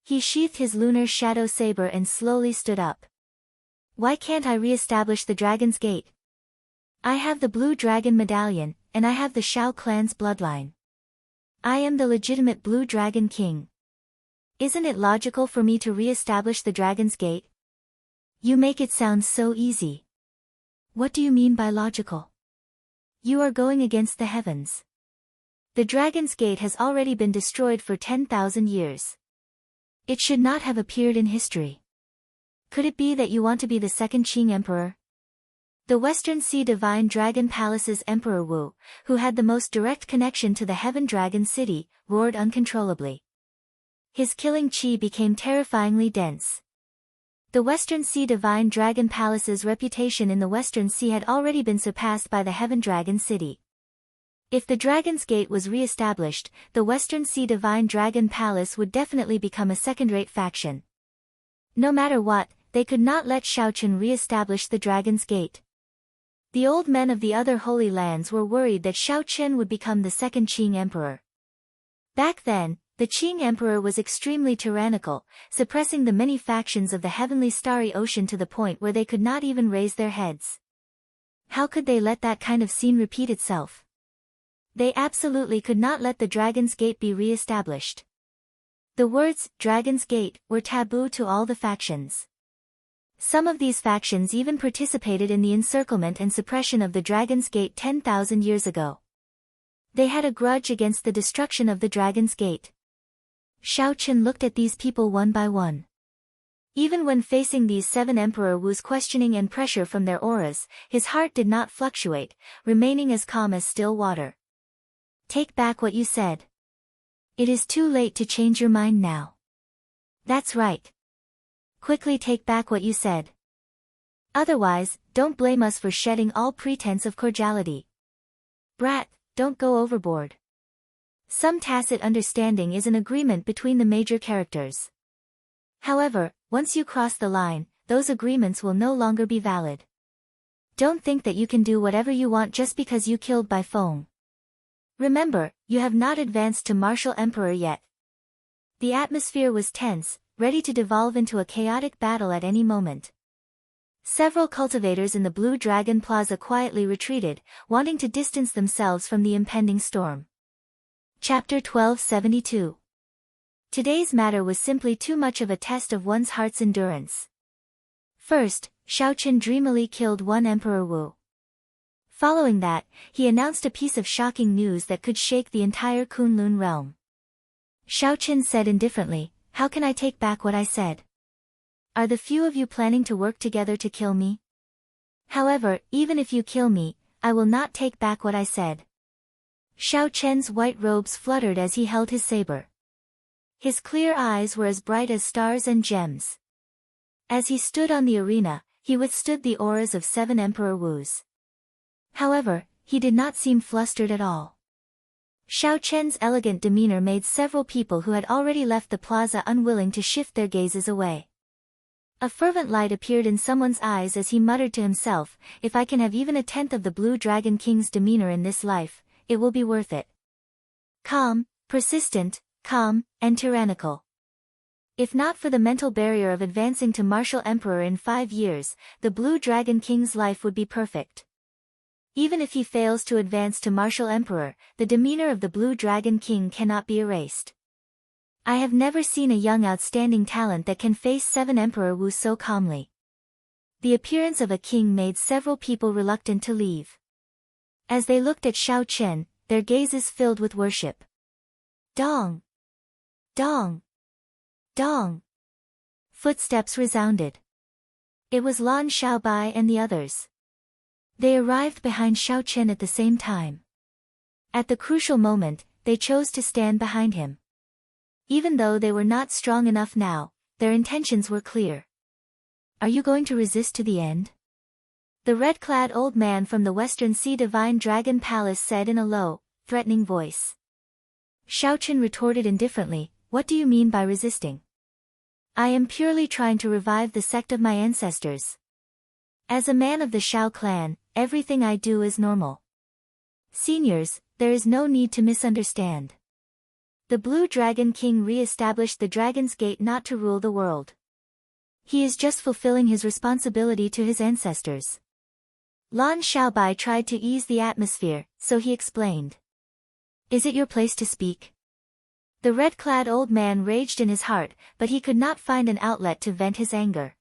He sheathed his lunar shadow saber and slowly stood up. Why can't I re-establish the Dragon's Gate? I have the Blue Dragon Medallion, and I have the Shao clan's bloodline. I am the legitimate Blue Dragon King. Isn't it logical for me to re-establish the Dragon's Gate? You make it sound so easy. What do you mean by logical? You are going against the heavens. The Dragon's Gate has already been destroyed for 10,000 years. It should not have appeared in history. Could it be that you want to be the second Qing Emperor? The Western Sea Divine Dragon Palace's Emperor Wu, who had the most direct connection to the Heaven Dragon City, roared uncontrollably. His killing qi became terrifyingly dense. The Western Sea Divine Dragon Palace's reputation in the Western Sea had already been surpassed by the Heaven Dragon City. If the Dragon's Gate was re-established, the Western Sea Divine Dragon Palace would definitely become a second-rate faction. No matter what, they could not let Shaochen re-establish the Dragon's Gate. The old men of the other Holy Lands were worried that Shaochen would become the second Qing Emperor. Back then, the Qing Emperor was extremely tyrannical, suppressing the many factions of the heavenly starry ocean to the point where they could not even raise their heads. How could they let that kind of scene repeat itself? They absolutely could not let the Dragon's Gate be re-established. The words, Dragon's Gate, were taboo to all the factions. Some of these factions even participated in the encirclement and suppression of the Dragon's Gate 10,000 years ago. They had a grudge against the destruction of the Dragon's Gate. Shaochen looked at these people one by one. Even when facing these 7 Emperor Wu's questioning and pressure from their auras, his heart did not fluctuate, remaining as calm as still water. Take back what you said. It is too late to change your mind now. That's right. Quickly take back what you said. Otherwise, don't blame us for shedding all pretense of cordiality. Brat, don't go overboard. Some tacit understanding is an agreement between the major characters. However, once you cross the line, those agreements will no longer be valid. Don't think that you can do whatever you want just because you killed Bai Feng. Remember, you have not advanced to Martial Emperor yet. The atmosphere was tense, ready to devolve into a chaotic battle at any moment. Several cultivators in the Blue Dragon Plaza quietly retreated, wanting to distance themselves from the impending storm. Chapter 1272. Today's matter was simply too much of a test of one's heart's endurance. First, Shaochen dreamily killed one Emperor Wu. Following that, he announced a piece of shocking news that could shake the entire Kunlun realm. Shaochen said indifferently, "How can I take back what I said? Are the few of you planning to work together to kill me? However, even if you kill me, I will not take back what I said." Shaochen's white robes fluttered as he held his saber. His clear eyes were as bright as stars and gems. As he stood on the arena, he withstood the auras of 7 Emperor Wus. However, he did not seem flustered at all. Shaochen's elegant demeanor made several people who had already left the plaza unwilling to shift their gazes away. A fervent light appeared in someone's eyes as he muttered to himself, "If I can have even a tenth of the Blue Dragon King's demeanor in this life, it will be worth it." Calm, persistent, calm, and tyrannical. If not for the mental barrier of advancing to Martial Emperor in 5 years, the Blue Dragon King's life would be perfect. Even if he fails to advance to Martial Emperor, the demeanor of the Blue Dragon King cannot be erased. I have never seen a young outstanding talent that can face 7 Emperor Wu so calmly. The appearance of a king made several people reluctant to leave. As they looked at Shaochen, their gazes filled with worship. Dong! Dong! Dong! Footsteps resounded. It was Lan Xiaobai and the others. They arrived behind Shaochen at the same time. At the crucial moment, they chose to stand behind him. Even though they were not strong enough now, their intentions were clear. "Are you going to resist to the end?" The red-clad old man from the Western Sea Divine Dragon Palace said in a low, threatening voice. Shaochen retorted indifferently, "What do you mean by resisting? I am purely trying to revive the sect of my ancestors. As a man of the Shao clan, everything I do is normal. Seniors, there is no need to misunderstand. The Blue Dragon King re-established the Dragon's Gate not to rule the world. He is just fulfilling his responsibility to his ancestors. Lan Xiaobai tried to ease the atmosphere, so he explained. Is it your place to speak? The red-clad old man raged in his heart, but he could not find an outlet to vent his anger.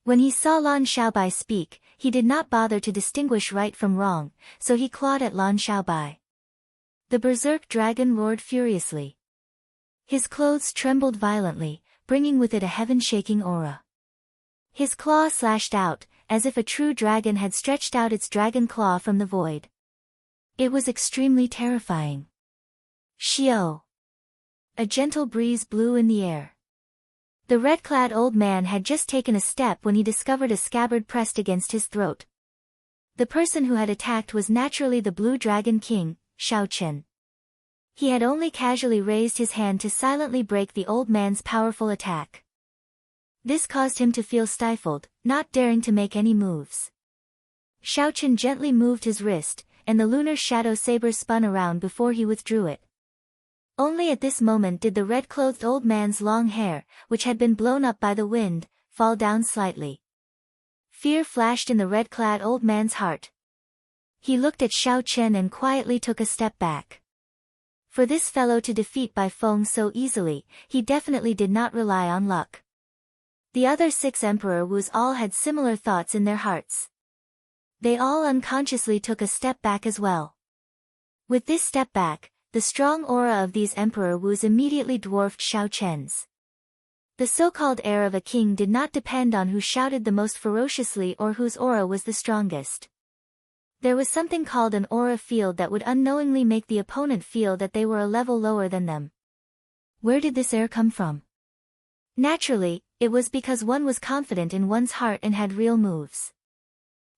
When he saw Lan Xiaobai speak, he did not bother to distinguish right from wrong, so he clawed at Lan Xiaobai. The berserk dragon roared furiously. His clothes trembled violently, bringing with it a heaven-shaking aura. His claw slashed out, as if a true dragon had stretched out its dragon claw from the void. It was extremely terrifying. Xiao! A gentle breeze blew in the air. The red-clad old man had just taken a step when he discovered a scabbard pressed against his throat. The person who had attacked was naturally the Blue Dragon King, Shao Chen. He had only casually raised his hand to silently break the old man's powerful attack. This caused him to feel stifled, not daring to make any moves. Shao Chen gently moved his wrist, and the lunar shadow saber spun around before he withdrew it. Only at this moment did the red-clothed old man's long hair, which had been blown up by the wind, fall down slightly. Fear flashed in the red-clad old man's heart. He looked at Shao Chen and quietly took a step back. For this fellow to defeat Bai Feng so easily, he definitely did not rely on luck. The other 6 Emperor Wus all had similar thoughts in their hearts. They all unconsciously took a step back as well. With this step back, the strong aura of these Emperor Wus immediately dwarfed Shao Chen's. The so-called heir of a king did not depend on who shouted the most ferociously or whose aura was the strongest. There was something called an aura field that would unknowingly make the opponent feel that they were a level lower than them. Where did this air come from? Naturally, it was because one was confident in one's heart and had real moves.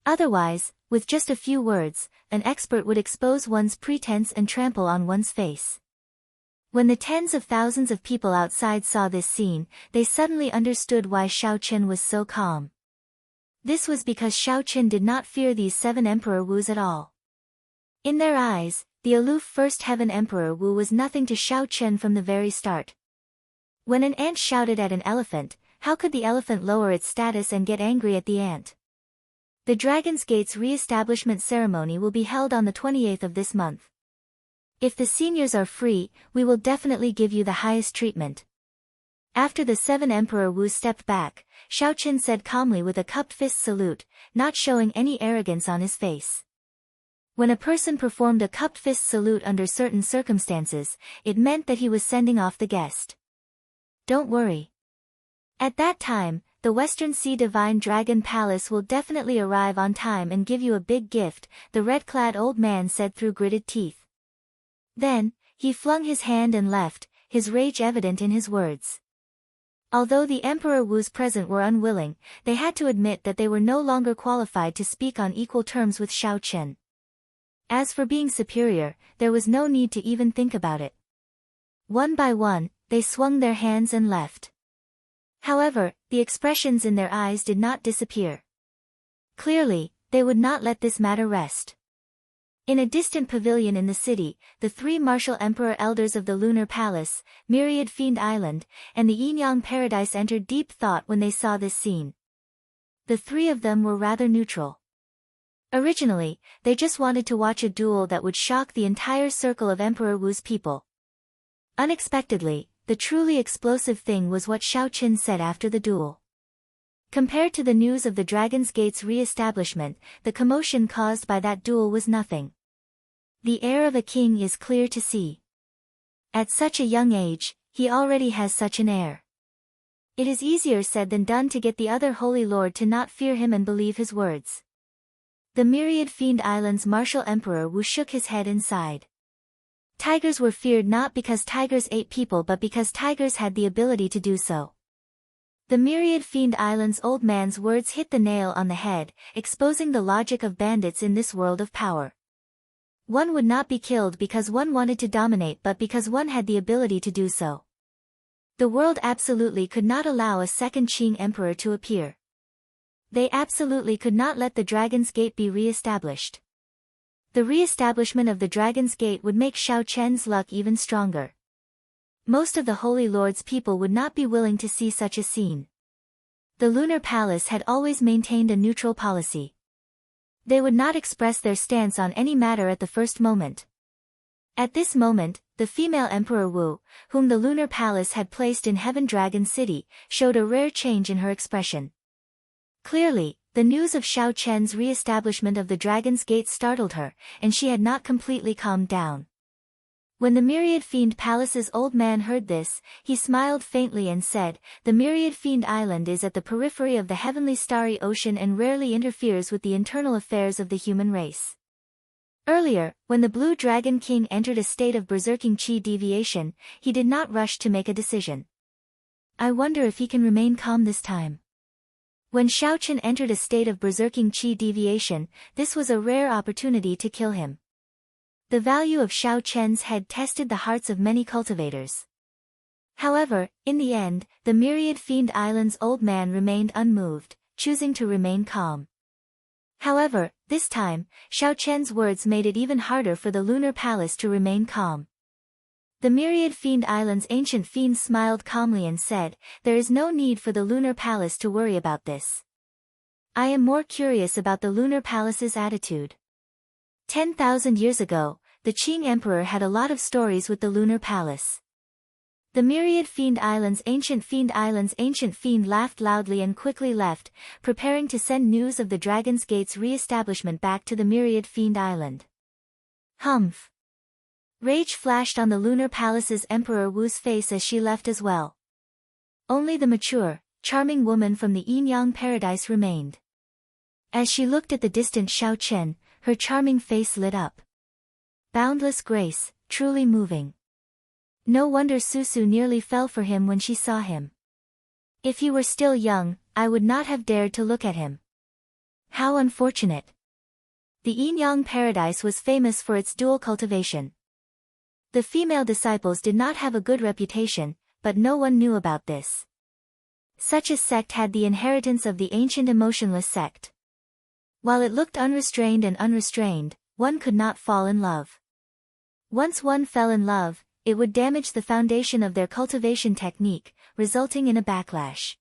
Otherwise, with just a few words, an expert would expose one's pretense and trample on one's face. When the tens of thousands of people outside saw this scene, they suddenly understood why Shao Chen was so calm. This was because Shao Chen did not fear these 7 Emperor Wus at all. In their eyes, the aloof First Heaven Emperor Wu was nothing to Shao Chen from the very start. When an ant shouted at an elephant, how could the elephant lower its status and get angry at the ant? The Dragon's Gate's re-establishment ceremony will be held on the 28th of this month. If the seniors are free, we will definitely give you the highest treatment. After the 7 Emperor Wu stepped back, Shao Chen said calmly with a cupped fist salute, not showing any arrogance on his face. When a person performed a cupped fist salute under certain circumstances, it meant that he was sending off the guest. Don't worry. At that time, the Western Sea Divine Dragon Palace will definitely arrive on time and give you a big gift, the red-clad old man said through gritted teeth. Then, he flung his hand and left, his rage evident in his words. Although the Emperor Wus present were unwilling, they had to admit that they were no longer qualified to speak on equal terms with Shao Chen. As for being superior, there was no need to even think about it. One by one, they swung their hands and left. However, the expressions in their eyes did not disappear. Clearly, they would not let this matter rest. In a distant pavilion in the city, the 3 martial emperor elders of the Lunar Palace, Myriad Fiend Island, and the Yin-Yang Paradise entered deep thought when they saw this scene. The 3 of them were rather neutral. Originally, they just wanted to watch a duel that would shock the entire circle of Emperor Wu's people. Unexpectedly, the truly explosive thing was what Shao Chen said after the duel. Compared to the news of the Dragon's Gate's re-establishment, the commotion caused by that duel was nothing. The heir of a king is clear to see. At such a young age, he already has such an heir. It is easier said than done to get the other Holy Lord to not fear him and believe his words. The Myriad Fiend Island's martial emperor Wu shook his head and sighed. Tigers were feared not because tigers ate people but because tigers had the ability to do so. The Myriad Fiend Island's old man's words hit the nail on the head, exposing the logic of bandits in this world of power. One would not be killed because one wanted to dominate but because one had the ability to do so. The world absolutely could not allow a second Qing emperor to appear. They absolutely could not let the Dragon's Gate be re-established. The re-establishment of the Dragon's Gate would make Shao Chen's luck even stronger. Most of the Holy Lord's people would not be willing to see such a scene. The lunar palace had always maintained a neutral policy. They would not express their stance on any matter at the first moment. At this moment, the female Emperor Wu, whom the lunar palace had placed in Heaven Dragon City, showed a rare change in her expression. Clearly, the news of Xiao Chen's re-establishment of the Dragon's Gate startled her, and she had not completely calmed down. When the Myriad Fiend Palace's old man heard this, he smiled faintly and said, "The Myriad Fiend Island is at the periphery of the heavenly starry ocean and rarely interferes with the internal affairs of the human race." Earlier, when the Blue Dragon King entered a state of berserking chi deviation, he did not rush to make a decision. I wonder if he can remain calm this time. When Xiao Chen entered a state of berserking chi deviation, this was a rare opportunity to kill him. The value of Xiao Chen's head tested the hearts of many cultivators. However, in the end, the Myriad Fiend Island's old man remained unmoved, choosing to remain calm. However, this time, Xiao Chen's words made it even harder for the lunar palace to remain calm. The Myriad Fiend Island's ancient fiend smiled calmly and said, "There is no need for the lunar palace to worry about this. I am more curious about the lunar palace's attitude. 10,000 years ago, the Qing Emperor had a lot of stories with the lunar palace." The Myriad Fiend Island's ancient fiend laughed loudly and quickly left, preparing to send news of the Dragon's Gate's re-establishment back to the Myriad Fiend Island. Humph! Rage flashed on the lunar palace's Emperor Wu's face as she left as well. Only the mature, charming woman from the Yin-Yang paradise remained. As she looked at the distant Xiao Chen, her charming face lit up. Boundless grace, truly moving. No wonder Susu nearly fell for him when she saw him. If he were still young, I would not have dared to look at him. How unfortunate. The Yin-Yang paradise was famous for its dual cultivation. The female disciples did not have a good reputation, but no one knew about this. Such a sect had the inheritance of the ancient emotionless sect. While it looked unrestrained and unrestrained, one could not fall in love. Once one fell in love, it would damage the foundation of their cultivation technique, resulting in a backlash.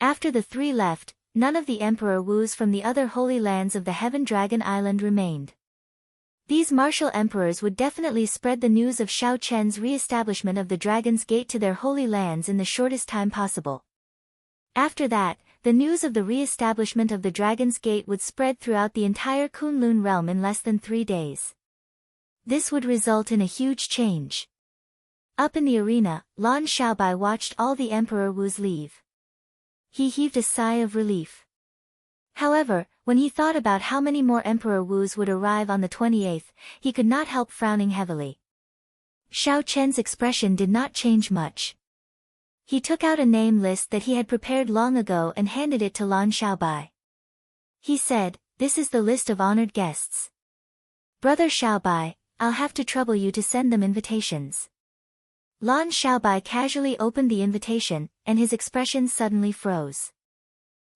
After the three left, none of the Emperor Wus from the other holy lands of the Heaven Dragon Island remained. These martial emperors would definitely spread the news of Xiao Chen's re-establishment of the Dragon's Gate to their holy lands in the shortest time possible. After that, the news of the re-establishment of the Dragon's Gate would spread throughout the entire Kunlun realm in less than 3 days. This would result in a huge change. Up in the arena, Lan Xiaobai watched all the Emperor Wu's leave. He heaved a sigh of relief. However, when he thought about how many more Emperor Wus would arrive on the 28th, he could not help frowning heavily. Xiao Chen's expression did not change much. He took out a name list that he had prepared long ago and handed it to Lan Xiaobai. He said, "This is the list of honored guests. Brother Xiaobai, I'll have to trouble you to send them invitations." Lan Xiaobai casually opened the invitation, and his expression suddenly froze.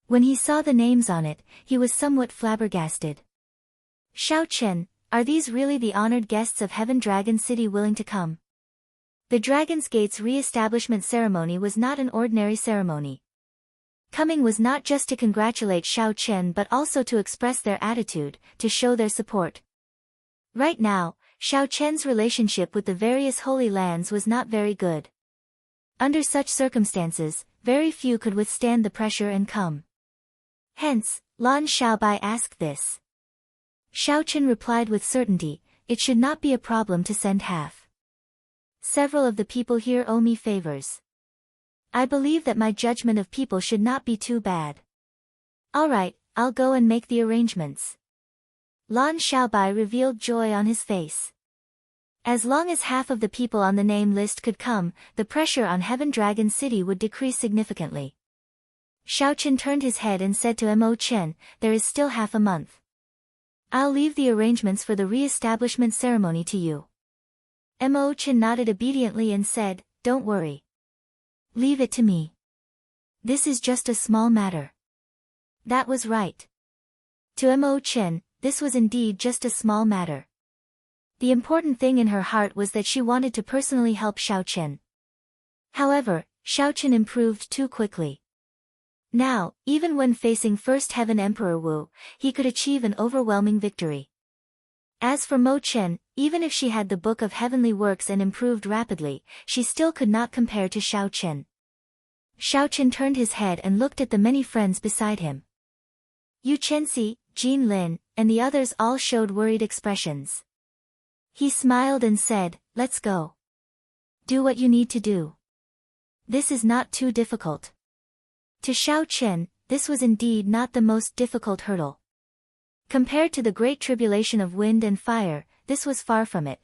When he saw the names on it, he was somewhat flabbergasted. "Xiao Chen, are these really the honored guests of Heaven Dragon City willing to come?" The Dragon's Gate's re-establishment ceremony was not an ordinary ceremony. Coming was not just to congratulate Xiao Chen but also to express their attitude, to show their support. Right now, Xiao Chen's relationship with the various holy lands was not very good. Under such circumstances, very few could withstand the pressure and come. Hence, Lan Xiaobai asked this. Xiao Chen replied with certainty, "It should not be a problem to send half. Several of the people here owe me favors. I believe that my judgment of people should not be too bad. All right, I'll go and make the arrangements." Lan Xiaobai revealed joy on his face. As long as half of the people on the name list could come, the pressure on Heaven Dragon City would decrease significantly. Xiao Chen turned his head and said to Mo Chen, "There is still half a month. I'll leave the arrangements for the re-establishment ceremony to you." Mo Chen nodded obediently and said, "Don't worry. Leave it to me. This is just a small matter." That was right. To Mo Chen, this was indeed just a small matter. The important thing in her heart was that she wanted to personally help Xiao Chen. However, Shaoqin improved too quickly. Now, even when facing First Heaven Emperor Wu, he could achieve an overwhelming victory. As for Mo Chen, even if she had the Book of Heavenly Works and improved rapidly, she still could not compare to Shaoqin. Shaoqin turned his head and looked at the many friends beside him. Yu Chenxi, Jean Lin, and the others all showed worried expressions. He smiled and said, "Let's go. Do what you need to do. This is not too difficult." To Shaoqin, this was indeed not the most difficult hurdle. Compared to the great tribulation of wind and fire, this was far from it.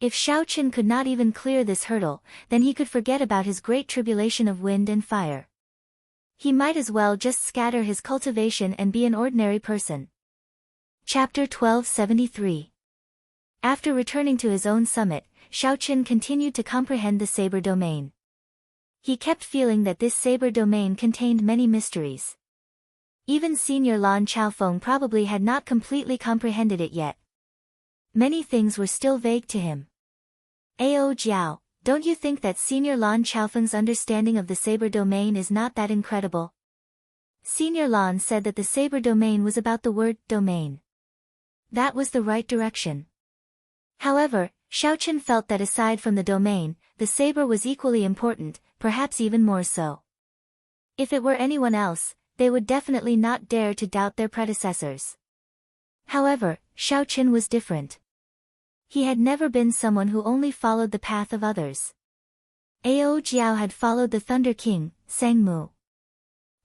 If Shaoqin could not even clear this hurdle, then he could forget about his great tribulation of wind and fire. He might as well just scatter his cultivation and be an ordinary person. Chapter 1273. After returning to his own summit, Shaoqin continued to comprehend the Saber domain. He kept feeling that this Saber domain contained many mysteries. Even Senior Lan Chaofeng probably had not completely comprehended it yet. Many things were still vague to him. Ao Jiao, don't you think that Senior Lan Chaofeng's understanding of the Saber domain is not that incredible? Senior Lan said that the Saber domain was about the word domain. That was the right direction. However, Shaoqin felt that aside from the domain, the saber was equally important, perhaps even more so. If it were anyone else, they would definitely not dare to doubt their predecessors. However, Shaoqin was different. He had never been someone who only followed the path of others. Ao Jiao had followed the Thunder King, Sang Mu.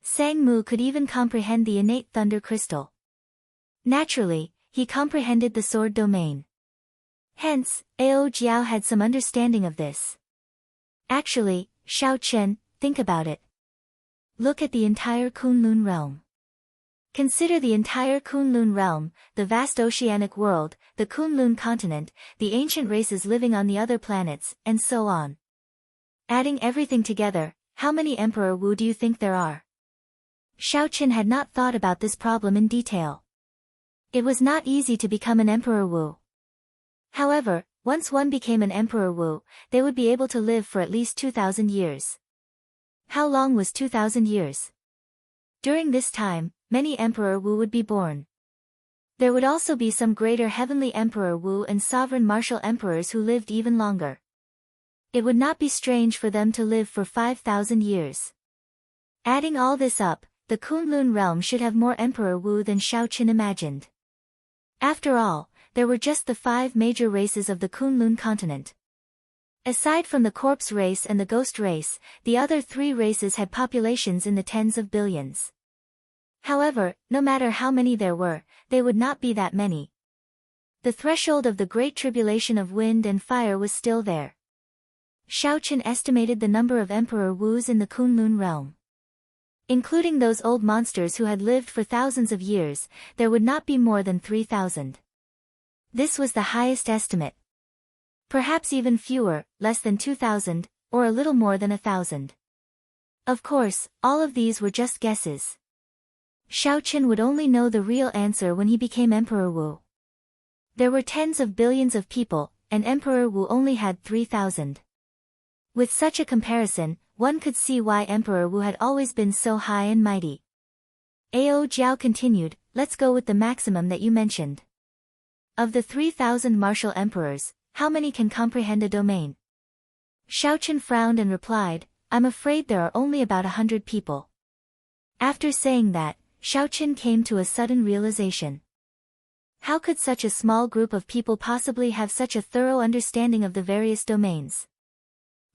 Sang Mu could even comprehend the innate thunder crystal. Naturally, he comprehended the sword domain. Hence, Ao Jiao had some understanding of this. Actually, Shaoqin, think about it. Look at the entire Kunlun realm. Consider the entire Kunlun realm, the vast oceanic world, the Kunlun continent, the ancient races living on the other planets, and so on. Adding everything together, how many Emperor Wu do you think there are? Shaoqin had not thought about this problem in detail. It was not easy to become an Emperor Wu. However, once one became an Emperor Wu, they would be able to live for at least 2,000 years. How long was 2,000 years? During this time, many Emperor Wu would be born. There would also be some greater heavenly Emperor Wu and sovereign martial emperors who lived even longer. It would not be strange for them to live for 5,000 years. Adding all this up, the Kunlun realm should have more Emperor Wu than Shaoqin imagined. After all, there were just the 5 major races of the Kunlun continent. Aside from the corpse race and the ghost race, the other 3 races had populations in the tens of billions. However, no matter how many there were, they would not be that many. The threshold of the Great Tribulation of wind and fire was still there. Shaoqin estimated the number of Emperor Wus in the Kunlun realm. Including those old monsters who had lived for thousands of years, there would not be more than 3,000. This was the highest estimate. Perhaps even fewer, less than 2,000, or a little more than 1,000. Of course, all of these were just guesses. Shaoqin would only know the real answer when he became Emperor Wu. There were tens of billions of people, and Emperor Wu only had 3,000. With such a comparison, one could see why Emperor Wu had always been so high and mighty. Ao Jiao continued, let's go with the maximum that you mentioned. Of the 3,000 martial emperors, how many can comprehend a domain? Shaoqin frowned and replied, I'm afraid there are only about 100 people. After saying that, Shaoqin came to a sudden realization. How could such a small group of people possibly have such a thorough understanding of the various domains?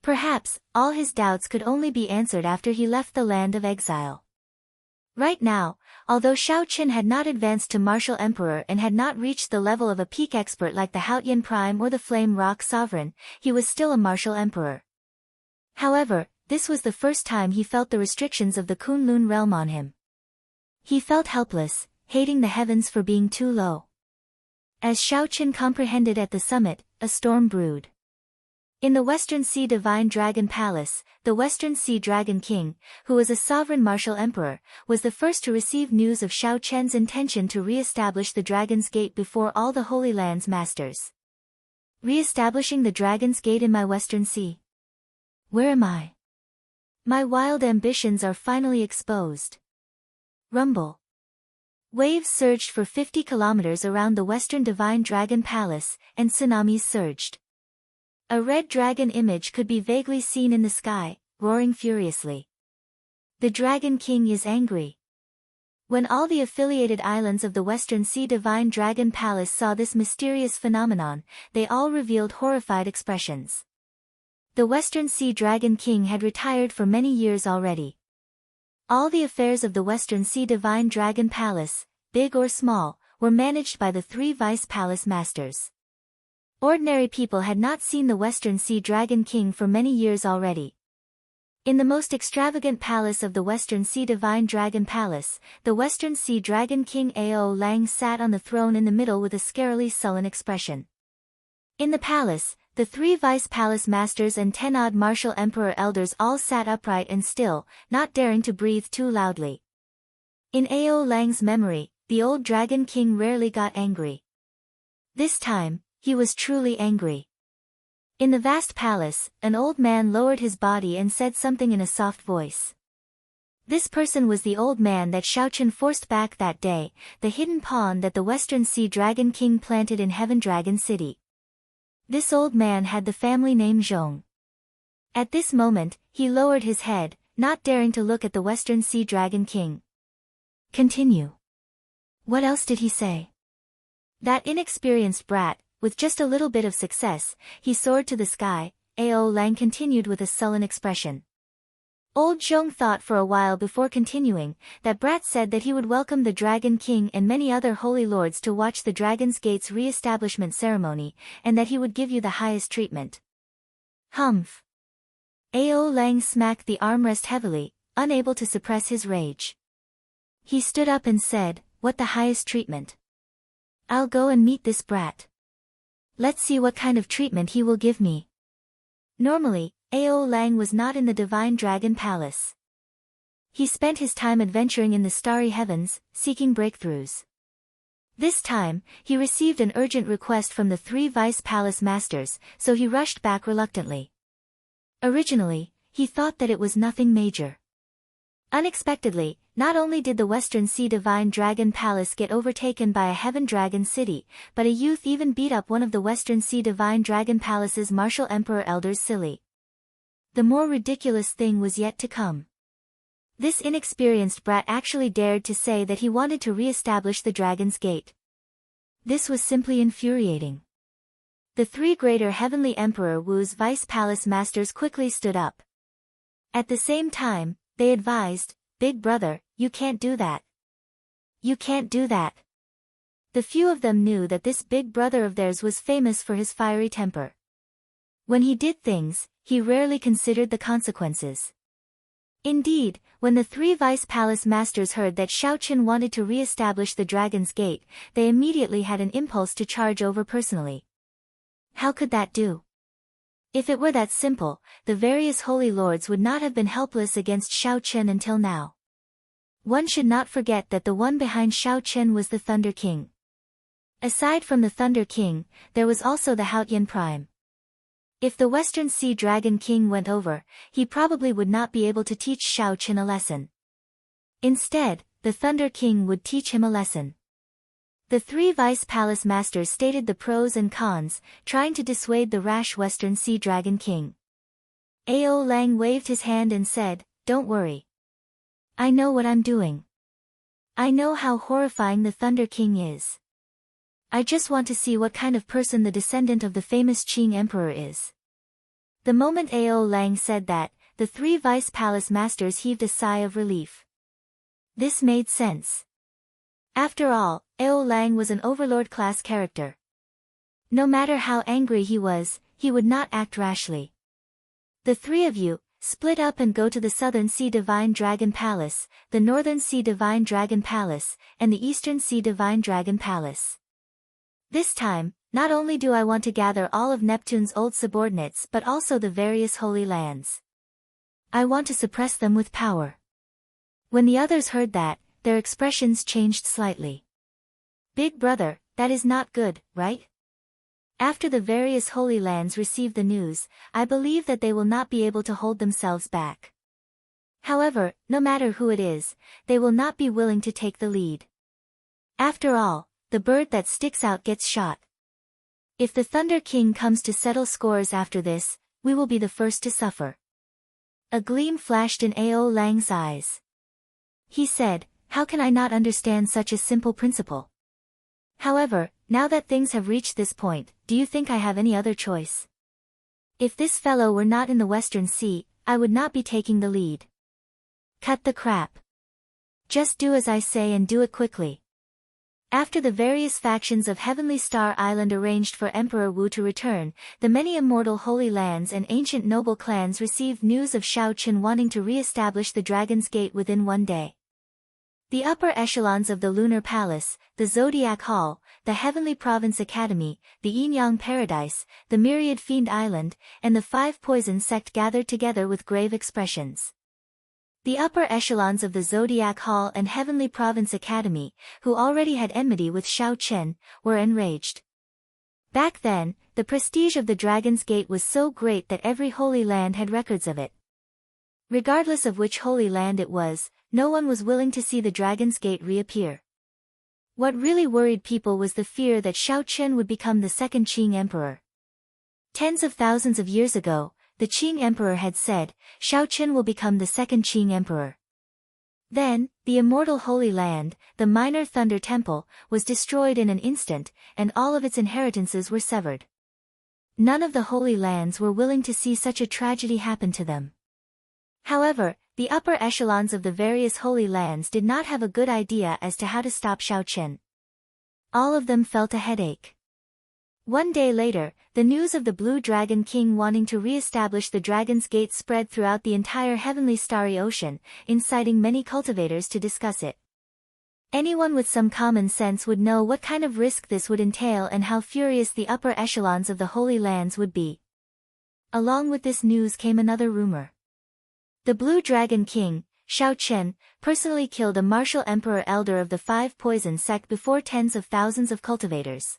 Perhaps, all his doubts could only be answered after he left the land of exile. Right now, although Shaoqin had not advanced to martial emperor and had not reached the level of a peak expert like the Haotian Prime or the Flame Rock Sovereign, he was still a martial emperor. However, this was the first time he felt the restrictions of the Kunlun realm on him. He felt helpless, hating the heavens for being too low. As Shaoqin comprehended at the summit, a storm brewed. In the Western Sea Divine Dragon Palace, the Western Sea Dragon King, who was a sovereign martial emperor, was the first to receive news of Shaoqin's intention to re-establish the Dragon's Gate before all the Holy Land's masters. Re-establishing the Dragon's Gate in my Western Sea. Where am I? My wild ambitions are finally exposed. Rumble. Waves surged for 50 kilometers around the western Divine Dragon Palace, and tsunamis surged. A red dragon image could be vaguely seen in the sky, roaring furiously. The Dragon King is angry. When all the affiliated islands of the Western Sea Divine Dragon Palace saw this mysterious phenomenon, they all revealed horrified expressions. The Western Sea Dragon King had retired for many years already. All the affairs of the Western Sea Divine Dragon Palace, big or small, were managed by the 3 Vice Palace Masters. Ordinary people had not seen the Western Sea Dragon King for many years already. In the most extravagant palace of the Western Sea Divine Dragon Palace, the Western Sea Dragon King Ao Lang sat on the throne in the middle with a scarily sullen expression. In the palace, the 3 Vice Palace Masters and 10-odd Martial Emperor Elders all sat upright and still, not daring to breathe too loudly. In Ao Lang's memory, the old Dragon King rarely got angry. This time, he was truly angry. In the vast palace, an old man lowered his body and said something in a soft voice. This person was the old man that Xiaoqian forced back that day, the hidden pawn that the Western Sea Dragon King planted in Heaven Dragon City. This old man had the family name Zhong. At this moment, he lowered his head, not daring to look at the Western Sea Dragon King. Continue. What else did he say? That inexperienced brat, with just a little bit of success, he soared to the sky. Ao Lang continued with a sullen expression. Old Zhong thought for a while before continuing. That brat said that he would welcome the Dragon King and many other holy lords to watch the Dragon's Gate's re-establishment ceremony, and that he would give you the highest treatment. Humph. Ao Lang smacked the armrest heavily, unable to suppress his rage. He stood up and said, "What the highest treatment? I'll go and meet this brat. Let's see what kind of treatment he will give me." Normally, Ao Lang was not in the Divine Dragon Palace. He spent his time adventuring in the starry heavens, seeking breakthroughs. This time, he received an urgent request from the 3 Vice Palace Masters, so he rushed back reluctantly. Originally, he thought that it was nothing major. Unexpectedly, not only did the Western Sea Divine Dragon Palace get overtaken by a Heaven Dragon City, but a youth even beat up one of the Western Sea Divine Dragon Palace's Martial Emperor Elders silly. The more ridiculous thing was yet to come. This inexperienced brat actually dared to say that he wanted to re-establish the Dragon's Gate. This was simply infuriating. The 3 Greater Heavenly Emperor Wu's Vice Palace Masters quickly stood up. At the same time, they advised, "Big brother, you can't do that. You can't do that." The few of them knew that this big brother of theirs was famous for his fiery temper. When he did things, he rarely considered the consequences. Indeed, when the 3 Vice Palace Masters heard that Xiaoqian wanted to re-establish the Dragon's Gate, they immediately had an impulse to charge over personally. How could that do? If it were that simple, the various holy lords would not have been helpless against Xiaoqian until now. One should not forget that the one behind Xiaoqian was the Thunder King. Aside from the Thunder King, there was also the Haotian Prime. If the Western Sea Dragon King went over, he probably would not be able to teach Xiaoqian a lesson. Instead, the Thunder King would teach him a lesson. The 3 Vice Palace Masters stated the pros and cons, trying to dissuade the rash Western Sea Dragon King. Ao Lang waved his hand and said, "Don't worry. I know what I'm doing. I know how horrifying the Thunder King is. I just want to see what kind of person the descendant of the famous Qing Emperor is." The moment Ao Lang said that, the 3 Vice Palace Masters heaved a sigh of relief. This made sense. After all, Ao Lang was an overlord-class character. No matter how angry he was, he would not act rashly. "The 3 of you, split up and go to the Southern Sea Divine Dragon Palace, the Northern Sea Divine Dragon Palace, and the Eastern Sea Divine Dragon Palace. This time, not only do I want to gather all of Neptune's old subordinates but also the various holy lands. I want to suppress them with power." When the others heard that, their expressions changed slightly. "Big brother, that is not good, right?" After the various holy lands receive the news, I believe that they will not be able to hold themselves back. However, no matter who it is, they will not be willing to take the lead. After all, the bird that sticks out gets shot. If the Thunder King comes to settle scores after this, we will be the first to suffer. A gleam flashed in Ao Lang's eyes. He said, "How can I not understand such a simple principle? However, now that things have reached this point, do you think I have any other choice? If this fellow were not in the Western Sea, I would not be taking the lead. Cut the crap. Just do as I say and do it quickly." After the various factions of Heavenly Star Island arranged for Emperor Wu to return, the many immortal holy lands and ancient noble clans received news of Shao Qin wanting to re-establish the Dragon's Gate within one day. The upper echelons of the Lunar Palace, the Zodiac Hall, the Heavenly Province Academy, the Yin-Yang Paradise, the Myriad Fiend Island, and the Five Poison Sect gathered together with grave expressions. The upper echelons of the Zodiac Hall and Heavenly Province Academy, who already had enmity with Shao Qin, were enraged. Back then, the prestige of the Dragon's Gate was so great that every holy land had records of it. Regardless of which holy land it was, no one was willing to see the Dragon's Gate reappear. What really worried people was the fear that Shao Qin would become the second Qing Emperor. Tens of thousands of years ago, the Qing Emperor had said, Shao Qin will become the second Qing Emperor. Then, the immortal Holy Land, the Minor Thunder Temple, was destroyed in an instant, and all of its inheritances were severed. None of the Holy Lands were willing to see such a tragedy happen to them. However, the upper echelons of the various Holy Lands did not have a good idea as to how to stop Shao Qin. All of them felt a headache. One day later, the news of the Blue Dragon King wanting to re-establish the Dragon's Gate spread throughout the entire heavenly starry ocean, inciting many cultivators to discuss it. Anyone with some common sense would know what kind of risk this would entail and how furious the upper echelons of the Holy Lands would be. Along with this news came another rumor. The Blue Dragon King, Shao Qin, personally killed a martial emperor elder of the Five Poison Sect before tens of thousands of cultivators.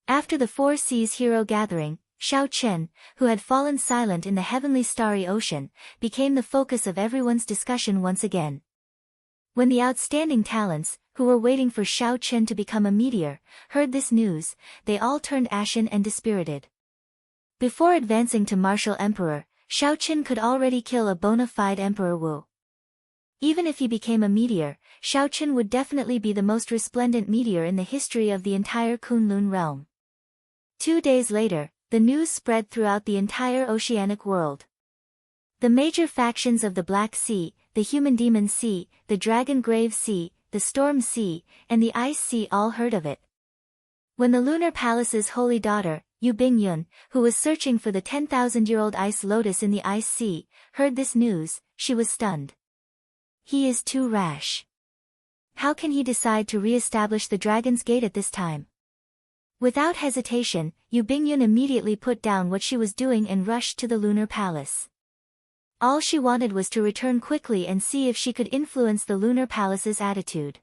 After the Four Seas hero gathering, Shao Qin, who had fallen silent in the heavenly starry ocean, became the focus of everyone's discussion once again. When the outstanding talents, who were waiting for Shao Qin to become a meteor, heard this news, they all turned ashen and dispirited. Before advancing to martial emperor, Shao Qin could already kill a bona fide Emperor Wu. Even if he became a meteor, Shao Qin would definitely be the most resplendent meteor in the history of the entire Kunlun realm. 2 days later, the news spread throughout the entire oceanic world. The major factions of the Black Sea, the Human Demon Sea, the Dragon Grave Sea, the Storm Sea, and the Ice Sea all heard of it. When the Lunar Palace's holy daughter, Yu Bingyun, who was searching for the 10,000-year-old ice lotus in the Ice Sea, heard this news, she was stunned. He is too rash. How can he decide to re-establish the Dragon's Gate at this time? Without hesitation, Yu Bingyun immediately put down what she was doing and rushed to the Lunar Palace. All she wanted was to return quickly and see if she could influence the Lunar Palace's attitude.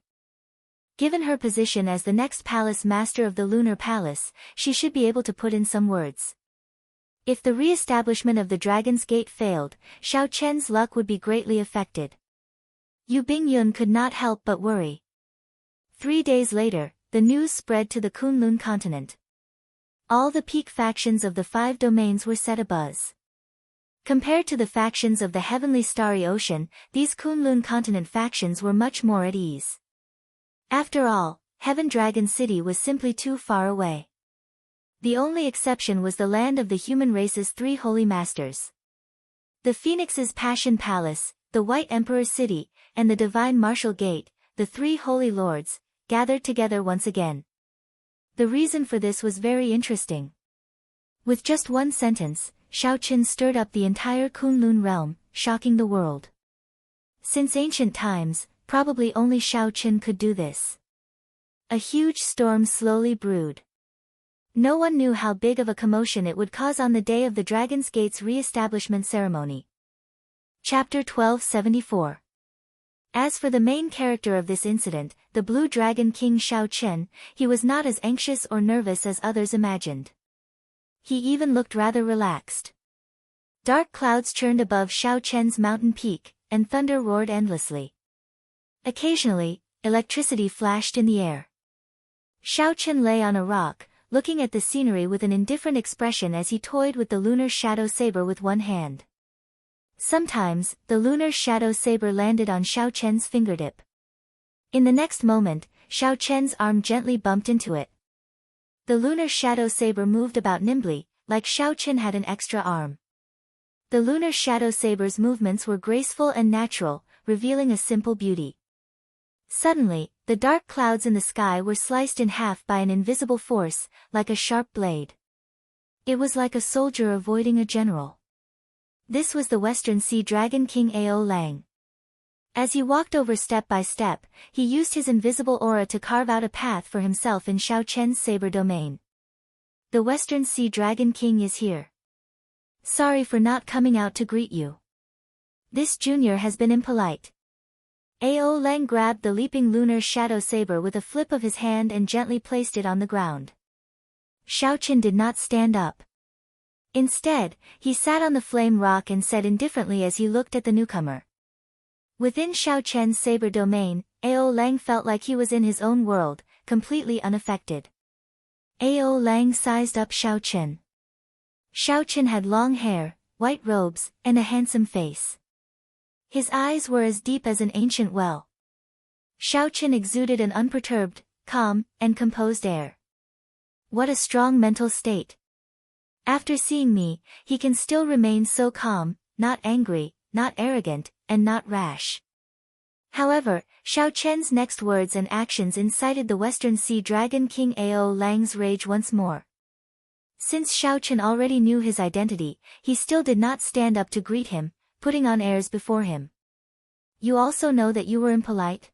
Given her position as the next palace master of the Lunar Palace, she should be able to put in some words. If the re-establishment of the Dragon's Gate failed, Shao Qin's luck would be greatly affected. Yu Bingyun could not help but worry. 3 days later, the news spread to the Kunlun continent. All the peak factions of the 5 domains were set abuzz. Compared to the factions of the heavenly starry ocean, these Kunlun continent factions were much more at ease. After all, Heaven Dragon City was simply too far away. The only exception was the land of the human race's 3 holy masters. The Phoenix's Passion Palace, the White Emperor's City, and the Divine Martial Gate, the 3 holy lords, gathered together once again. The reason for this was very interesting. With just one sentence, Shao Qin stirred up the entire Kunlun realm, shocking the world. Since ancient times, probably only Shao Qin could do this. A huge storm slowly brewed. No one knew how big of a commotion it would cause on the day of the Dragon's Gate's re-establishment ceremony. Chapter 1274. As for the main character of this incident, the Blue Dragon King Shao Qin, he was not as anxious or nervous as others imagined. He even looked rather relaxed. Dark clouds churned above Xiao Chen's mountain peak, and thunder roared endlessly. Occasionally, electricity flashed in the air. Xiao Chen lay on a rock, looking at the scenery with an indifferent expression as he toyed with the lunar shadow saber with one hand. Sometimes, the lunar shadow saber landed on Xiao Chen's fingertip. In the next moment, Xiao Chen's arm gently bumped into it. The lunar shadow saber moved about nimbly, like Xiao Chen had an extra arm. The lunar shadow saber's movements were graceful and natural, revealing a simple beauty. Suddenly, the dark clouds in the sky were sliced in half by an invisible force, like a sharp blade. It was like a soldier avoiding a general. This was the Western Sea Dragon King Ao Lang. As he walked over step by step, he used his invisible aura to carve out a path for himself in Xiao Chen's saber domain. The Western Sea Dragon King is here. Sorry for not coming out to greet you. This junior has been impolite. Ao Lang grabbed the leaping lunar shadow saber with a flip of his hand and gently placed it on the ground. Xiao Chen did not stand up. Instead, he sat on the flame rock and said indifferently as he looked at the newcomer. Within Xiao Chen's saber domain, Ao Lang felt like he was in his own world, completely unaffected. Ao Lang sized up Xiao Chen. Xiao Chen had long hair, white robes, and a handsome face. His eyes were as deep as an ancient well. Xiao Chen exuded an unperturbed, calm, and composed air. What a strong mental state. After seeing me, he can still remain so calm, not angry, not arrogant, and not rash. However, Xiao Chen's next words and actions incited the Western Sea Dragon King Ao Lang's rage once more. Since Xiao Chen already knew his identity, he still did not stand up to greet him, putting on airs before him. You also know that you were impolite?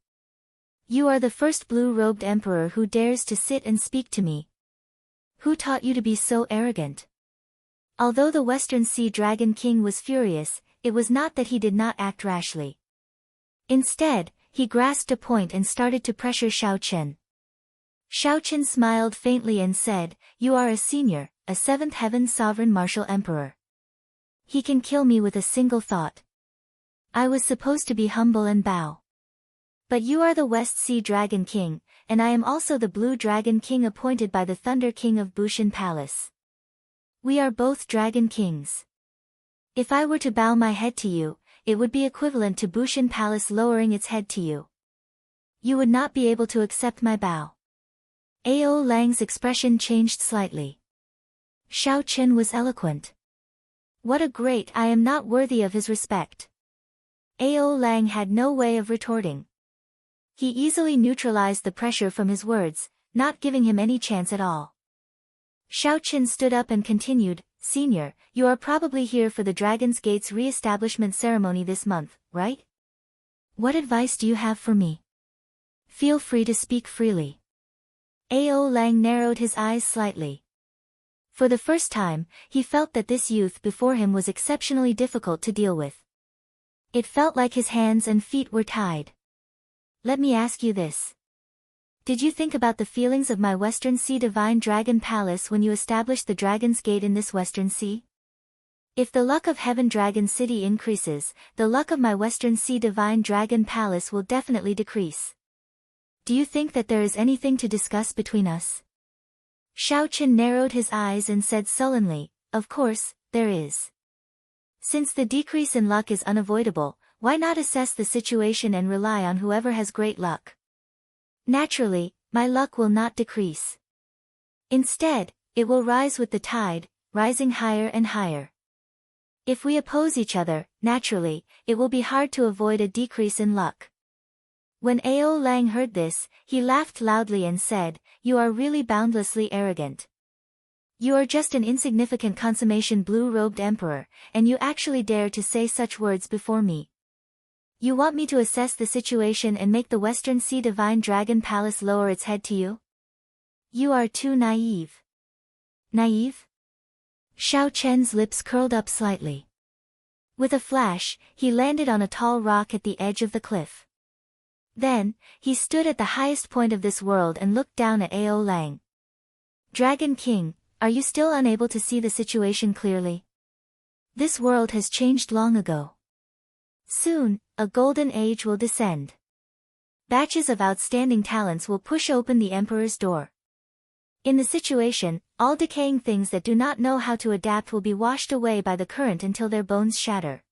You are the first blue-robed emperor who dares to sit and speak to me. Who taught you to be so arrogant? Although the Western Sea Dragon King was furious, it was not that he did not act rashly. Instead, he grasped a point and started to pressure Xiao Chen. Xiao Chen smiled faintly and said, "You are a senior, a seventh heaven sovereign martial emperor. He can kill me with a single thought. I was supposed to be humble and bow. But you are the West Sea Dragon King, and I am also the Blue Dragon King appointed by the Thunder King of Bushan Palace. We are both Dragon Kings. If I were to bow my head to you, it would be equivalent to Bushan Palace lowering its head to you. You would not be able to accept my bow." Ao Lang's expression changed slightly. Xiao Chen was eloquent. What a great I am not worthy of his respect. Ao Lang had no way of retorting. He easily neutralized the pressure from his words, not giving him any chance at all. Xiao Chen stood up and continued, "Senior, you are probably here for the Dragon's Gate's re-establishment ceremony this month, right? What advice do you have for me? Feel free to speak freely." Ao Lang narrowed his eyes slightly. For the first time, he felt that this youth before him was exceptionally difficult to deal with. It felt like his hands and feet were tied. "Let me ask you this. Did you think about the feelings of my Western Sea Divine Dragon Palace when you established the Dragon's Gate in this Western Sea? If the luck of Heaven Dragon City increases, the luck of my Western Sea Divine Dragon Palace will definitely decrease. Do you think that there is anything to discuss between us?" Xiao Chen narrowed his eyes and said sullenly, "Of course, there is. Since the decrease in luck is unavoidable, why not assess the situation and rely on whoever has great luck? Naturally, my luck will not decrease. Instead, it will rise with the tide, rising higher and higher. If we oppose each other, naturally, it will be hard to avoid a decrease in luck." When Ao Lang heard this, he laughed loudly and said, "You are really boundlessly arrogant. You are just an insignificant consummation blue-robed emperor, and you actually dare to say such words before me. You want me to assess the situation and make the Western Sea Divine Dragon Palace lower its head to you? You are too naive." "Naive?" Xiao Chen's lips curled up slightly. With a flash, he landed on a tall rock at the edge of the cliff. Then, he stood at the highest point of this world and looked down at Ao Lang. "Dragon King, are you still unable to see the situation clearly? This world has changed long ago. Soon, a golden age will descend. Batches of outstanding talents will push open the Emperor's door. In the situation, all decaying things that do not know how to adapt will be washed away by the current until their bones shatter.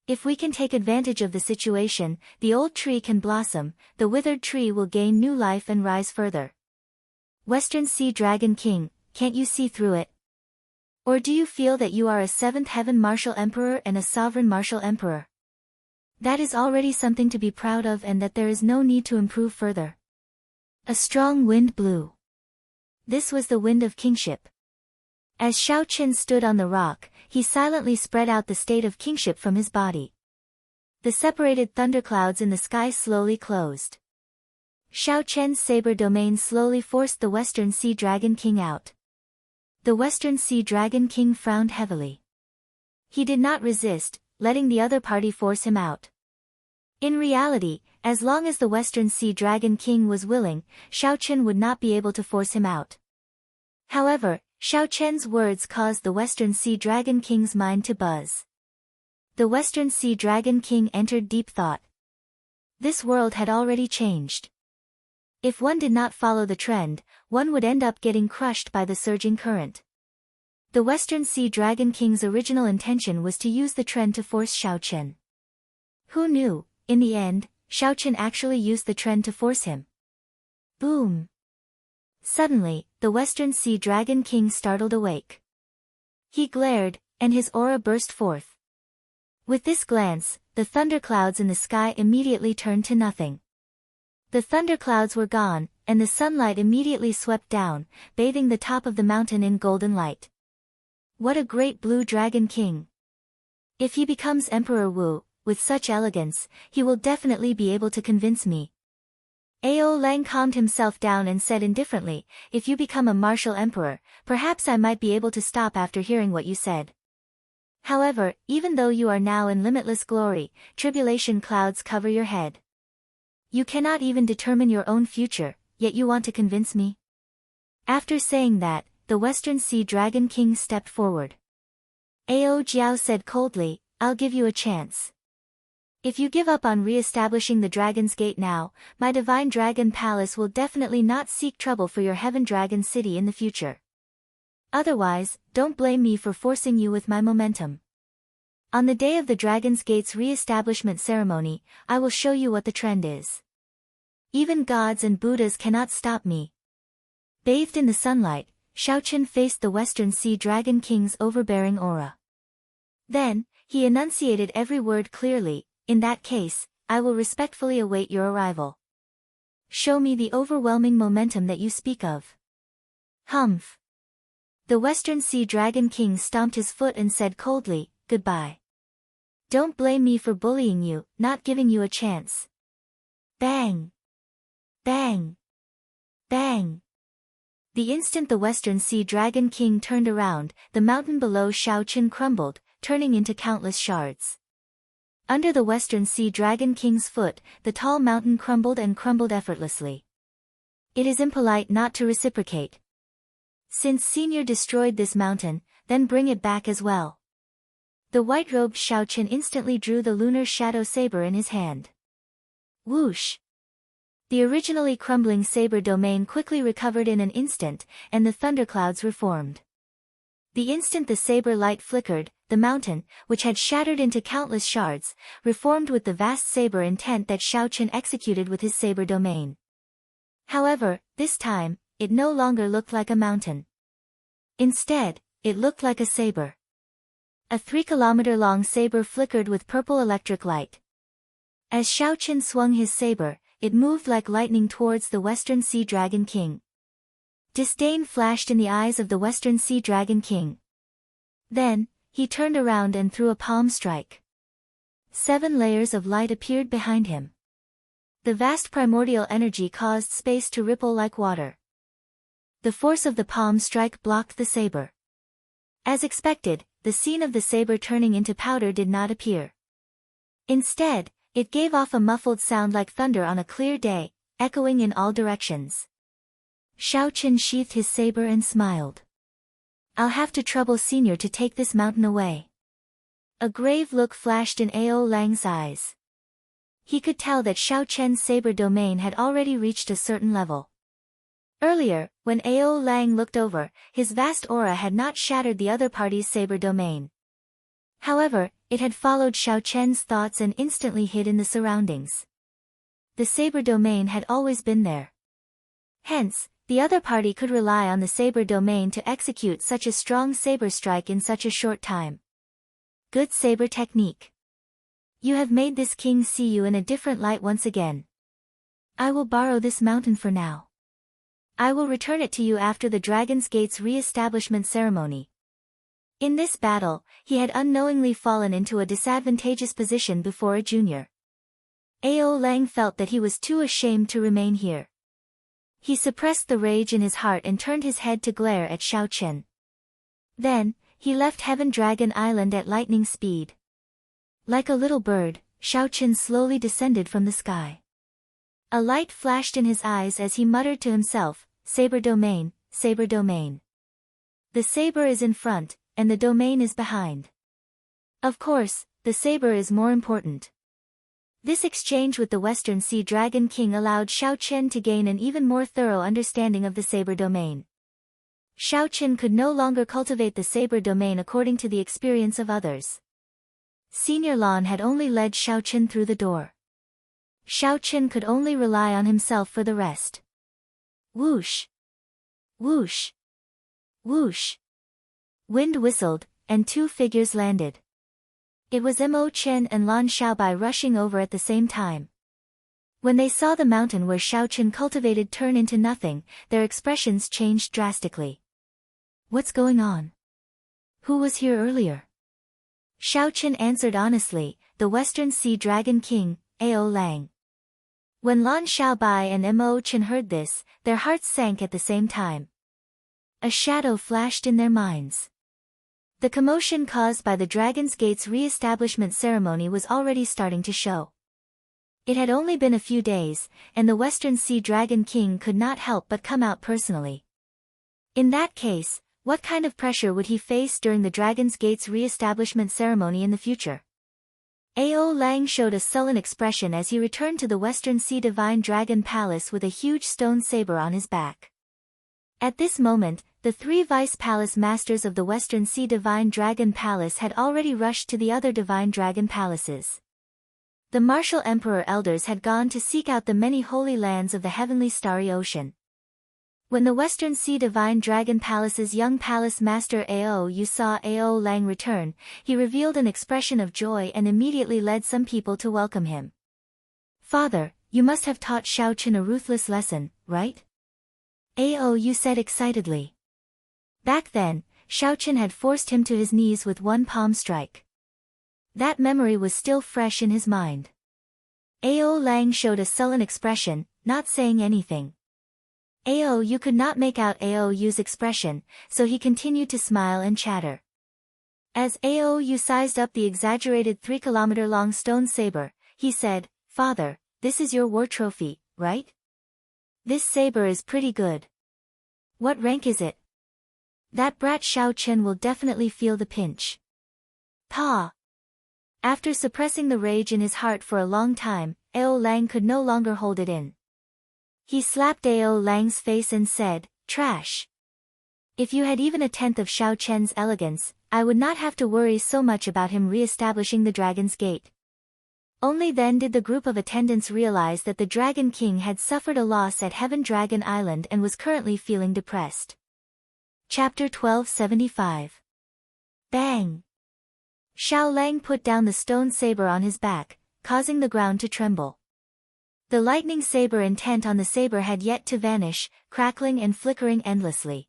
If we can take advantage of the situation, the old tree can blossom, the withered tree will gain new life and rise further. Western Sea Dragon King, can't you see through it? Or do you feel that you are a seventh heaven martial emperor and a sovereign martial emperor? That is already something to be proud of, and that there is no need to improve further. A strong wind blew. This was the wind of kingship. As Shao Chen stood on the rock, he silently spread out the state of kingship from his body. The separated thunderclouds in the sky slowly closed. Shao Chen's saber domain slowly forced the Western Sea Dragon King out. The Western Sea Dragon King frowned heavily. He did not resist, letting the other party force him out. In reality, as long as the Western Sea Dragon King was willing, Shao Chen would not be able to force him out. However, Shao Chen's words caused the Western Sea Dragon King's mind to buzz. The Western Sea Dragon King entered deep thought. This world had already changed. If one did not follow the trend, one would end up getting crushed by the surging current. The Western Sea Dragon King's original intention was to use the trend to force Shao Chen. Who knew, in the end, Shao Chen actually used the trend to force him. Boom! Suddenly, the Western Sea Dragon King startled awake. He glared, and his aura burst forth. With this glance, the thunderclouds in the sky immediately turned to nothing. The thunderclouds were gone, and the sunlight immediately swept down, bathing the top of the mountain in golden light. What a great blue dragon king! If he becomes Emperor Wu, with such elegance, he will definitely be able to convince me. Ao Lang calmed himself down and said indifferently, if you become a martial emperor, perhaps I might be able to stop after hearing what you said. However, even though you are now in limitless glory, tribulation clouds cover your head. You cannot even determine your own future, yet you want to convince me? After saying that, the Western Sea Dragon King stepped forward. Ao Jiao said coldly, I'll give you a chance. If you give up on re-establishing the Dragon's Gate now, my Divine Dragon Palace will definitely not seek trouble for your Heaven Dragon City in the future. Otherwise, don't blame me for forcing you with my momentum. On the day of the Dragon's Gate's re-establishment ceremony, I will show you what the trend is. Even gods and Buddhas cannot stop me. Bathed in the sunlight, Shao Chen faced the Western Sea Dragon King's overbearing aura. Then, he enunciated every word clearly, in that case, I will respectfully await your arrival. Show me the overwhelming momentum that you speak of. Humph. The Western Sea Dragon King stomped his foot and said coldly, goodbye. Don't blame me for bullying you, not giving you a chance. Bang! Bang! Bang! The instant the Western Sea Dragon King turned around, the mountain below Shao Chen crumbled, turning into countless shards. Under the Western Sea Dragon King's foot, the tall mountain crumbled and crumbled effortlessly. It is impolite not to reciprocate. Since Senior destroyed this mountain, then bring it back as well. The white-robed Shao Chen instantly drew the lunar shadow saber in his hand. Whoosh! The originally crumbling saber domain quickly recovered in an instant, and the thunderclouds reformed. The instant the saber light flickered, the mountain, which had shattered into countless shards, reformed with the vast saber intent that Shao Chen executed with his saber domain. However, this time, it no longer looked like a mountain. Instead, it looked like a saber. A 3-kilometer-long saber flickered with purple electric light. As Shao Chen swung his saber, it moved like lightning towards the Western Sea Dragon King. Disdain flashed in the eyes of the Western Sea Dragon King. Then, he turned around and threw a palm strike. 7 layers of light appeared behind him. The vast primordial energy caused space to ripple like water. The force of the palm strike blocked the saber. As expected, the scene of the saber turning into powder did not appear. Instead, it gave off a muffled sound like thunder on a clear day, echoing in all directions. Shao Chen sheathed his saber and smiled. I'll have to trouble Senior to take this mountain away. A grave look flashed in Ao Lang's eyes. He could tell that Xiao Chen's saber domain had already reached a certain level. Earlier, when Ao Lang looked over, his vast aura had not shattered the other party's saber domain. However, it had followed Xiao Chen's thoughts and instantly hid in the surroundings. The saber domain had always been there. Hence, the other party could rely on the saber domain to execute such a strong saber strike in such a short time. Good saber technique. You have made this king see you in a different light once again. I will borrow this mountain for now. I will return it to you after the Dragon's Gate's re-establishment ceremony. In this battle, he had unknowingly fallen into a disadvantageous position before a junior. Ao Lang felt that he was too ashamed to remain here. He suppressed the rage in his heart and turned his head to glare at Xiao Chen. Then, he left Heaven Dragon Island at lightning speed. Like a little bird, Xiao Chen slowly descended from the sky. A light flashed in his eyes as he muttered to himself, "Saber domain, saber domain. The saber is in front, and the domain is behind. Of course, the saber is more important." This exchange with the Western Sea Dragon King allowed Xiao Chen to gain an even more thorough understanding of the saber domain. Xiao Chen could no longer cultivate the saber domain according to the experience of others. Senior Lan had only led Xiao Chen through the door. Xiao Chen could only rely on himself for the rest. Whoosh! Whoosh! Whoosh! Wind whistled, and two figures landed. It was Mo Chen and Lan Xiaobai rushing over at the same time. When they saw the mountain where Xiao Chen cultivated turn into nothing, their expressions changed drastically. What's going on? Who was here earlier? Xiao Chen answered honestly, the Western Sea Dragon King, Ao Lang. When Lan Xiaobai and Mo Chen heard this, their hearts sank at the same time. A shadow flashed in their minds. The commotion caused by the Dragon's Gate's re-establishment ceremony was already starting to show. It had only been a few days, and the Western Sea Dragon King could not help but come out personally. In that case, what kind of pressure would he face during the Dragon's Gate's re-establishment ceremony in the future? Ao Lang showed a sullen expression as he returned to the Western Sea Divine Dragon Palace with a huge stone saber on his back. At this moment, the three Vice Palace Masters of the Western Sea Divine Dragon Palace had already rushed to the other Divine Dragon Palaces. The martial Emperor Elders had gone to seek out the many holy lands of the heavenly starry ocean. When the Western Sea Divine Dragon Palace's young Palace Master Ao Yu saw Ao Lang return, he revealed an expression of joy and immediately led some people to welcome him. "Father, you must have taught Xiao Chen a ruthless lesson, right?" Ao Yu said excitedly. Back then, Xiao Chen had forced him to his knees with one palm strike. That memory was still fresh in his mind. Ao Lang showed a sullen expression, not saying anything. Ao Yu could not make out Ao Yu's expression, so he continued to smile and chatter. As Ao Yu sized up the exaggerated 3-kilometer-long stone saber, he said, "Father, this is your war trophy, right? This saber is pretty good. What rank is it? That brat Xiao Chen will definitely feel the pinch." Pa! After suppressing the rage in his heart for a long time, Ao Lang could no longer hold it in. He slapped Ao Lang's face and said, "Trash. If you had even a tenth of Xiao Chen's elegance, I would not have to worry so much about him re-establishing the Dragon's Gate." Only then did the group of attendants realize that the Dragon King had suffered a loss at Heaven Dragon Island and was currently feeling depressed. Chapter 1275. Bang! Xiao Lang put down the stone saber on his back, causing the ground to tremble. The lightning saber intent on the saber had yet to vanish, crackling and flickering endlessly.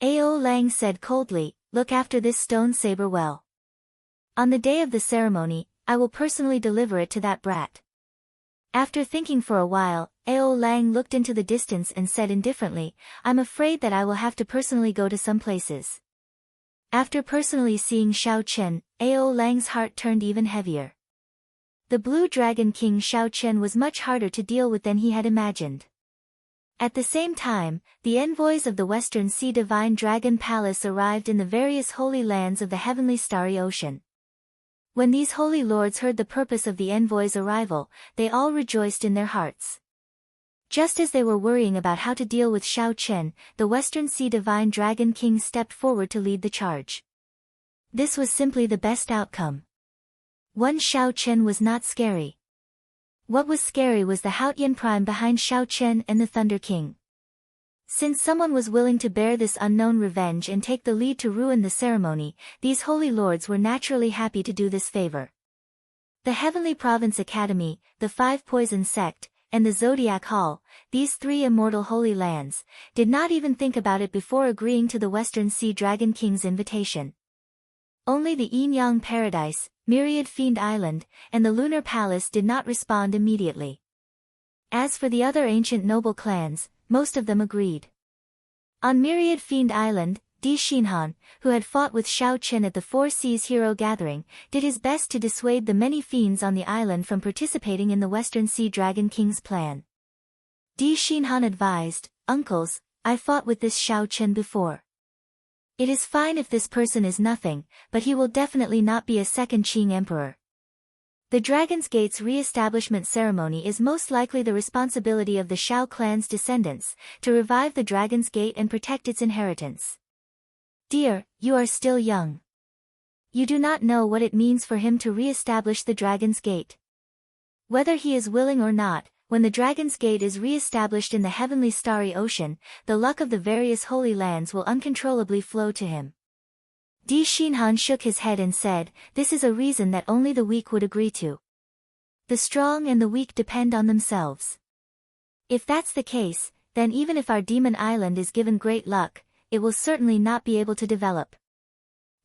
Ao Lang said coldly, "Look after this stone saber well. On the day of the ceremony, I will personally deliver it to that brat." After thinking for a while, Ao Lang looked into the distance and said indifferently, "I'm afraid that I will have to personally go to some places." After personally seeing Xiao Chen, Ao Lang's heart turned even heavier. The Blue Dragon King Xiao Chen was much harder to deal with than he had imagined. At the same time, the envoys of the Western Sea Divine Dragon Palace arrived in the various holy lands of the heavenly starry ocean. When these holy lords heard the purpose of the envoys' arrival, they all rejoiced in their hearts. Just as they were worrying about how to deal with Xiao Chen, the Western Sea Divine Dragon King stepped forward to lead the charge. This was simply the best outcome. One Xiao Chen was not scary. What was scary was the Haotian Prime behind Xiao Chen and the Thunder King. Since someone was willing to bear this unknown revenge and take the lead to ruin the ceremony, these holy lords were naturally happy to do this favor. The Heavenly Province Academy, the Five Poison Sect, and the Zodiac Hall, these three immortal holy lands, did not even think about it before agreeing to the Western Sea Dragon King's invitation. Only the Yin-Yang Paradise, Myriad Fiend Island, and the Lunar Palace did not respond immediately. As for the other ancient noble clans, most of them agreed. On Myriad Fiend Island, Di Xinhan, who had fought with Xiao Chen at the Four Seas Hero Gathering, did his best to dissuade the many fiends on the island from participating in the Western Sea Dragon King's plan. Di Xinhan advised, "Uncles, I fought with this Xiao Chen before. It is fine if this person is nothing, but he will definitely not be a second Qing emperor. The Dragon's Gate's re-establishment ceremony is most likely the responsibility of the Xiao clan's descendants, to revive the Dragon's Gate and protect its inheritance. Dear, you are still young. You do not know what it means for him to re-establish the Dragon's Gate. Whether he is willing or not, when the Dragon's Gate is re-established in the heavenly starry ocean, the luck of the various holy lands will uncontrollably flow to him." Di Xinhan shook his head and said, "This is a reason that only the weak would agree to. The strong and the weak depend on themselves. If that's the case, then even if our demon island is given great luck, it will certainly not be able to develop."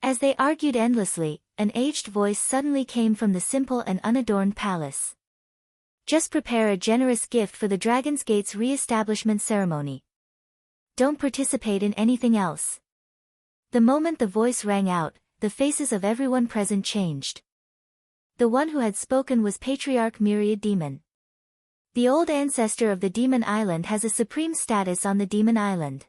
As they argued endlessly, an aged voice suddenly came from the simple and unadorned palace. "Just prepare a generous gift for the Dragon's Gate's re-establishment ceremony. Don't participate in anything else." The moment the voice rang out, the faces of everyone present changed. The one who had spoken was Patriarch Myriad Demon. The old ancestor of the Demon Island has a supreme status on the Demon Island.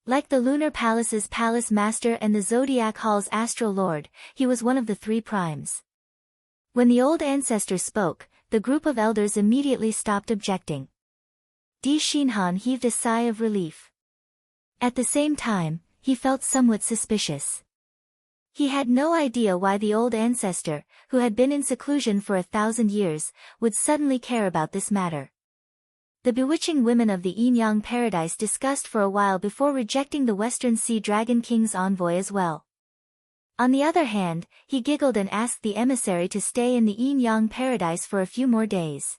Like the Lunar Palace's Palace Master and the Zodiac Hall's Astral Lord, he was one of the three primes. When the old ancestor spoke, the group of elders immediately stopped objecting. Di Xinhan heaved a sigh of relief. At the same time, he felt somewhat suspicious. He had no idea why the old ancestor, who had been in seclusion for 1,000 years, would suddenly care about this matter. The bewitching women of the Yin-Yang Paradise discussed for a while before rejecting the Western Sea Dragon King's envoy as well. On the other hand, he giggled and asked the emissary to stay in the Yin-Yang Paradise for a few more days.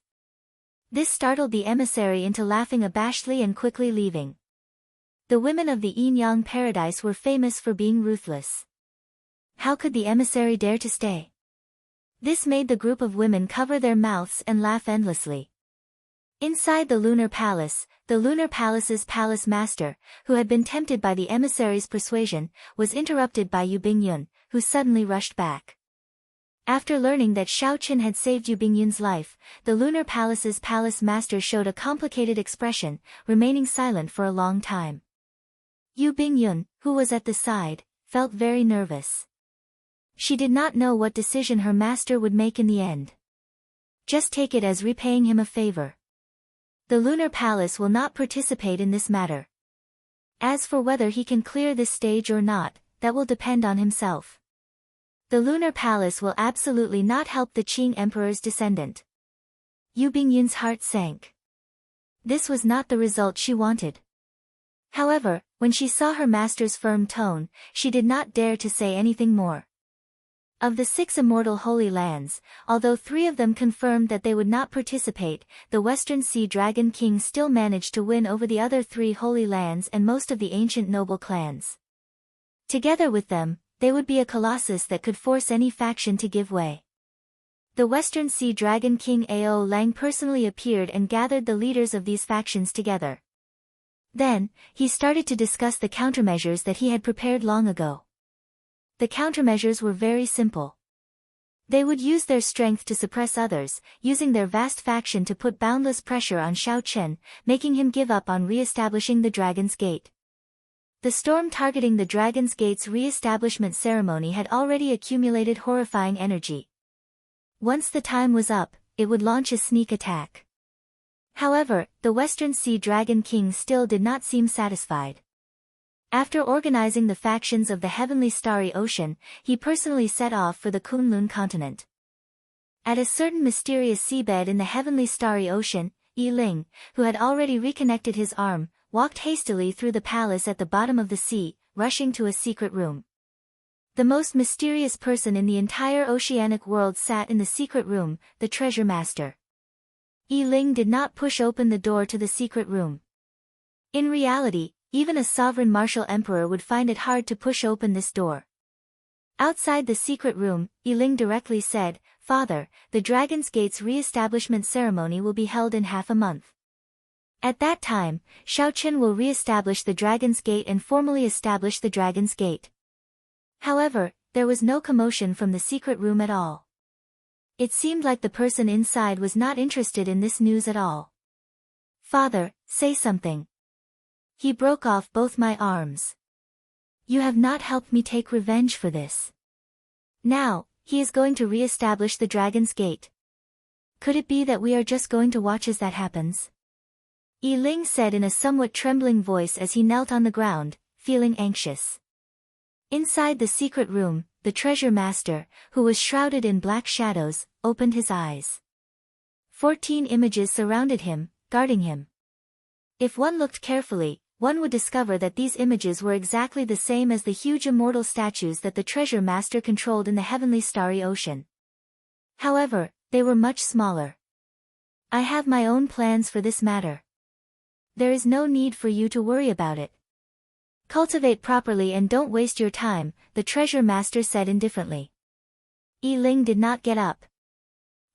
This startled the emissary into laughing abashedly and quickly leaving. The women of the Yin-Yang Paradise were famous for being ruthless. How could the emissary dare to stay? This made the group of women cover their mouths and laugh endlessly. Inside the Lunar Palace, the Lunar Palace's Palace Master, who had been tempted by the emissary's persuasion, was interrupted by Yu Bingyun, who suddenly rushed back. After learning that Xiao Chen had saved Yu Bingyun's life, the Lunar Palace's Palace Master showed a complicated expression, remaining silent for a long time. Yu Bingyun, who was at the side, felt very nervous. She did not know what decision her master would make in the end. Just take it as repaying him a favor. The Lunar Palace will not participate in this matter. As for whether he can clear this stage or not, that will depend on himself. The Lunar Palace will absolutely not help the Qing Emperor's descendant. Yu Bingyun's heart sank. This was not the result she wanted. However, when she saw her master's firm tone, she did not dare to say anything more. Of the 6 immortal holy lands, although 3 of them confirmed that they would not participate, the Western Sea Dragon King still managed to win over the other 3 holy lands and most of the ancient noble clans. Together with them, they would be a colossus that could force any faction to give way. The Western Sea Dragon King Ao Lang personally appeared and gathered the leaders of these factions together. Then, he started to discuss the countermeasures that he had prepared long ago. The countermeasures were very simple. They would use their strength to suppress others, using their vast faction to put boundless pressure on Xiao Chen, making him give up on re-establishing the Dragon's Gate. The storm targeting the Dragon's Gate's re-establishment ceremony had already accumulated horrifying energy. Once the time was up, it would launch a sneak attack. However, the Western Sea Dragon King still did not seem satisfied. After organizing the factions of the Heavenly Starry Ocean, he personally set off for the Kunlun continent. At a certain mysterious seabed in the Heavenly Starry Ocean, Yi Ling, who had already reconnected his arm, walked hastily through the palace at the bottom of the sea, rushing to a secret room. The most mysterious person in the entire oceanic world sat in the secret room, the Treasure Master. Yi Ling did not push open the door to the secret room. In reality, even a sovereign martial emperor would find it hard to push open this door. Outside the secret room, Yi Ling directly said, "Father, the Dragon's Gate's re-establishment ceremony will be held in half a month. At that time, Xiao Chen will re-establish the Dragon's Gate and formally establish the Dragon's Gate." However, there was no commotion from the secret room at all. It seemed like the person inside was not interested in this news at all. "Father, say something." He broke off both my arms. "You have not helped me take revenge for this. Now, he is going to re-establish the Dragon's Gate. Could it be that we are just going to watch as that happens?" Yi Ling said in a somewhat trembling voice as he knelt on the ground, feeling anxious. Inside the secret room, the Treasure Master, who was shrouded in black shadows, opened his eyes. 14 images surrounded him, guarding him. If one looked carefully, one would discover that these images were exactly the same as the huge immortal statues that the Treasure Master controlled in the Heavenly Starry Ocean. However, they were much smaller. "I have my own plans for this matter. There is no need for you to worry about it. Cultivate properly and don't waste your time," the Treasure Master said indifferently. Yi Ling did not get up.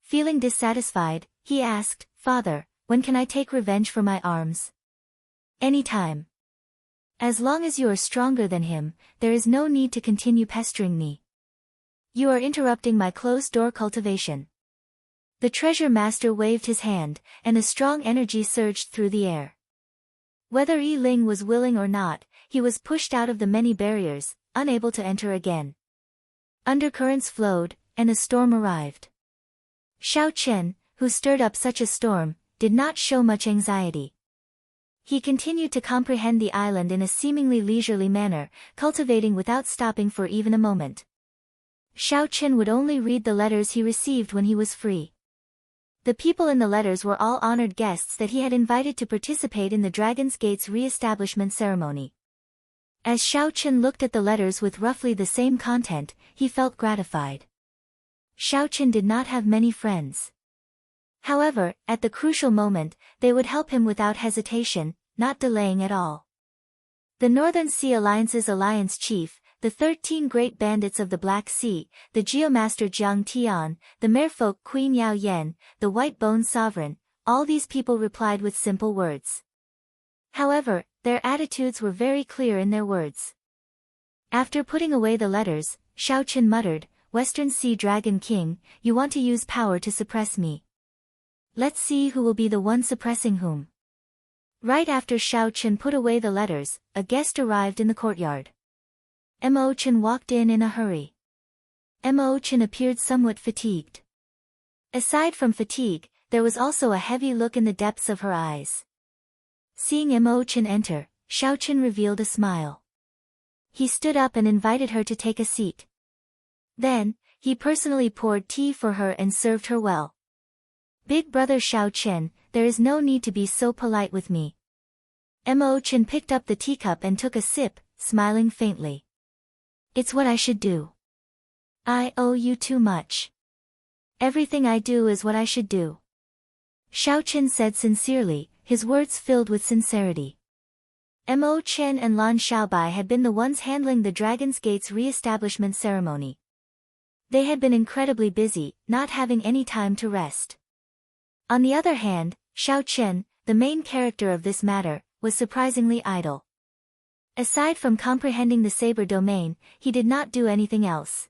Feeling dissatisfied, he asked, "Father, when can I take revenge for my arms?" "Anytime. As long as you are stronger than him, there is no need to continue pestering me. You are interrupting my closed-door cultivation." The Treasure Master waved his hand, and a strong energy surged through the air. Whether Yi Ling was willing or not, he was pushed out of the many barriers, unable to enter again. Undercurrents flowed, and a storm arrived. Xiao Chen, who stirred up such a storm, did not show much anxiety. He continued to comprehend the island in a seemingly leisurely manner, cultivating without stopping for even a moment. Xiao Chen would only read the letters he received when he was free. The people in the letters were all honored guests that he had invited to participate in the Dragon's Gate's re-establishment ceremony. As Xiao Chen looked at the letters with roughly the same content, he felt gratified. Xiao Chen did not have many friends. However, at the crucial moment, they would help him without hesitation, not delaying at all. The Northern Sea Alliance's alliance chief, the 13 great bandits of the Black Sea, the Geomaster Jiang Tian, the merfolk Queen Yao Yan, the White-Boned Sovereign, all these people replied with simple words. However, their attitudes were very clear in their words. After putting away the letters, Xiao Chen muttered, "Western Sea Dragon King, you want to use power to suppress me. Let's see who will be the one suppressing whom." Right after Xiao Chen put away the letters, a guest arrived in the courtyard. Mo Chen walked in a hurry. Mo Chen appeared somewhat fatigued. Aside from fatigue, there was also a heavy look in the depths of her eyes. Seeing Mo Chen enter, Xiao Chen revealed a smile. He stood up and invited her to take a seat. Then, he personally poured tea for her and served her well. "Big brother Xiao Chen, there is no need to be so polite with me." Mo Chen picked up the teacup and took a sip, smiling faintly. "It's what I should do. I owe you too much. Everything I do is what I should do." Xiao Chen said sincerely, his words filled with sincerity. Mo Chen and Lan Xiaobai had been the ones handling the Dragon's Gate's re-establishment ceremony. They had been incredibly busy, not having any time to rest. On the other hand, Xiao Chen, the main character of this matter, was surprisingly idle. Aside from comprehending the saber domain, he did not do anything else.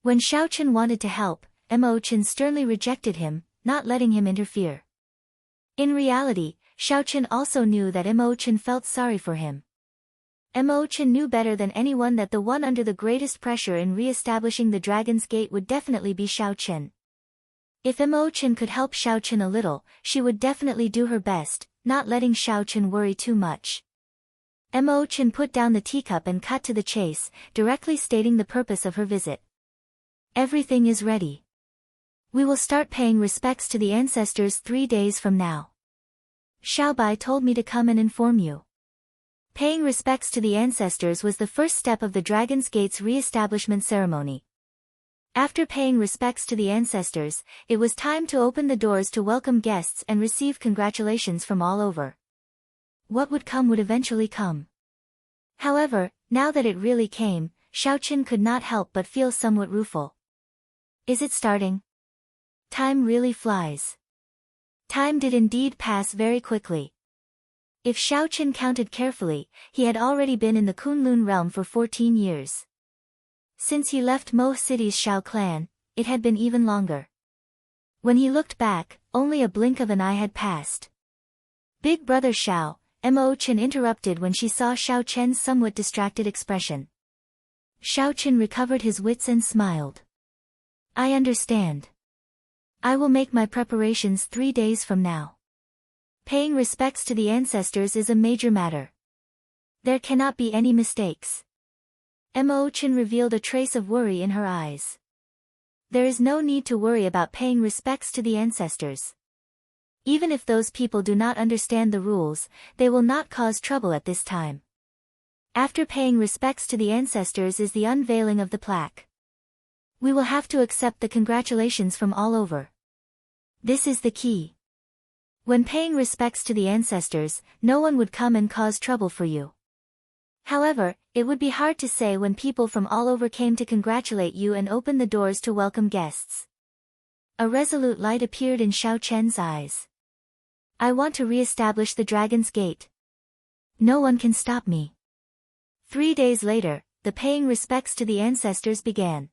When Xiao Chen wanted to help, Mo Chen sternly rejected him, not letting him interfere. In reality, Xiao Chen also knew that Mo Chen felt sorry for him. Mo Chen knew better than anyone that the one under the greatest pressure in re-establishing the Dragon's Gate would definitely be Xiao Chen. If Mo Chen could help Xiao Chen a little, she would definitely do her best, not letting Xiao Chen worry too much. Mo Chen put down the teacup and cut to the chase, directly stating the purpose of her visit. Everything is ready. We will start paying respects to the ancestors 3 days from now. Xiaobai told me to come and inform you. Paying respects to the ancestors was the first step of the Dragon's Gate's re-establishment ceremony. After paying respects to the ancestors, it was time to open the doors to welcome guests and receive congratulations from all over. What would come would eventually come. However, now that it really came, Xiao Chen could not help but feel somewhat rueful. Is it starting? Time really flies. Time did indeed pass very quickly. If Xiao Chen counted carefully, he had already been in the Kunlun realm for 14 years. Since he left Mo City's Xiao clan, it had been even longer. When he looked back, only a blink of an eye had passed. Big brother Xiao, Mo Chen interrupted when she saw Xiao Chen's somewhat distracted expression. Xiao Chen recovered his wits and smiled. I understand. I will make my preparations 3 days from now. Paying respects to the ancestors is a major matter. There cannot be any mistakes. Mo Chen revealed a trace of worry in her eyes. There is no need to worry about paying respects to the ancestors. Even if those people do not understand the rules, they will not cause trouble at this time. After paying respects to the ancestors is the unveiling of the plaque. We will have to accept the congratulations from all over. This is the key. When paying respects to the ancestors, no one would come and cause trouble for you. However, it would be hard to say when people from all over came to congratulate you and open the doors to welcome guests. A resolute light appeared in Xiao Chen's eyes. I want to re-establish the Dragon's Gate. No one can stop me. 3 days later, the paying respects to the ancestors began.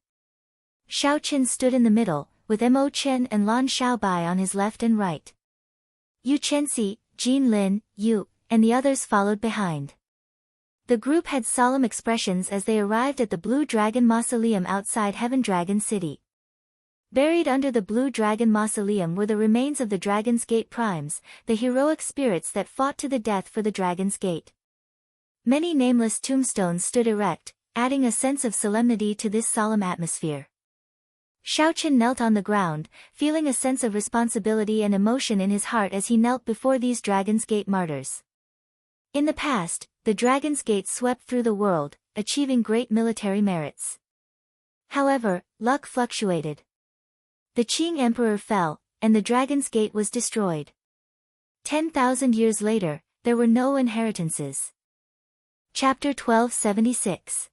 Xiao Chen stood in the middle, with Mo Chen and Lan Xiaobai on his left and right. Yu Chenxi, Jin Lin, Yu, and the others followed behind. The group had solemn expressions as they arrived at the Blue Dragon Mausoleum outside Heaven Dragon City. Buried under the Blue Dragon Mausoleum were the remains of the Dragon's Gate Primes, the heroic spirits that fought to the death for the Dragon's Gate. Many nameless tombstones stood erect, adding a sense of solemnity to this solemn atmosphere. Xiao Chen knelt on the ground, feeling a sense of responsibility and emotion in his heart as he knelt before these Dragon's Gate martyrs. In the past, the Dragon's Gate swept through the world, achieving great military merits. However, luck fluctuated. The Qing Emperor fell, and the Dragon's Gate was destroyed. 10,000 years later, there were no inheritances. Chapter 1276.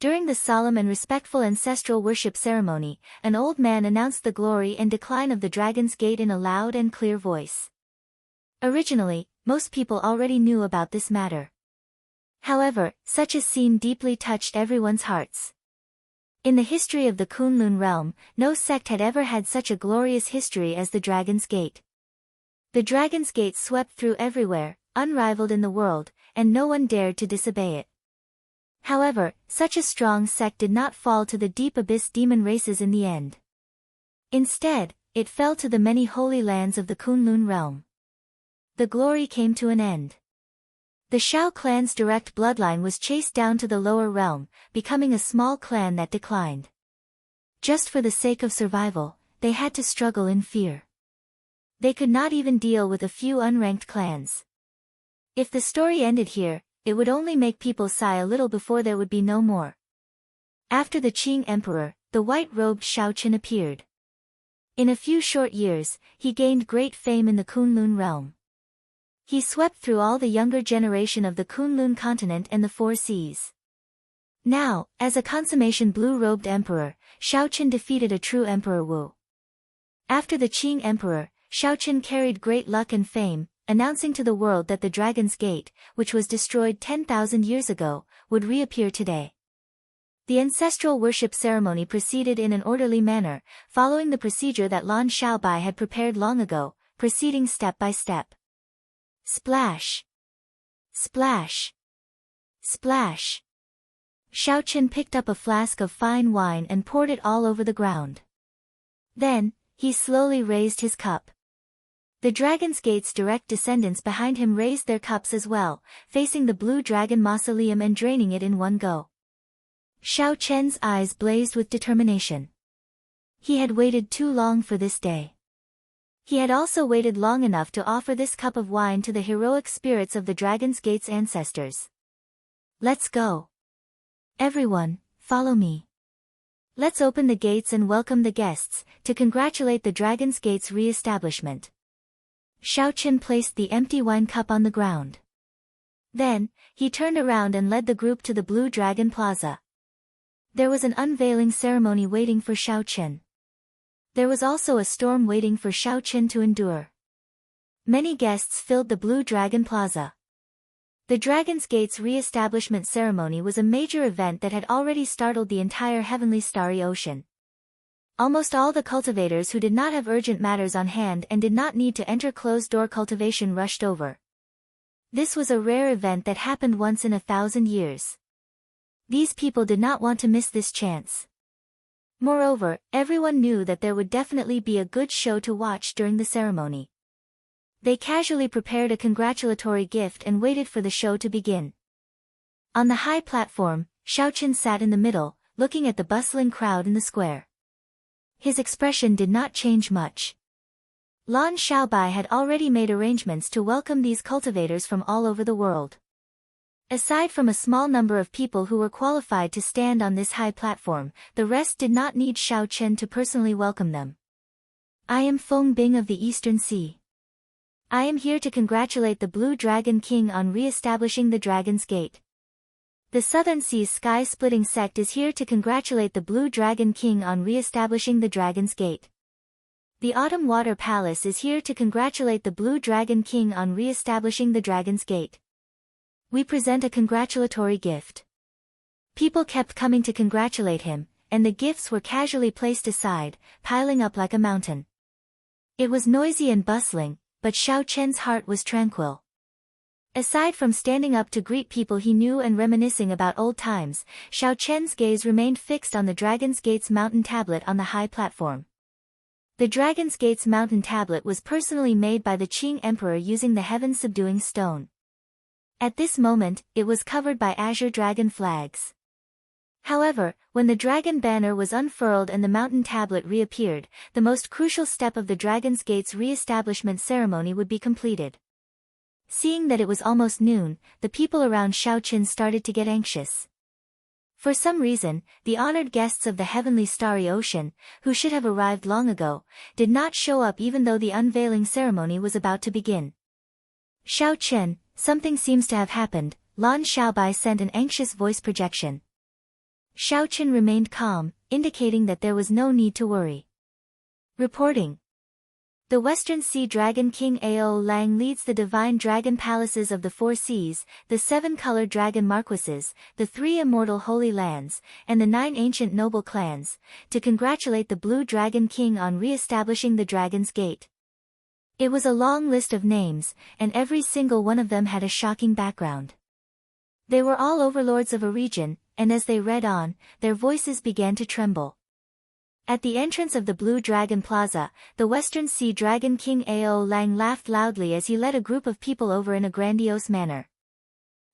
During the solemn and respectful ancestral worship ceremony, an old man announced the glory and decline of the Dragon's Gate in a loud and clear voice. Originally, most people already knew about this matter. However, such a scene deeply touched everyone's hearts. In the history of the Kunlun realm, no sect had ever had such a glorious history as the Dragon's Gate. The Dragon's Gate swept through everywhere, unrivaled in the world, and no one dared to disobey it. However, such a strong sect did not fall to the deep abyss demon races in the end. Instead, it fell to the many holy lands of the Kunlun realm. The glory came to an end. The Xiao clan's direct bloodline was chased down to the lower realm, becoming a small clan that declined. Just for the sake of survival, they had to struggle in fear. They could not even deal with a few unranked clans. If the story ended here, it would only make people sigh a little before there would be no more. After the Qing Emperor, the white-robed Xiao Chen appeared. In a few short years, he gained great fame in the Kunlun realm. He swept through all the younger generation of the Kunlun continent and the Four Seas. Now, as a consummation blue-robed emperor, Xiao Chen defeated a true Emperor Wu. After the Qing Emperor, Xiao Chen carried great luck and fame, announcing to the world that the Dragon's Gate, which was destroyed 10,000 years ago, would reappear today. The ancestral worship ceremony proceeded in an orderly manner, following the procedure that Lan Xiaobai had prepared long ago, proceeding step by step. Splash! Splash! Splash! Xiao Qin picked up a flask of fine wine and poured it all over the ground. Then, he slowly raised his cup. The Dragon's Gate's direct descendants behind him raised their cups as well, facing the Blue Dragon Mausoleum and draining it in one go. Xiao Chen's eyes blazed with determination. He had waited too long for this day. He had also waited long enough to offer this cup of wine to the heroic spirits of the Dragon's Gate's ancestors. Let's go. Everyone, follow me. Let's open the gates and welcome the guests, to congratulate the Dragon's Gate's re-establishment. Xiao Qin placed the empty wine cup on the ground. Then, he turned around and led the group to the Blue Dragon Plaza. There was an unveiling ceremony waiting for Xiao Qin. There was also a storm waiting for Xiao Qin to endure. Many guests filled the Blue Dragon Plaza. The Dragon's Gate's re-establishment ceremony was a major event that had already startled the entire heavenly starry ocean. Almost all the cultivators who did not have urgent matters on hand and did not need to enter closed-door cultivation rushed over. This was a rare event that happened once in 1,000 years. These people did not want to miss this chance. Moreover, everyone knew that there would definitely be a good show to watch during the ceremony. They casually prepared a congratulatory gift and waited for the show to begin. On the high platform, Xiao Qin sat in the middle, looking at the bustling crowd in the square. His expression did not change much. Lan Xiaobai had already made arrangements to welcome these cultivators from all over the world. Aside from a small number of people who were qualified to stand on this high platform, the rest did not need Xiao Qin to personally welcome them. I am Feng Bing of the Eastern Sea. I am here to congratulate the Blue Dragon King on re-establishing the Dragon's Gate. The Southern Sea's sky-splitting sect is here to congratulate the Blue Dragon King on re-establishing the Dragon's Gate. The Autumn Water Palace is here to congratulate the Blue Dragon King on re-establishing the Dragon's Gate. We present a congratulatory gift. People kept coming to congratulate him, and the gifts were casually placed aside, piling up like a mountain. It was noisy and bustling, but Xiao Chen's heart was tranquil. Aside from standing up to greet people he knew and reminiscing about old times, Xiao Chen's gaze remained fixed on the Dragon's Gate's mountain tablet on the high platform. The Dragon's Gate's mountain tablet was personally made by the Qing Emperor using the heaven-subduing stone. At this moment, it was covered by azure dragon flags. However, when the dragon banner was unfurled and the mountain tablet reappeared, the most crucial step of the Dragon's Gate's re-establishment ceremony would be completed. Seeing that it was almost noon, the people around Xiao Qin started to get anxious. For some reason, the honored guests of the heavenly starry ocean, who should have arrived long ago, did not show up even though the unveiling ceremony was about to begin. Xiao Qin, something seems to have happened, Lan Xiaobai sent an anxious voice projection. Xiao Qin remained calm, indicating that there was no need to worry. Reporting. The Western Sea Dragon King Ao Lang leads the divine dragon palaces of the four seas, the 7-colored dragon marquises, the 3 immortal holy lands, and the 9 ancient noble clans, to congratulate the Blue Dragon King on re-establishing the Dragon's Gate. It was a long list of names, and every single one of them had a shocking background. They were all overlords of a region, and as they read on, their voices began to tremble. At the entrance of the Blue Dragon Plaza, the Western Sea Dragon King Ao Lang laughed loudly as he led a group of people over in a grandiose manner.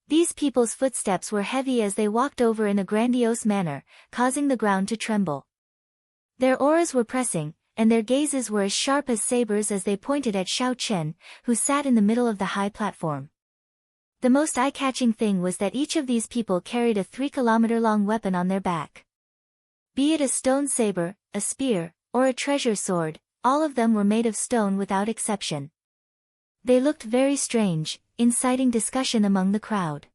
These people's footsteps were heavy as they walked over in a grandiose manner, causing the ground to tremble. Their auras were pressing, and their gazes were as sharp as sabers as they pointed at Xiao Qin, who sat in the middle of the high platform. The most eye-catching thing was that each of these people carried a 3-kilometer-long weapon on their back. Be it a stone saber, a spear, or a treasure sword, all of them were made of stone without exception. They looked very strange, inciting discussion among the crowd.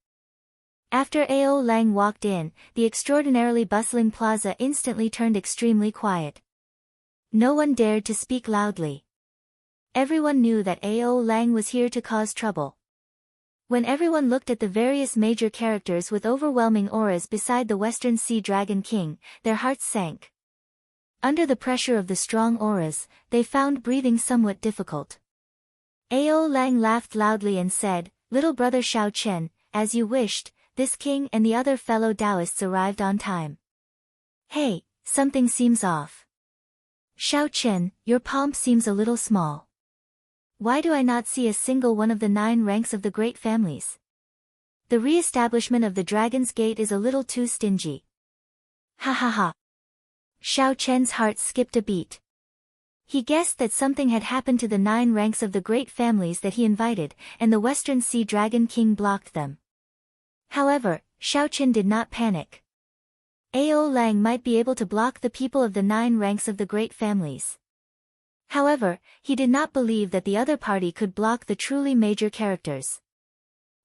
After Ao Lang walked in, the extraordinarily bustling plaza instantly turned extremely quiet. No one dared to speak loudly. Everyone knew that Ao Lang was here to cause trouble. When everyone looked at the various major characters with overwhelming auras beside the Western Sea Dragon King, their hearts sank. Under the pressure of the strong auras, they found breathing somewhat difficult. Ao Lang laughed loudly and said, "Little brother Xiao Chen, as you wished, this king and the other fellow Taoists arrived on time." "Hey, something seems off. Xiao Chen, your pomp seems a little small. Why do I not see a single one of the 9 ranks of the great families? The re-establishment of the Dragon's Gate is a little too stingy." Ha ha ha. Xiao Chen's heart skipped a beat. He guessed that something had happened to the 9 ranks of the great families that he invited, and the Western Sea Dragon King blocked them. However, Xiao Chen did not panic. Ao Lang might be able to block the people of the 9 ranks of the great families. However, he did not believe that the other party could block the truly major characters.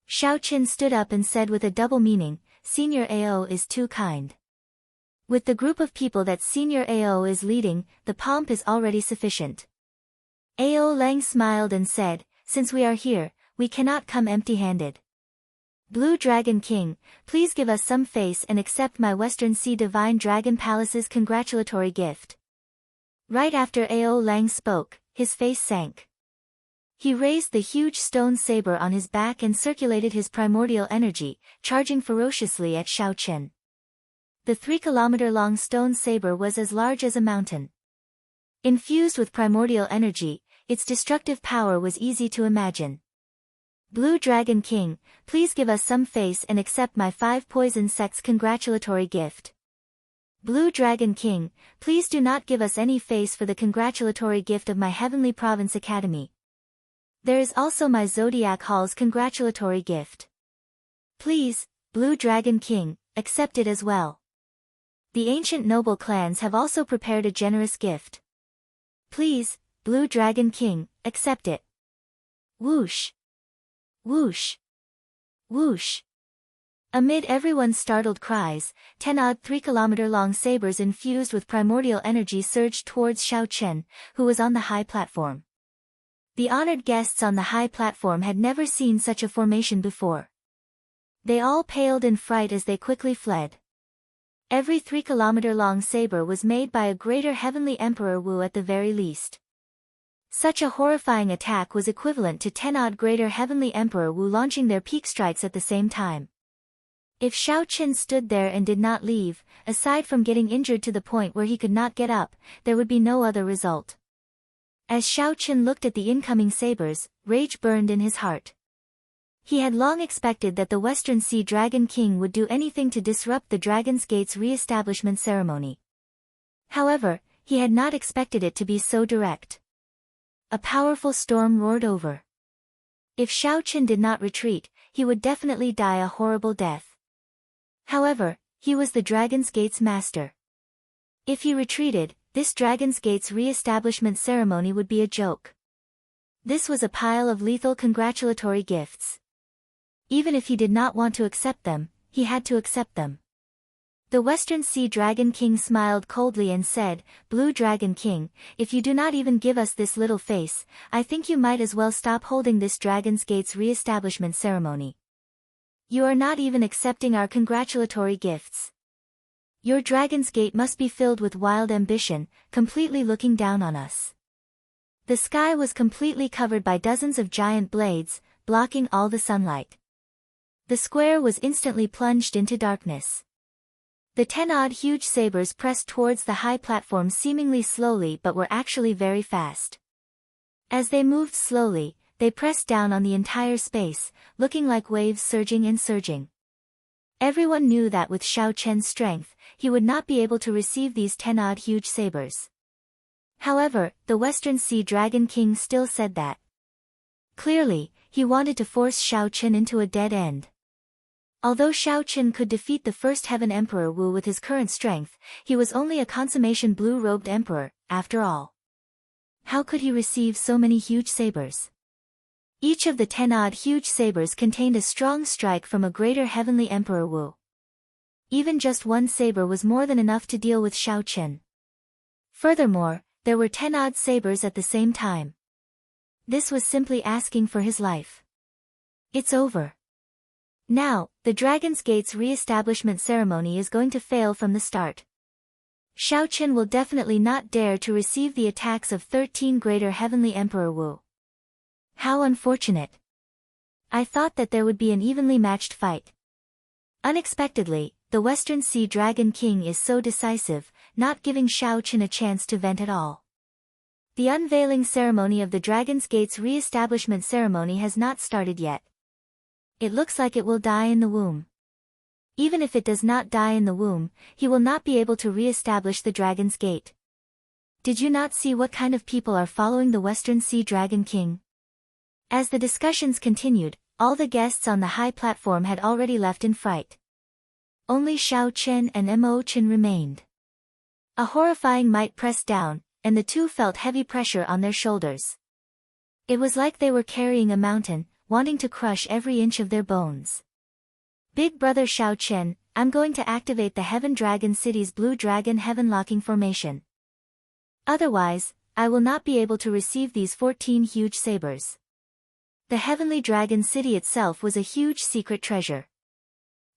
Xiao Chen stood up and said with a double meaning, "Senior Ao is too kind. With the group of people that Senior Ao is leading, the pomp is already sufficient." Ao Lang smiled and said, "Since we are here, we cannot come empty-handed. Blue Dragon King, please give us some face and accept my Western Sea Divine Dragon Palace's congratulatory gift." Right after Ao Lang spoke, his face sank. He raised the huge stone saber on his back and circulated his primordial energy, charging ferociously at Xiao Chen. The 3-kilometer-long stone saber was as large as a mountain. Infused with primordial energy, its destructive power was easy to imagine. "Blue Dragon King, please give us some face and accept my 5 poison sects congratulatory gift." "Blue Dragon King, please do not give us any face for the congratulatory gift of my Heavenly Province Academy. There is also my Zodiac Hall's congratulatory gift. Please, Blue Dragon King, accept it as well. The ancient noble clans have also prepared a generous gift. Please, Blue Dragon King, accept it." Whoosh! Whoosh! Whoosh! Amid everyone's startled cries, 10 odd 3-kilometer-long sabers infused with primordial energy surged towards Xiao Chen, who was on the high platform. The honored guests on the high platform had never seen such a formation before. They all paled in fright as they quickly fled. Every 3-kilometer-long saber was made by a greater heavenly Emperor Wu at the very least. Such a horrifying attack was equivalent to 10 odd greater heavenly Emperor Wu launching their peak strikes at the same time. If Xiao Chen stood there and did not leave, aside from getting injured to the point where he could not get up, there would be no other result. As Xiao Chen looked at the incoming sabers, rage burned in his heart. He had long expected that the Western Sea Dragon King would do anything to disrupt the Dragon's Gate's re-establishment ceremony. However, he had not expected it to be so direct. A powerful storm roared over. If Xiao Chen did not retreat, he would definitely die a horrible death. However, he was the Dragon's Gate's master. If he retreated, this Dragon's Gate's re-establishment ceremony would be a joke. This was a pile of lethal congratulatory gifts. Even if he did not want to accept them, he had to accept them. The Western Sea Dragon King smiled coldly and said, "Blue Dragon King, if you do not even give us this little face, I think you might as well stop holding this Dragon's Gate's re-establishment ceremony. You are not even accepting our congratulatory gifts. Your Dragon's Gate must be filled with wild ambition, completely looking down on us." The sky was completely covered by dozens of giant blades, blocking all the sunlight. The square was instantly plunged into darkness. The 10 odd huge sabers pressed towards the high platform seemingly slowly but were actually very fast. As they moved slowly, they pressed down on the entire space, looking like waves surging and surging. Everyone knew that with Xiao Chen's strength, he would not be able to receive these 10 odd huge sabers. However, the Western Sea Dragon King still said that. Clearly, he wanted to force Xiao Chen into a dead end. Although Xiao Chen could defeat the first Heaven Emperor Wu with his current strength, he was only a consummation blue-robed emperor, after all. How could he receive so many huge sabers? Each of the 10 odd huge sabers contained a strong strike from a greater heavenly Emperor Wu. Even just one saber was more than enough to deal with Xiao Chen. Furthermore, there were 10 odd sabers at the same time. This was simply asking for his life. It's over. Now, the Dragon's Gate's re-establishment ceremony is going to fail from the start. Shao Qian will definitely not dare to receive the attacks of 13 Greater Heavenly Emperor Wu. How unfortunate. I thought that there would be an evenly matched fight. Unexpectedly, the Western Sea Dragon King is so decisive, not giving Shao Qian a chance to vent at all. The unveiling ceremony of the Dragon's Gate's re-establishment ceremony has not started yet. It looks like it will die in the womb. Even if it does not die in the womb, he will not be able to re-establish the Dragon's Gate. Did you not see what kind of people are following the Western Sea Dragon King? As the discussions continued, all the guests on the high platform had already left in fright. Only Shao Qian and Mo Qian remained. A horrifying might pressed down, and the two felt heavy pressure on their shoulders. It was like they were carrying a mountain, wanting to crush every inch of their bones. Big brother Shao Qian, I'm going to activate the Heaven Dragon City's Blue Dragon Heaven Locking Formation. Otherwise, I will not be able to receive these 14 huge sabers. The Heavenly Dragon City itself was a huge secret treasure.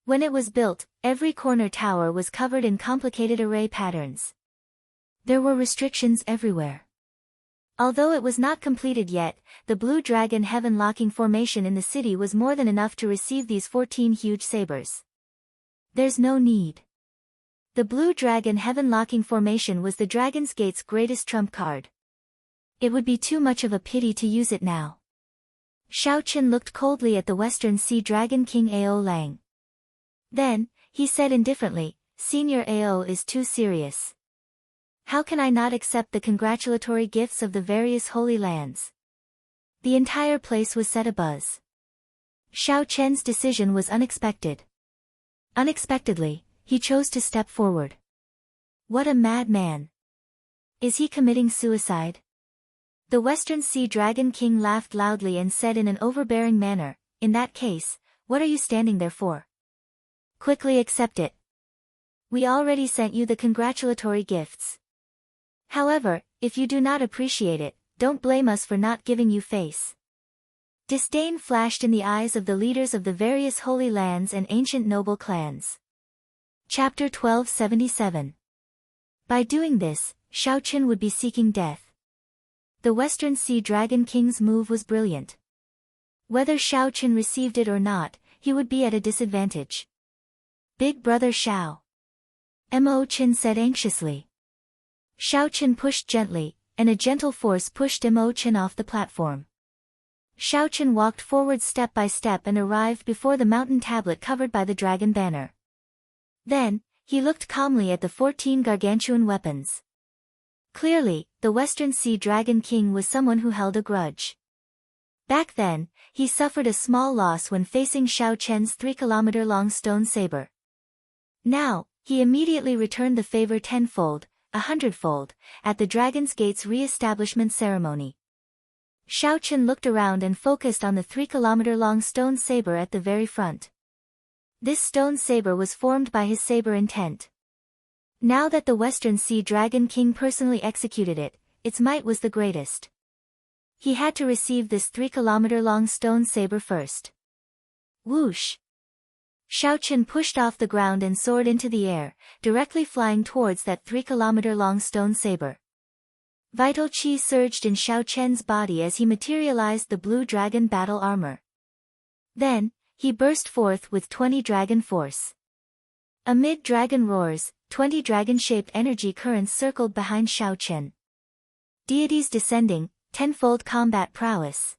When it was built, every corner tower was covered in complicated array patterns. There were restrictions everywhere. Although it was not completed yet, the Blue Dragon Heaven Locking Formation in the city was more than enough to receive these 14 huge sabers. There's no need. The Blue Dragon Heaven Locking Formation was the Dragon's Gate's greatest trump card. It would be too much of a pity to use it now. Shao Qian looked coldly at the Western Sea Dragon King Ao Lang. Then, he said indifferently, Senior Ao is too serious. How can I not accept the congratulatory gifts of the various holy lands? The entire place was set abuzz. Shao Qian's decision was unexpected. Unexpectedly, he chose to step forward. What a madman! Is he committing suicide? The Western Sea Dragon King laughed loudly and said in an overbearing manner, In that case, what are you standing there for? Quickly accept it. We already sent you the congratulatory gifts. However, if you do not appreciate it, don't blame us for not giving you face. Disdain flashed in the eyes of the leaders of the various holy lands and ancient noble clans. Chapter 1277. By doing this, Shao Qian would be seeking death. The Western Sea Dragon King's move was brilliant. Whether Shao Qian received it or not, he would be at a disadvantage. Big brother Shao. Mo Qian said anxiously. Shao Qian pushed gently, and a gentle force pushed Mo Qian off the platform. Shao Qian walked forward step by step and arrived before the mountain tablet covered by the dragon banner. Then, he looked calmly at the 14 gargantuan weapons. Clearly, the Western Sea Dragon King was someone who held a grudge. Back then, he suffered a small loss when facing Shao Qian's 3-kilometer-long stone saber. Now, he immediately returned the favor tenfold, 100-fold, at the Dragon's Gate's re-establishment ceremony. Shao Qian looked around and focused on the 3-kilometer-long stone saber at the very front. This stone saber was formed by his saber intent. Now that the Western Sea Dragon King personally executed it, its might was the greatest. He had to receive this 3-kilometer-long stone saber first. Whoosh! Shao Qian pushed off the ground and soared into the air, directly flying towards that 3-kilometer-long stone saber. Vital chi surged in Shao Qian's body as he materialized the blue dragon battle armor. Then, he burst forth with 20 dragon force. Amid dragon roars, 20 dragon-shaped energy currents circled behind Shao Qian. Deities descending, tenfold combat prowess.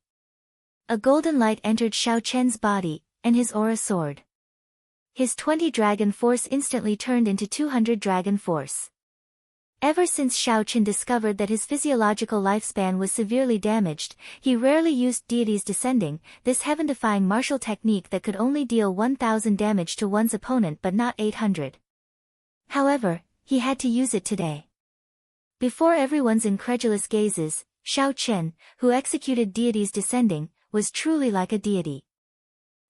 A golden light entered Shao Qian's body, and his aura soared. His 20 dragon force instantly turned into 200 dragon force. Ever since Shao Qian discovered that his physiological lifespan was severely damaged, he rarely used deities descending, this heaven-defying martial technique that could only deal 1000 damage to one's opponent but not 800. However, he had to use it today. Before everyone's incredulous gazes, Shao Qian, who executed deities descending, was truly like a deity.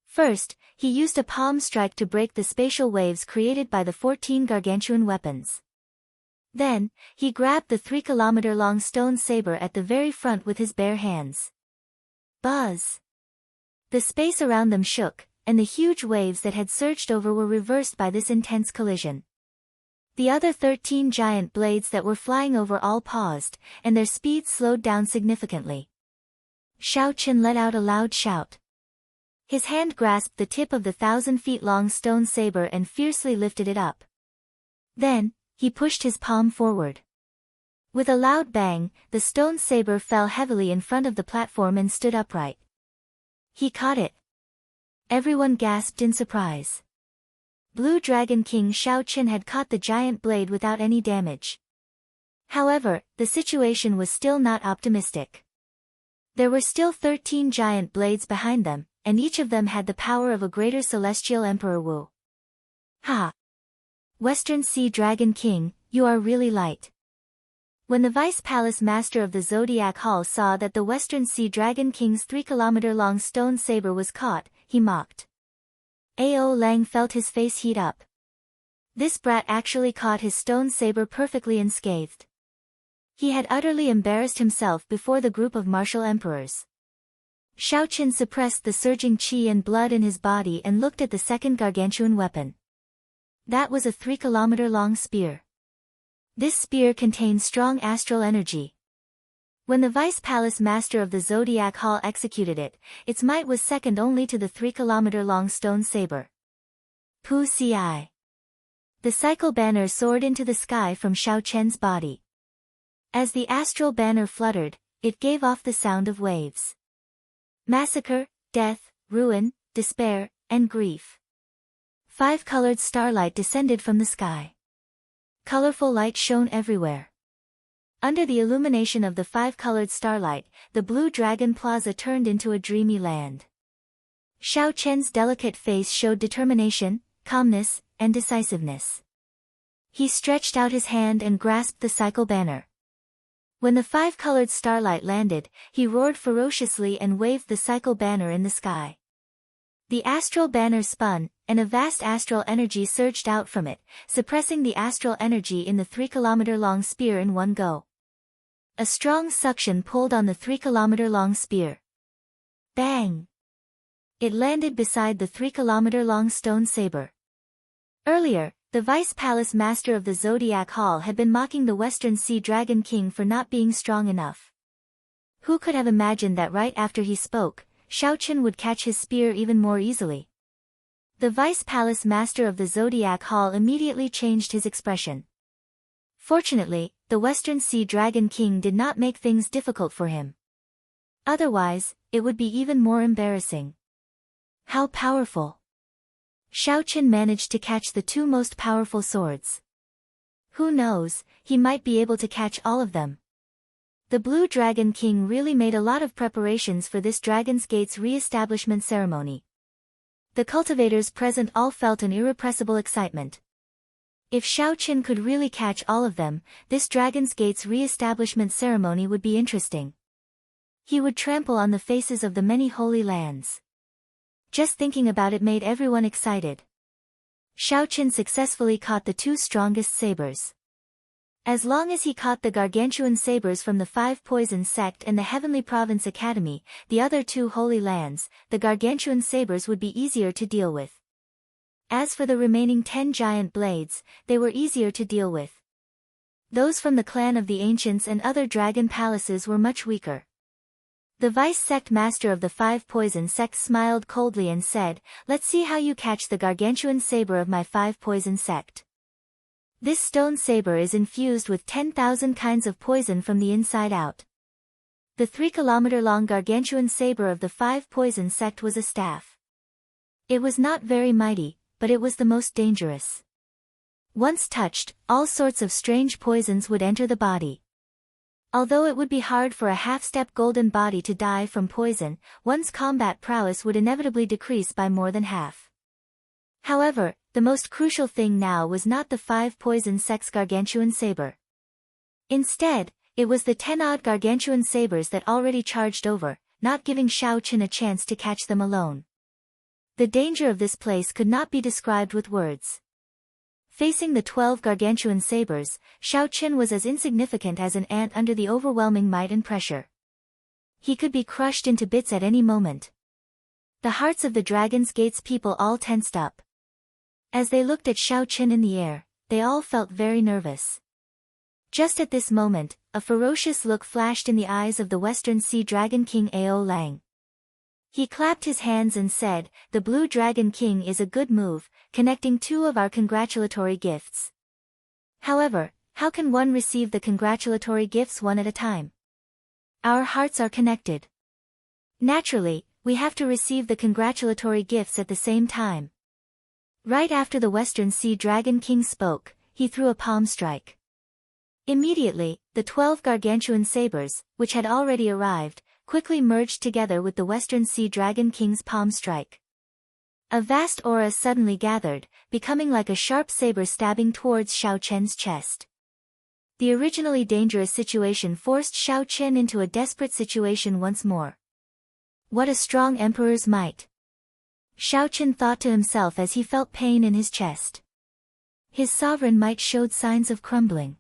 First, he used a palm strike to break the spatial waves created by the 14 gargantuan weapons. Then, he grabbed the 3-kilometer-long stone saber at the very front with his bare hands. Buzz! The space around them shook, and the huge waves that had surged over were reversed by this intense collision. The other 13 giant blades that were flying over all paused, and their speed slowed down significantly. Shao Chen let out a loud shout. His hand grasped the tip of the 1,000-feet-long stone saber and fiercely lifted it up. Then, he pushed his palm forward. With a loud bang, the stone saber fell heavily in front of the platform and stood upright. He caught it. Everyone gasped in surprise. Blue Dragon King Shao Chen had caught the giant blade without any damage. However, the situation was still not optimistic. There were still 13 giant blades behind them, and each of them had the power of a greater celestial Emperor Wu. Ha! Western Sea Dragon King, you are really light. When the Vice Palace Master of the Zodiac Hall saw that the Western Sea Dragon King's 3-kilometer-long stone saber was caught, he mocked. Ao Lang felt his face heat up. This brat actually caught his stone saber perfectly unscathed. He had utterly embarrassed himself before the group of martial emperors. Shao Chen suppressed the surging qi and blood in his body and looked at the second gargantuan weapon. That was a 3-kilometer-long spear. This spear contained strong astral energy. When the Vice Palace Master of the Zodiac Hall executed it, its might was second only to the 3-kilometer-long stone saber. Pu Ci. The cycle banner soared into the sky from Shao Chen's body. As the astral banner fluttered, it gave off the sound of waves. Massacre, death, ruin, despair, and grief. 5-colored starlight descended from the sky. Colorful light shone everywhere. Under the illumination of the 5-colored starlight, the Blue Dragon Plaza turned into a dreamy land. Shao Chen's delicate face showed determination, calmness, and decisiveness. He stretched out his hand and grasped the cycle banner. When the 5-colored starlight landed, he roared ferociously and waved the cycle banner in the sky. The astral banner spun, and a vast astral energy surged out from it, suppressing the astral energy in the 3-kilometer-long spear in one go. A strong suction pulled on the 3-kilometer-long spear. Bang! It landed beside the 3-kilometer-long stone saber. Earlier, the Vice Palace Master of the Zodiac Hall had been mocking the Western Sea Dragon King for not being strong enough. Who could have imagined that right after he spoke, Shao Chen would catch his spear even more easily? The Vice Palace Master of the Zodiac Hall immediately changed his expression. Fortunately, the Western Sea Dragon King did not make things difficult for him. Otherwise, it would be even more embarrassing. How powerful! Shao Chen managed to catch the 2 most powerful swords. Who knows, he might be able to catch all of them. The Blue Dragon King really made a lot of preparations for this Dragon's Gate's re-establishment ceremony. The cultivators present all felt an irrepressible excitement. If Shao Chen could really catch all of them, this Dragon's Gate's re-establishment ceremony would be interesting. He would trample on the faces of the many holy lands. Just thinking about it made everyone excited. Shao Chen successfully caught the 2 strongest sabers. As long as he caught the gargantuan sabers from the 5 Poison Sect and the Heavenly Province Academy, the other 2 holy lands, the gargantuan sabers would be easier to deal with. As for the remaining 10 giant blades, they were easier to deal with. Those from the clan of the Ancients and other dragon palaces were much weaker. The Vice Sect Master of the 5 Poison Sects smiled coldly and said, "Let's see how you catch the gargantuan saber of my 5 Poison Sect. This stone saber is infused with 10,000 kinds of poison from the inside out." The 3-kilometer-long gargantuan saber of the 5 Poison Sect was a staff. It was not very mighty, but it was the most dangerous. Once touched, all sorts of strange poisons would enter the body. Although it would be hard for a half-step golden body to die from poison, one's combat prowess would inevitably decrease by more than half. However, the most crucial thing now was not the 5 Poison Sects gargantuan saber. Instead, it was the 10-odd gargantuan sabers that already charged over, not giving Shao Chen a chance to catch them alone. The danger of this place could not be described with words. Facing the 12 gargantuan sabers, Shao Chen was as insignificant as an ant under the overwhelming might and pressure. He could be crushed into bits at any moment. The hearts of the Dragon's Gate's people all tensed up. As they looked at Xiao Chen in the air, they all felt very nervous. Just at this moment, a ferocious look flashed in the eyes of the Western Sea Dragon King Ao Lang. He clapped his hands and said, "The Blue Dragon King is a good move, connecting two of our congratulatory gifts. However, how can one receive the congratulatory gifts one at a time? Our hearts are connected. Naturally, we have to receive the congratulatory gifts at the same time." Right after the Western Sea Dragon King spoke, he threw a palm strike. Immediately, the 12 gargantuan sabers, which had already arrived, quickly merged together with the Western Sea Dragon King's palm strike. A vast aura suddenly gathered, becoming like a sharp saber stabbing towards Xiao Chen's chest. The originally dangerous situation forced Xiao Chen into a desperate situation once more. What a strong emperor's might! Xiao Chen thought to himself as he felt pain in his chest. His sovereign might showed signs of crumbling.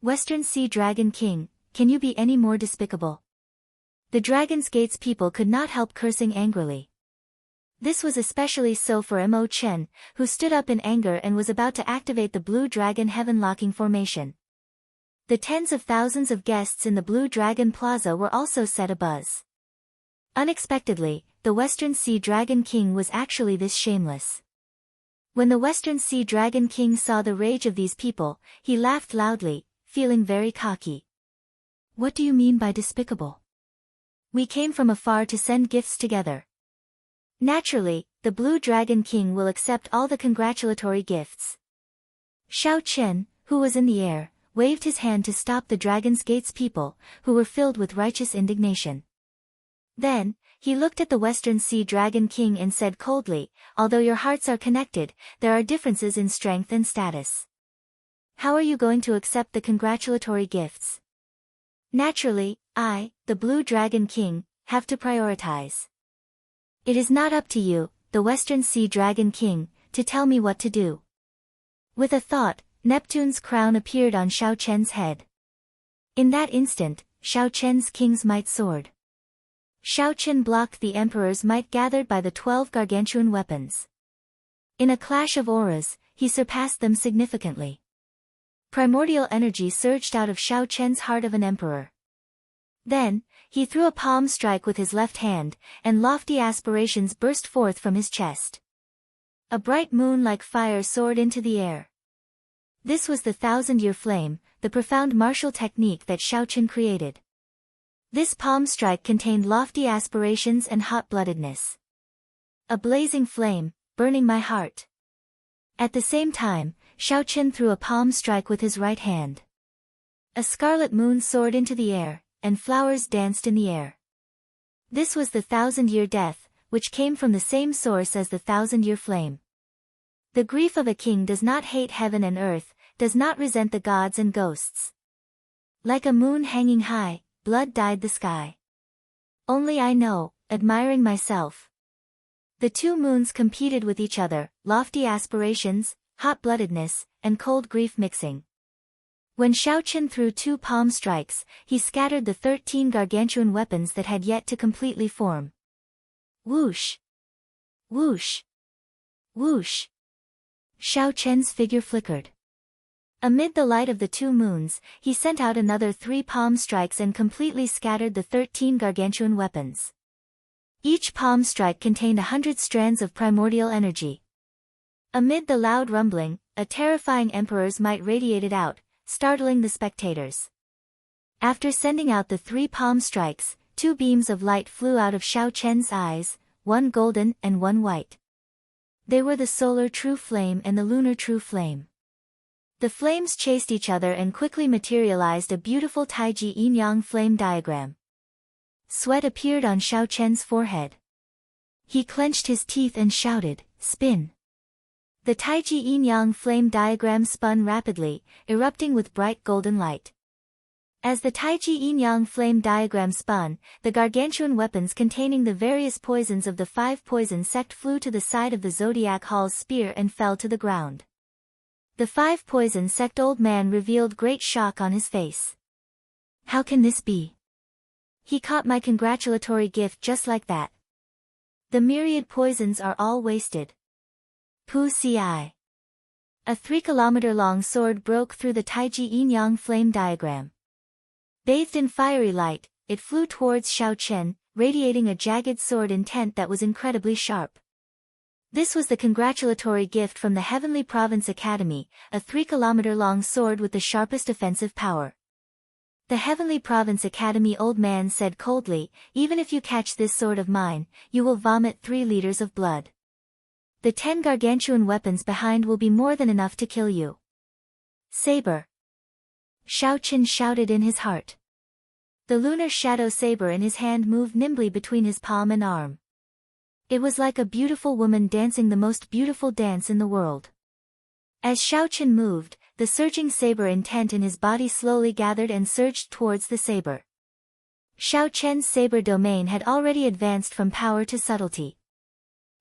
Western Sea Dragon King, can you be any more despicable? The Dragon's Gate's people could not help cursing angrily. This was especially so for Mo Chen, who stood up in anger and was about to activate the Blue Dragon Heaven-locking formation. The tens of thousands of guests in the Blue Dragon Plaza were also set abuzz. Unexpectedly, the Western Sea Dragon King was actually this shameless. When the Western Sea Dragon King saw the rage of these people, he laughed loudly, feeling very cocky. "What do you mean by despicable? We came from afar to send gifts together. Naturally, the Blue Dragon King will accept all the congratulatory gifts." Xiao Chen, who was in the air, waved his hand to stop the Dragon's Gate's people, who were filled with righteous indignation. Then, he looked at the Western Sea Dragon King and said coldly, "Although your hearts are connected, there are differences in strength and status. How are you going to accept the congratulatory gifts? Naturally, I, the Blue Dragon King, have to prioritize. It is not up to you, the Western Sea Dragon King, to tell me what to do." With a thought, Neptune's crown appeared on Xiao Chen's head. In that instant, Xiao Chen's king's might soared. Xiao Chen blocked the emperor's might gathered by the 12 gargantuan weapons. In a clash of auras, he surpassed them significantly. Primordial energy surged out of Xiao Chen's heart of an emperor. Then, he threw a palm strike with his left hand, and lofty aspirations burst forth from his chest. A bright moon like fire soared into the air. This was the 1,000-year flame, the profound martial technique that Xiao Chen created. This palm strike contained lofty aspirations and hot-bloodedness. A blazing flame, burning my heart. At the same time, Xiao Chen threw a palm strike with his right hand. A scarlet moon soared into the air, and flowers danced in the air. This was the 1,000-year death, which came from the same source as the 1,000-year flame. The grief of a king does not hate heaven and earth, does not resent the gods and ghosts. Like a moon hanging high, blood dyed the sky. Only I know, admiring myself. The two moons competed with each other, lofty aspirations, hot-bloodedness, and cold grief mixing. When Xiao Chen threw 2 palm strikes, he scattered the 13 gargantuan weapons that had yet to completely form. Whoosh! Whoosh! Whoosh! Xiao Chen's figure flickered. Amid the light of the 2 moons, he sent out another 3 palm strikes and completely scattered the 13 gargantuan weapons. Each palm strike contained 100 strands of primordial energy. Amid the loud rumbling, a terrifying emperor's might radiated out, startling the spectators. After sending out the 3 palm strikes, 2 beams of light flew out of Xiao Chen's eyes, one golden and one white. They were the solar true flame and the lunar true flame. The flames chased each other and quickly materialized a beautiful Taiji yin-yang flame diagram. Sweat appeared on Xiao Chen's forehead. He clenched his teeth and shouted, "Spin!" The Taiji yin-yang flame diagram spun rapidly, erupting with bright golden light. As the Taiji yin-yang flame diagram spun, the gargantuan weapons containing the various poisons of the 5 poison sect flew to the side of the Zodiac Hall's spear and fell to the ground. The 5 poison sect old man revealed great shock on his face. How can this be? He caught my congratulatory gift just like that. The myriad poisons are all wasted. Pu ci. A 3-kilometer-long sword broke through the Taiji yin-yang flame diagram. Bathed in fiery light, it flew towards Xiao Chen, radiating a jagged sword intent that was incredibly sharp. This was the congratulatory gift from the Heavenly Province Academy, a 3-kilometer-long sword with the sharpest offensive power. The Heavenly Province Academy old man said coldly, "Even if you catch this sword of mine, you will vomit 3 liters of blood. The 10 gargantuan weapons behind will be more than enough to kill you." Saber. Xiao Chen shouted in his heart. The lunar shadow saber in his hand moved nimbly between his palm and arm. It was like a beautiful woman dancing the most beautiful dance in the world. As Xiao Chen moved, the surging saber intent in his body slowly gathered and surged towards the saber. Xiao Chen's saber domain had already advanced from power to subtlety.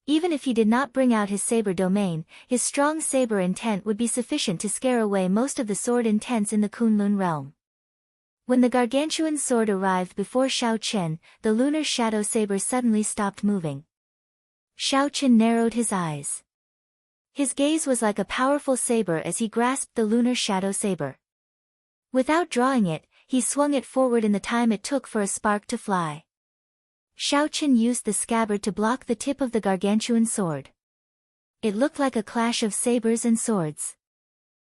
Even if he did not bring out his saber domain, his strong saber intent would be sufficient to scare away most of the sword intents in the Kunlun realm. When the gargantuan sword arrived before Xiao Chen, the lunar shadow saber suddenly stopped moving. Xiao Chen narrowed his eyes. His gaze was like a powerful saber as he grasped the lunar shadow saber. Without drawing it, he swung it forward in the time it took for a spark to fly. Xiao Chen used the scabbard to block the tip of the gargantuan sword. It looked like a clash of sabers and swords.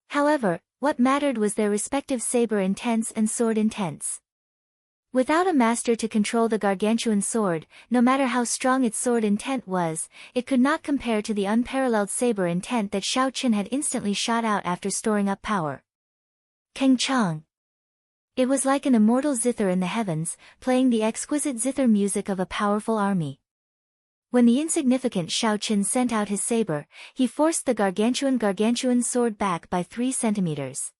However, what mattered was their respective saber intents and sword intents. Without a master to control the gargantuan sword, no matter how strong its sword intent was, it could not compare to the unparalleled saber intent that Xiao Chen had instantly shot out after storing up power. Keng Chang. It was like an immortal zither in the heavens, playing the exquisite zither music of a powerful army. When the insignificant Xiao Chen sent out his saber, he forced the gargantuan sword back by 3 centimeters.